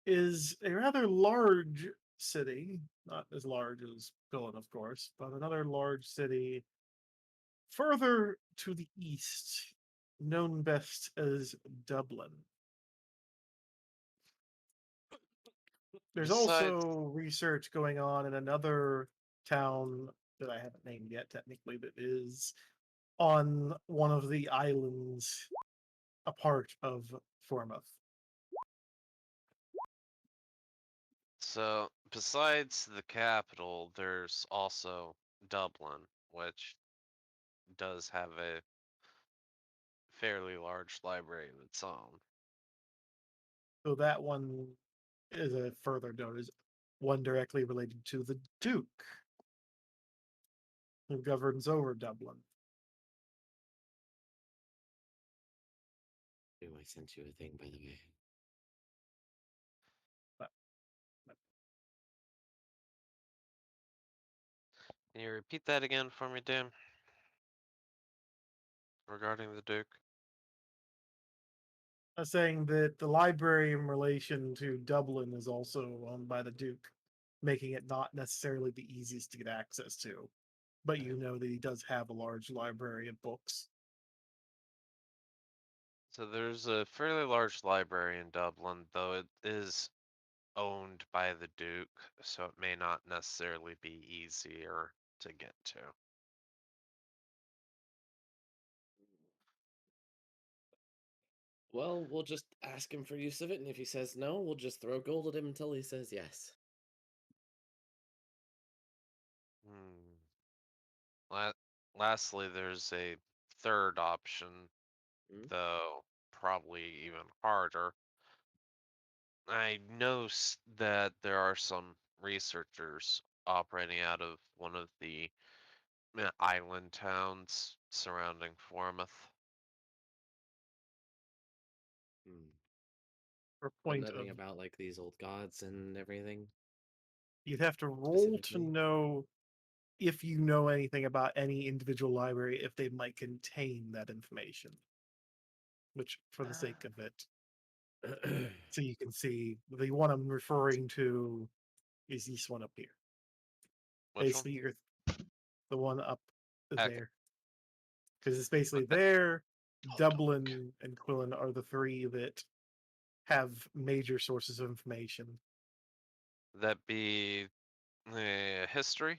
is a rather large city. Not as large as Villain, of course, but another large city further to the east, known best as Dublin. There's Besides, also research going on in another town that I haven't named yet, technically, that is on one of the islands, a part of Formouth. so besides the capital, there's also Dublin, which does have a fairly large library of its own. So that one is a further note, is one directly related to the Duke, who governs over Dublin. Oh, I sent you a thing, by the way. Can you repeat that again for me, Dan? Regarding the Duke? I was saying that the library in relation to Dublin is also owned by the Duke, making it not necessarily the easiest to get access to. But you know that he does have a large library of books. So there's a fairly large library in Dublin, though it is owned by the Duke, so it may not necessarily be easier to get to. Well, we'll just ask him for use of it, and if he says no, we'll just throw gold at him until he says yes. Hmm. Lastly, there's a third option, Hmm? though probably even harder. I know that there are some researchers operating out of one of the island towns surrounding Formouth. Hmm. For But point of, nothing about like these old gods and everything you'd have to roll to specifically. know if you know anything about any individual library, if they might contain that information. Which, for the sake of it, so you can see the one I'm referring to is this one up here. Which one? Basically, you're the one up Okay. there, because it's basically there. Dublin and Quillen are the three that have major sources of information. That be history?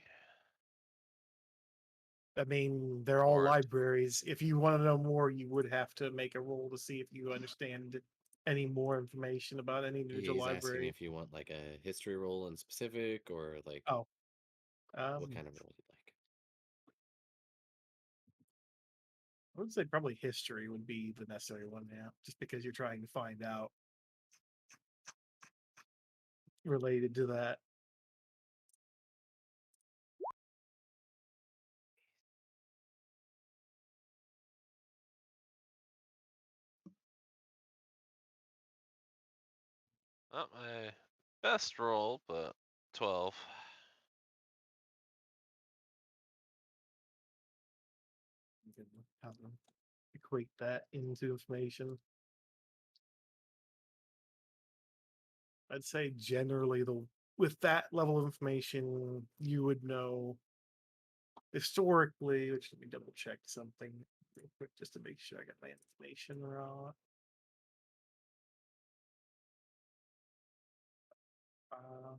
I mean, they're all Or libraries. If you want to know more, you would have to make a roll to see if you understand any more information about any individual He's asking library. if you want like a history roll in specific or like Oh, what kind of roll you'd like. I would say probably history would be the necessary one now, just because you're trying to find out related to that. not my best roll, but 12. You can equate that into information. I'd say generally the with that level of information, you would know historically, which let me double check something real quick just to make sure I got my information right. Uh,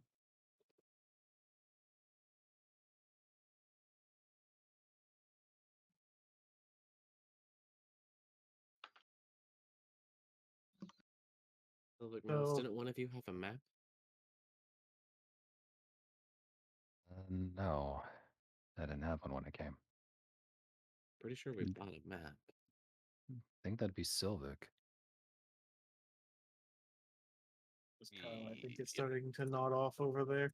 Silver Mouse, so didn't one of you have a map? No, I didn't have one when I came. Pretty sure we bought a map. I think that'd be Silvik. just kind of I think it's starting to nod off over there.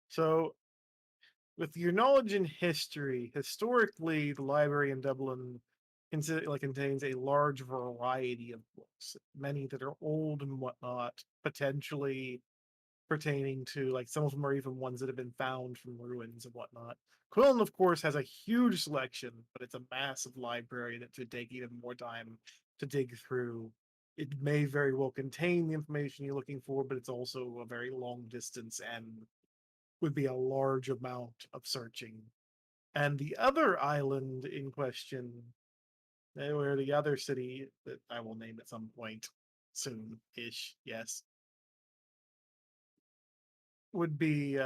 So with your knowledge in history, historically, the library in Dublin contains a large variety of books, many that are old and whatnot, potentially pertaining to like some of them are even ones that have been found from ruins and whatnot. Quillen, of course, has a huge selection, but it's a massive library that should take even more time to dig through. It may very well contain the information you're looking for, but it's also a very long distance and would be a large amount of searching. And the other island in question, where the other city that I will name at some point soon ish, yes, would be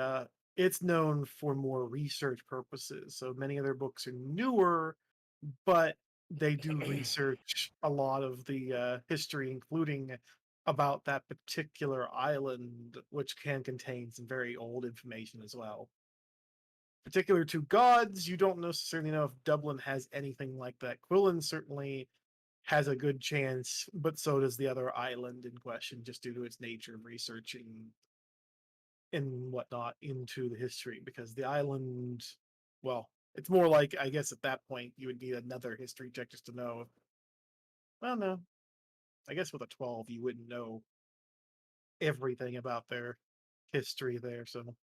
it's known for more research purposes. So many of their books are newer, but they do research a lot of the history, including about that particular island, which can contain some very old information as well. Particular to gods, you don't necessarily know if Dublin has anything like that. Quillen certainly has a good chance, but so does the other island in question, just due to its nature of researching and whatnot into the history. Because the island, well, it's more like, I guess at that point you would need another history check just to know. Well, no, I guess with a 12 you wouldn't know everything about their history there. So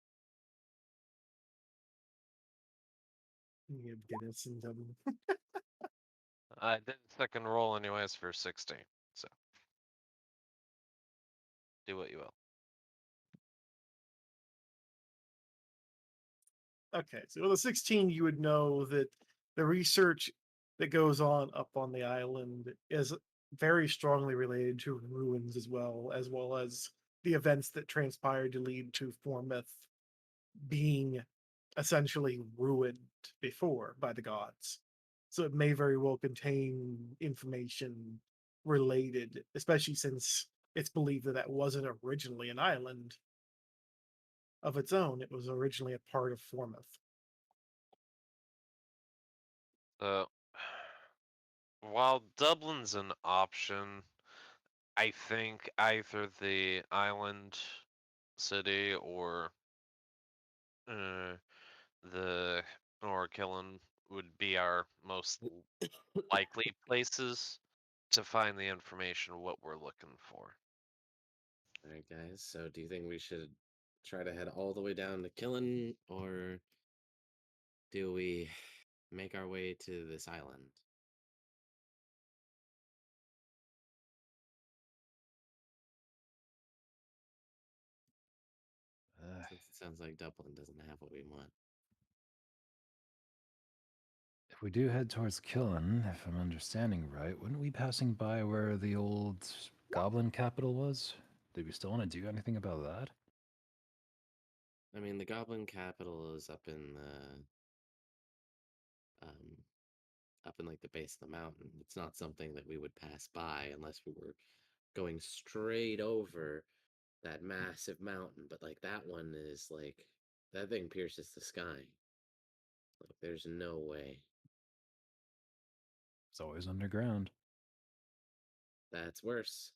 you get us into I did second roll anyways for 16, so do what you will. Okay, so with a 16, you would know that the research that goes on up on the island is very strongly related to ruins as well as the events that transpired to lead to Formith being essentially ruined before by the gods. So it may very well contain information related, especially since it's believed that that wasn't originally an island of its own. It was originally a part of Formith. So, while Dublin's an option, I think either the island city or uh, the Killen would be our most likely places to find the information of what we're looking for. All right, guys. So, do you think we should try to head all the way down to Killen, or do we make our way to this island? Since it sounds like Dublin doesn't have what we want. If we do head towards Killen, if I'm understanding right, wouldn't we be passing by where the old goblin capital was? Do we still want to do anything about that? I mean, the Goblin capital is up in the like the base of the mountain. It's not something that we would pass by unless we were going straight over that massive mountain. But like that one is like that thing pierces the sky. Like there's no way. It's always underground. That's worse.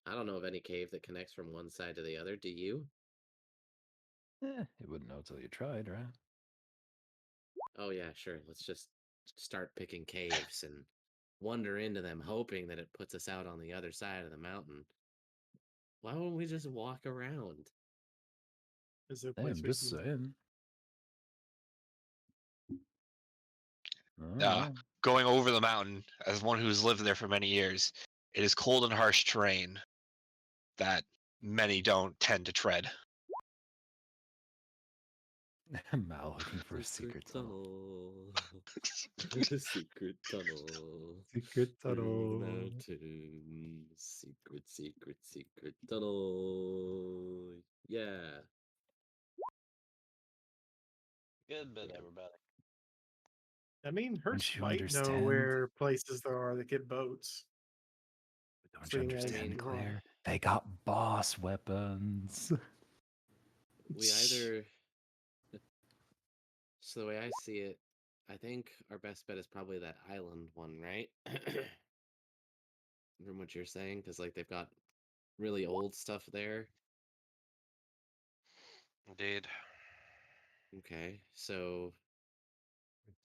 I don't know of any cave that connects from one side to the other. Do you? You wouldn't know till you tried, right? Oh yeah, sure. Let's just start picking caves and wander into them, hoping that it puts us out on the other side of the mountain. Why wouldn't we just walk around? Is there a Hey, place I'm we just can saying. I don't Uh, know. going over the mountain, as one who's lived there for many years, it is cold and harsh terrain that many don't tend to tread. Mal looking for a secret tunnel. Secret tunnel Secret through the tunnel. mountain. Secret tunnel. Yeah. Good bit, Yeah. everybody. I mean, Hurst Don't you might know understand? where places there are that get boats. Don't you Seeing as understand, mean, Claire? They got boss weapons. we either. So the way I see it, I think our best bet is probably that island one, right? From what you're saying, because like they've got really old stuff there. Indeed. Okay, so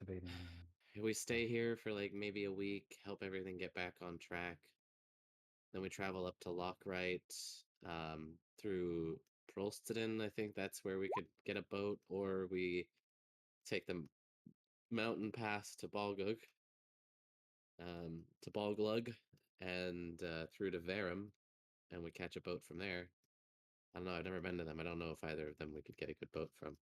Debating. we stay here for like maybe a week, help everything get back on track. Then we travel up to Lockright, through Prolsteden. I think that's where we could get a boat, or we take the mountain pass to Balglug, and through to Verum, and we catch a boat from there. I don't know. I've never been to them. I don't know if either of them we could get a good boat from.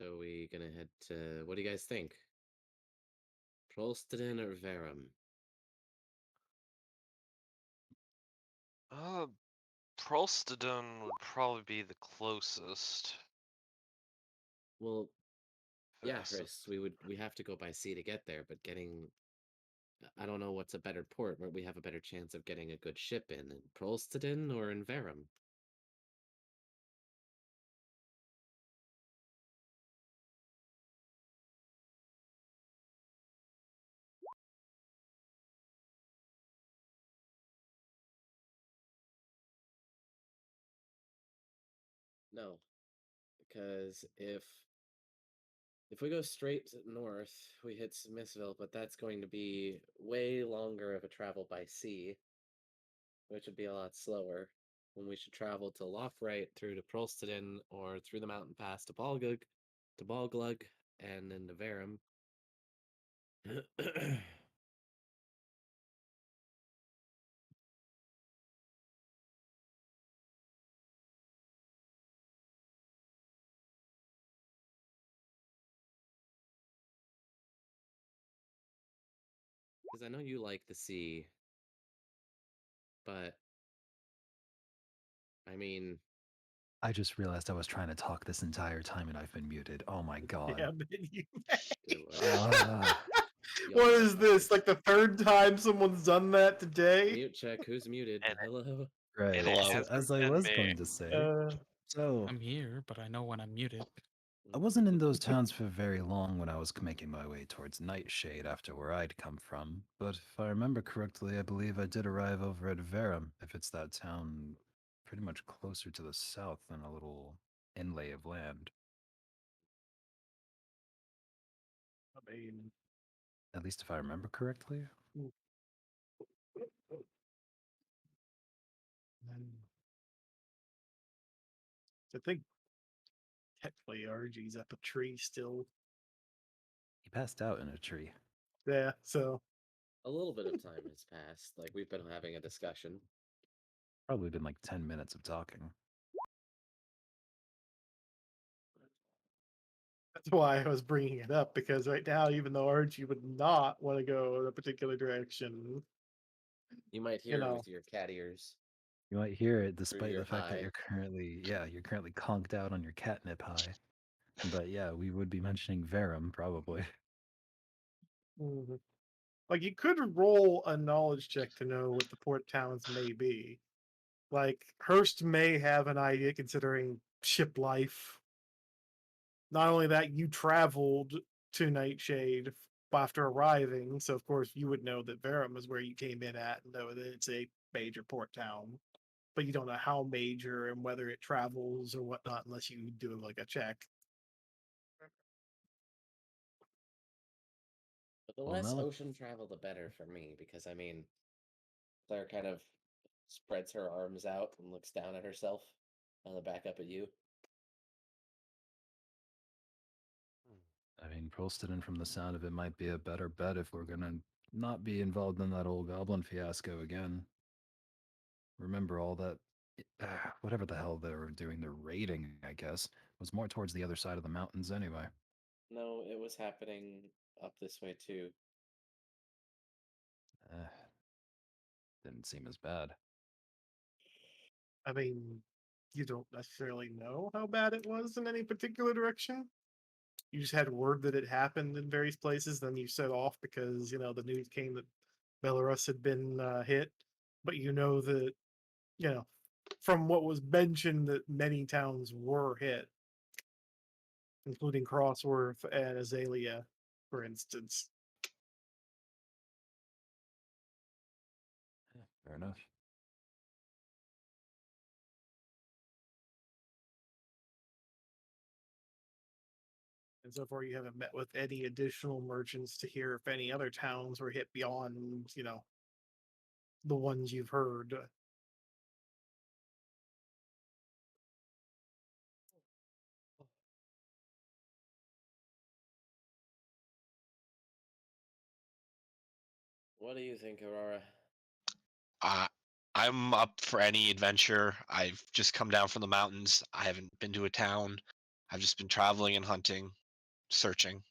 So we gonna head to, what do you guys think? Prolsteden or Verum? Prolstodon would probably be the closest. Well, yeah, Fastest. Chris, we have to go by sea to get there, but I don't know what's a better port where we have a better chance of getting a good ship in Prolsteden or in Verum. No, because if we go straight north, we hit Smithville, but that's going to be way longer of a travel by sea, which would be a lot slower. When we should travel to Lockright through to Prolsteden or through the mountain pass to Balglug, and then to Verum. Because I know you like the sea, but I mean, I just realized I was trying to talk this entire time and I've been muted. Oh my god. Yeah, but you do what? You What almost is got this? me. Like the third time someone's done that today? Mute check. Who's muted? And Hello. Right. it Hello. So hasn't as I been was me. going to say, Uh, so I'm here, but I know when I'm muted. I wasn't in those towns for very long when I was making my way towards Nightshade after where I'd come from, but if I remember correctly, I believe I did arrive over at Verum, if it's that town pretty much closer to the south than a little inlay of land. I mean, At least if I remember correctly. I think technically RG's up a tree still. He passed out in a tree. Yeah, so A little bit of time has passed. Like we've been having a discussion. Probably been like 10 minutes of talking. that's why I was bringing it up, because right now, even though RG would not want to go in a particular direction, You might you hear it know, with your cat ears You might hear it through despite your the fact that high. you're currently conked out on your catnip high. But yeah, we would be mentioning Verum probably. mhm. Like you could roll a knowledge check to know what the port towns may be. Like Hearst may have an idea considering ship life. Not only that, you traveled to Nightshade after arriving, so of course you would know that Verum is where you came in at, and know that it's a major port town. But you don't know how major and whether it travels or whatnot unless you do like a check. But the Well, less now ocean travel, the better for me, because I mean, Claire kind of spreads her arms out and looks down at herself, and then back up at you. I mean, Prolsteden, from the sound of it, might be a better bet if we're gonna not be involved in that old goblin fiasco again. Remember all that, whatever the hell they were doing, the raiding, I guess, was more towards the other side of the mountains anyway. No, it was happening up this way too. Eh, didn't seem as bad. I mean, you don't necessarily know how bad it was in any particular direction. You just had word that it happened in various places, then you set off because, the news came that Belarus had been hit. But you know that, you know, from what was mentioned, that many towns were hit, including Crossworth and Azalea, for instance. Fair enough. And so far, you haven't met with any additional merchants to hear if any other towns were hit beyond, the ones you've heard. What do you think, Aurora? Uh, I'm up for any adventure. I've just come down from the mountains. I haven't been to a town. I've just been traveling and hunting, searching.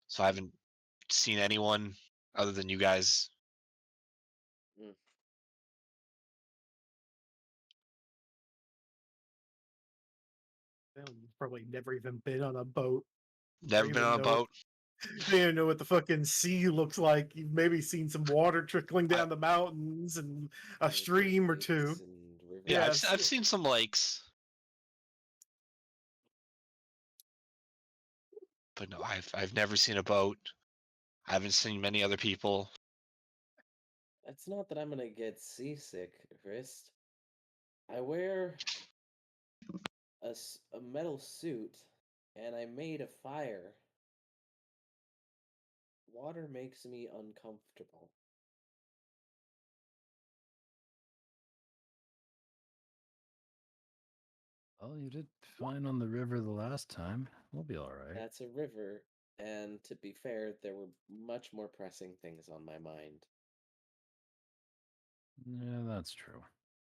So I haven't seen anyone other than you guys. You've probably never even been on a boat. Never been on a boat. You don't even know what the fucking sea looks like. You've maybe seen some water trickling I- down the mountains and a Like stream or lakes two. and rivers? Yeah, Yes. I've seen some lakes, but no, I've never seen a boat. I haven't seen many other people. It's not that I'm gonna get seasick, Christ. I wear a metal suit, and I made a fire. Water makes me uncomfortable. Well, you did fine on the river the last time. We'll be all right. That's a river, and to be fair, there were much more pressing things on my mind. Yeah, that's true.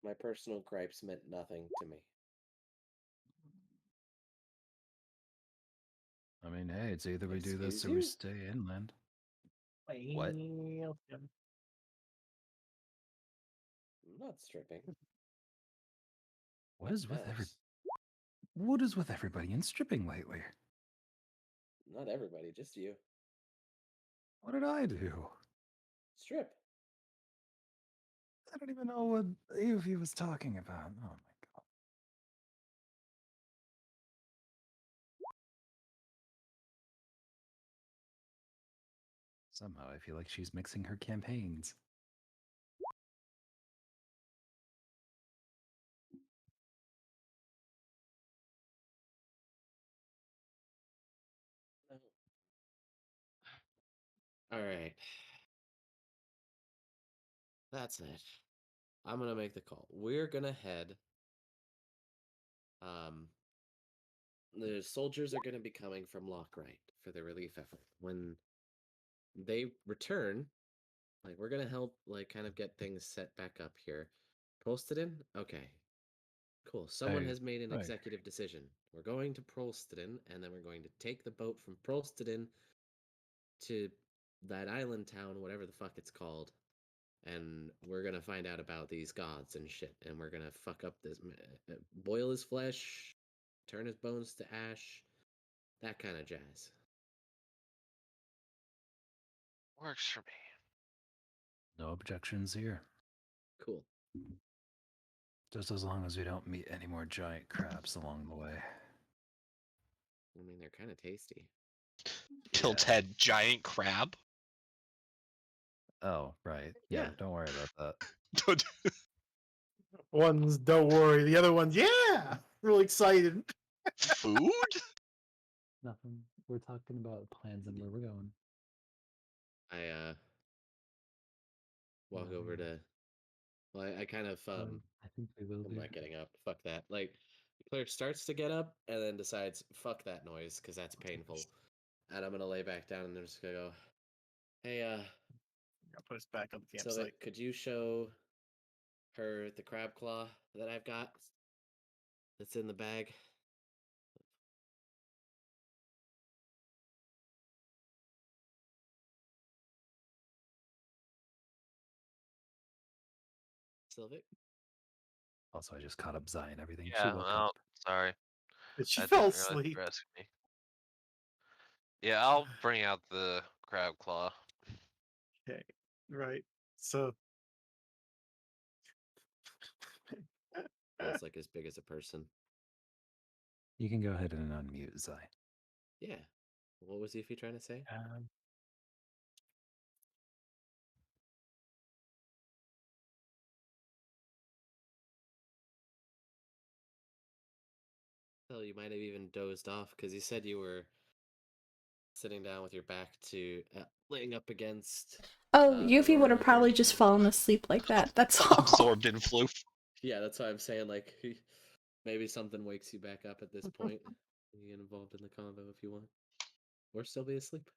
My personal gripes meant nothing to me. I mean, hey, it's either we do this Excuse or we you? stay inland. What? I'm not stripping. What is with every? Else. What is with everybody in stripping lately? Not everybody, just you. What did I do? Strip. I don't even know what Evie was talking about. Oh my god. Somehow I feel like she's mixing her campaigns. All right. That's it. I'm gonna make the call. We're gonna head. Um, the soldiers are gonna be coming from Lockrite for the relief effort. When they return, like we're gonna help, like kind of get things set back up here. Prostedin? Okay. Cool. Someone has made an right. executive decision. We're going to Prostedin, and then we're going to take the boat from Prostedin to that island town, whatever the fuck it's called, and we're gonna find out about these gods and shit, and we're gonna fuck up this, boil his flesh, turn his bones to ash, that kind of jazz. Works for me. No objections here. Cool. Just as long as we don't meet any more giant crabs along the way. I mean, they're kind of tasty. Tilt Yeah. head giant crab. Oh, right. Yeah, Yeah. don't worry about that. One's don't worry, the other one's yeah, really excited. Food? Nothing. We're talking about plans and where we're going. I walk No, over yeah. to. Well, I kind of I think we will I'm do. not getting up. Fuck that. Like, the cleric starts to get up and then decides, fuck that noise, because that's painful. And I'm gonna lay back down and I'm just gonna go, hey, I'll put us back on the so campsite. could you show her the crab claw that I've got that's in the bag? Sylvic? Also, I just caught up Zai and everything. She Yeah, woke well, up. sorry. But she I fell didn't realize you asleep. were asking me. Yeah, I'll bring out the crab claw. Okay, right. So like as big as a person. You can go ahead and unmute Zai. Yeah. What was Yuffie trying to say? Well, you might have even dozed off because you said you were sitting down with your back to laying up against. Oh, Yuffie would have Aurora probably during just the fallen asleep like that. That's all. Absorbed in floof. Yeah, that's why I'm saying like maybe something wakes you back up at this point. You get involved in the convo if you want, or still be asleep.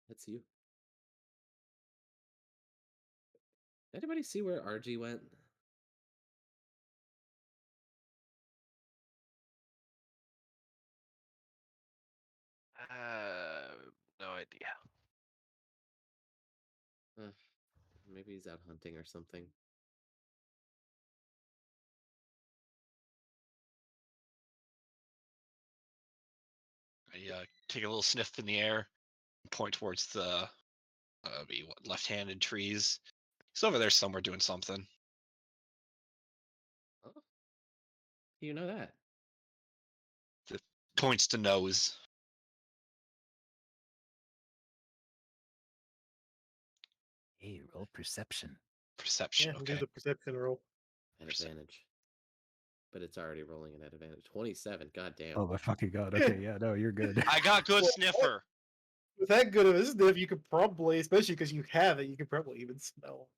That's you. Anybody see where RG went? No idea. Maybe he's out hunting or something. I take a little sniff in the air, point towards the left-handed trees. He's over there somewhere doing something. Oh, you know that? Points to nose. Hey, roll perception. Perception. Yeah, Okay. do the perception roll. At advantage. But it's already rolling it at advantage. 27. God damn. Oh my fucking god. Okay, yeah, no, you're good. I got good Well, sniffer. With that good of a sniff, you could probably, especially because you have it, you could probably even smell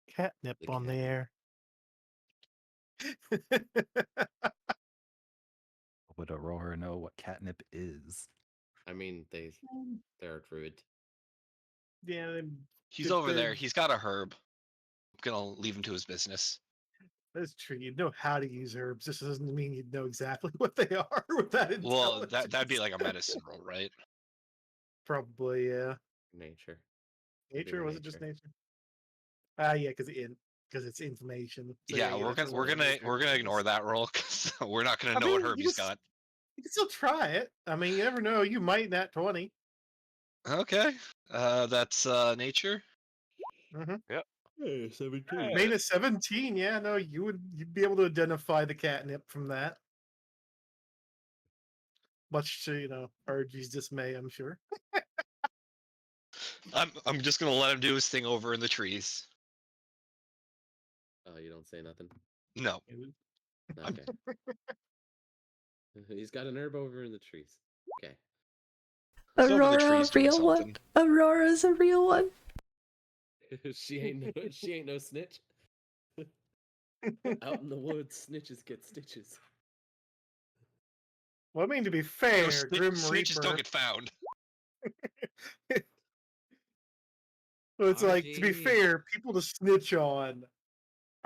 catnip The on the catnip. air. Would Aurora know what catnip is? I mean, they're a druid. Yeah, He's over there. He's got a herb. I'm gonna leave him to his business. that's true. You know how to use herbs. This doesn't mean you know exactly what they are with that intelligence. Well, that'd be like a medicine roll, right? Probably, yeah. Nature. Nature? Was it just nature. nature? Ah, yeah, because it's information. So Yeah, you we're have to gonna roll those we're gonna things. ignore that roll because we're not gonna I know what mean, herb he's got. you can still try it. I mean, you never know. You might nat 20. Okay, that's nature. Mm-hmm. Yep. Hey, 17. Main is 17. Yeah, no, you'd be able to identify the catnip from that. Much to RG's dismay, I'm sure. I'm just gonna let him do his thing over in the trees. Oh, you don't say nothing? No, Okay. He's got an herb over in the trees. Okay. he's over the Aurora, a trees doing real one. something. Aurora's a real one. she ain't no snitch. Out in the woods, snitches get stitches. Well, I mean, to be You know, fair, Grim snitches don't Reaper. get found. So it's like, to be RG. fair, people to snitch on.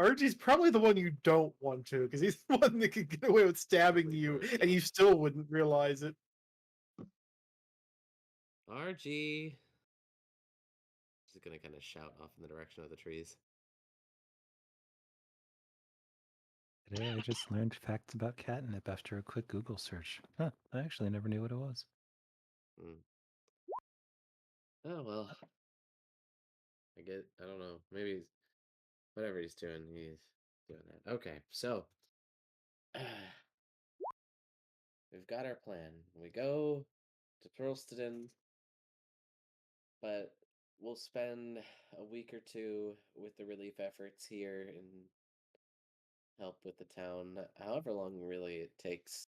RG's probably the one you don't want to, because he's the one that could get away with stabbing you, and you still wouldn't realize it. RG. She's gonna kind of shout off in the direction of the trees. Today I just learned facts about catnip after a quick Google search. Huh, I actually never knew what it was. Oh well. I don't know. Maybe whatever he's doing that. Okay, so we've got our plan. We go to Pearlstead, but we'll spend a week or two with the relief efforts here and help with the town. However long really it takes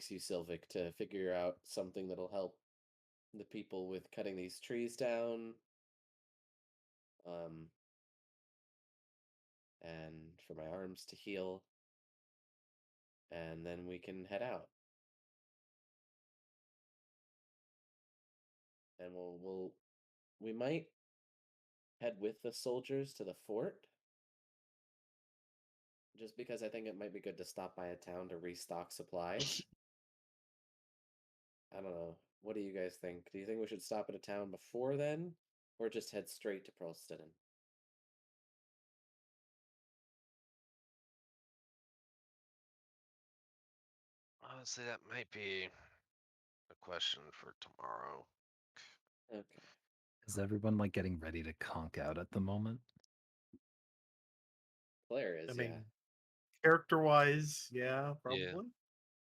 you, Sylvic, to figure out something that'll help the people with cutting these trees down. And for my arms to heal. And then we can head out. And we might head with the soldiers to the fort. Just because I think it might be good to stop by a town to restock supplies. I don't know. What do you guys think? Do you think we should stop at a town before then? Or just head straight to Pearlstead? Honestly, that might be a question for tomorrow. Okay. Is everyone like getting ready to conk out at the moment? Claire is, I yeah. mean, character-wise, yeah, probably.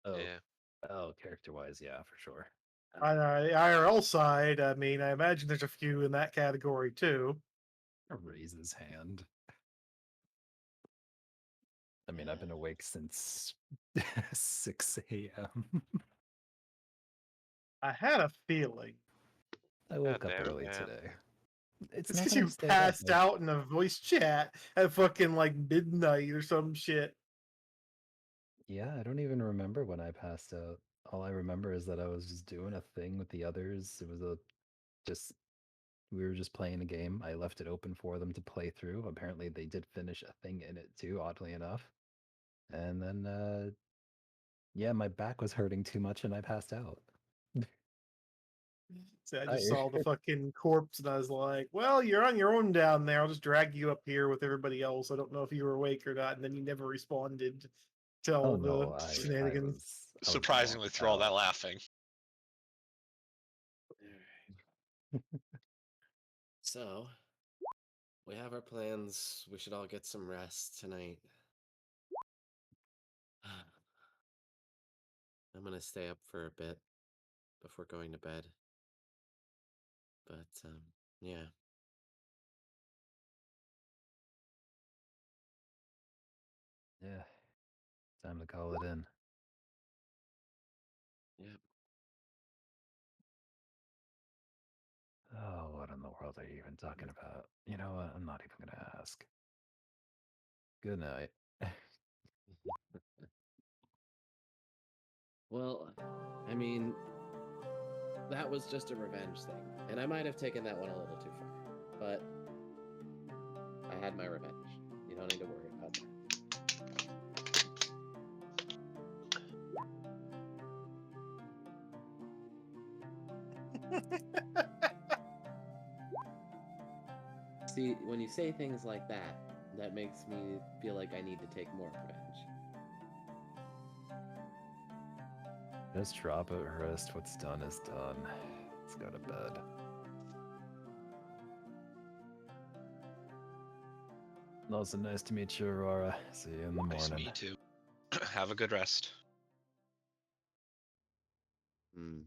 Oh, Yeah. oh, character-wise, yeah, for sure. On the IRL side, I mean, I imagine there's a few in that category too. Raise his hand. I mean, I've been awake since 6 a.m. I had a feeling. I woke up damn it, early man. today. It's It's not because that I you stayed passed up. out in a voice chat at fucking like midnight or some shit. Yeah, I don't even remember when I passed out. All I remember is that I was just doing a thing with the others. It was just we were just playing a game. I left it open for them to play through. Apparently, they did finish a thing in it too, oddly enough. And then, yeah, my back was hurting too much, and I passed out. So I I- just saw the fucking corpse and I was like, well, you're on your own down there. I'll just drag you up here with everybody else. I don't know if you were awake or not. And then you never responded to all Oh the no, I shenanigans. was Surprisingly, knocked through all that out. laughing. So, we have our plans. We should all get some rest tonight. I'm gonna stay up for a bit before going to bed. But, yeah. Yeah, time to call it in. Yep. Oh, what in the world are you even talking about? You know what? I'm not even gonna ask. Good night. Well, I mean, that was just a revenge thing. And I might have taken that one a little too far. But I had my revenge. You don't need to worry about that. See, when you say things like that, that makes me feel like I need to take more revenge. Just drop it, rest. What's done is done. Let's go to bed. Also, nice to meet you, Aurora. See you in the Nice to morning. meet you too. Have a good rest. Hmm.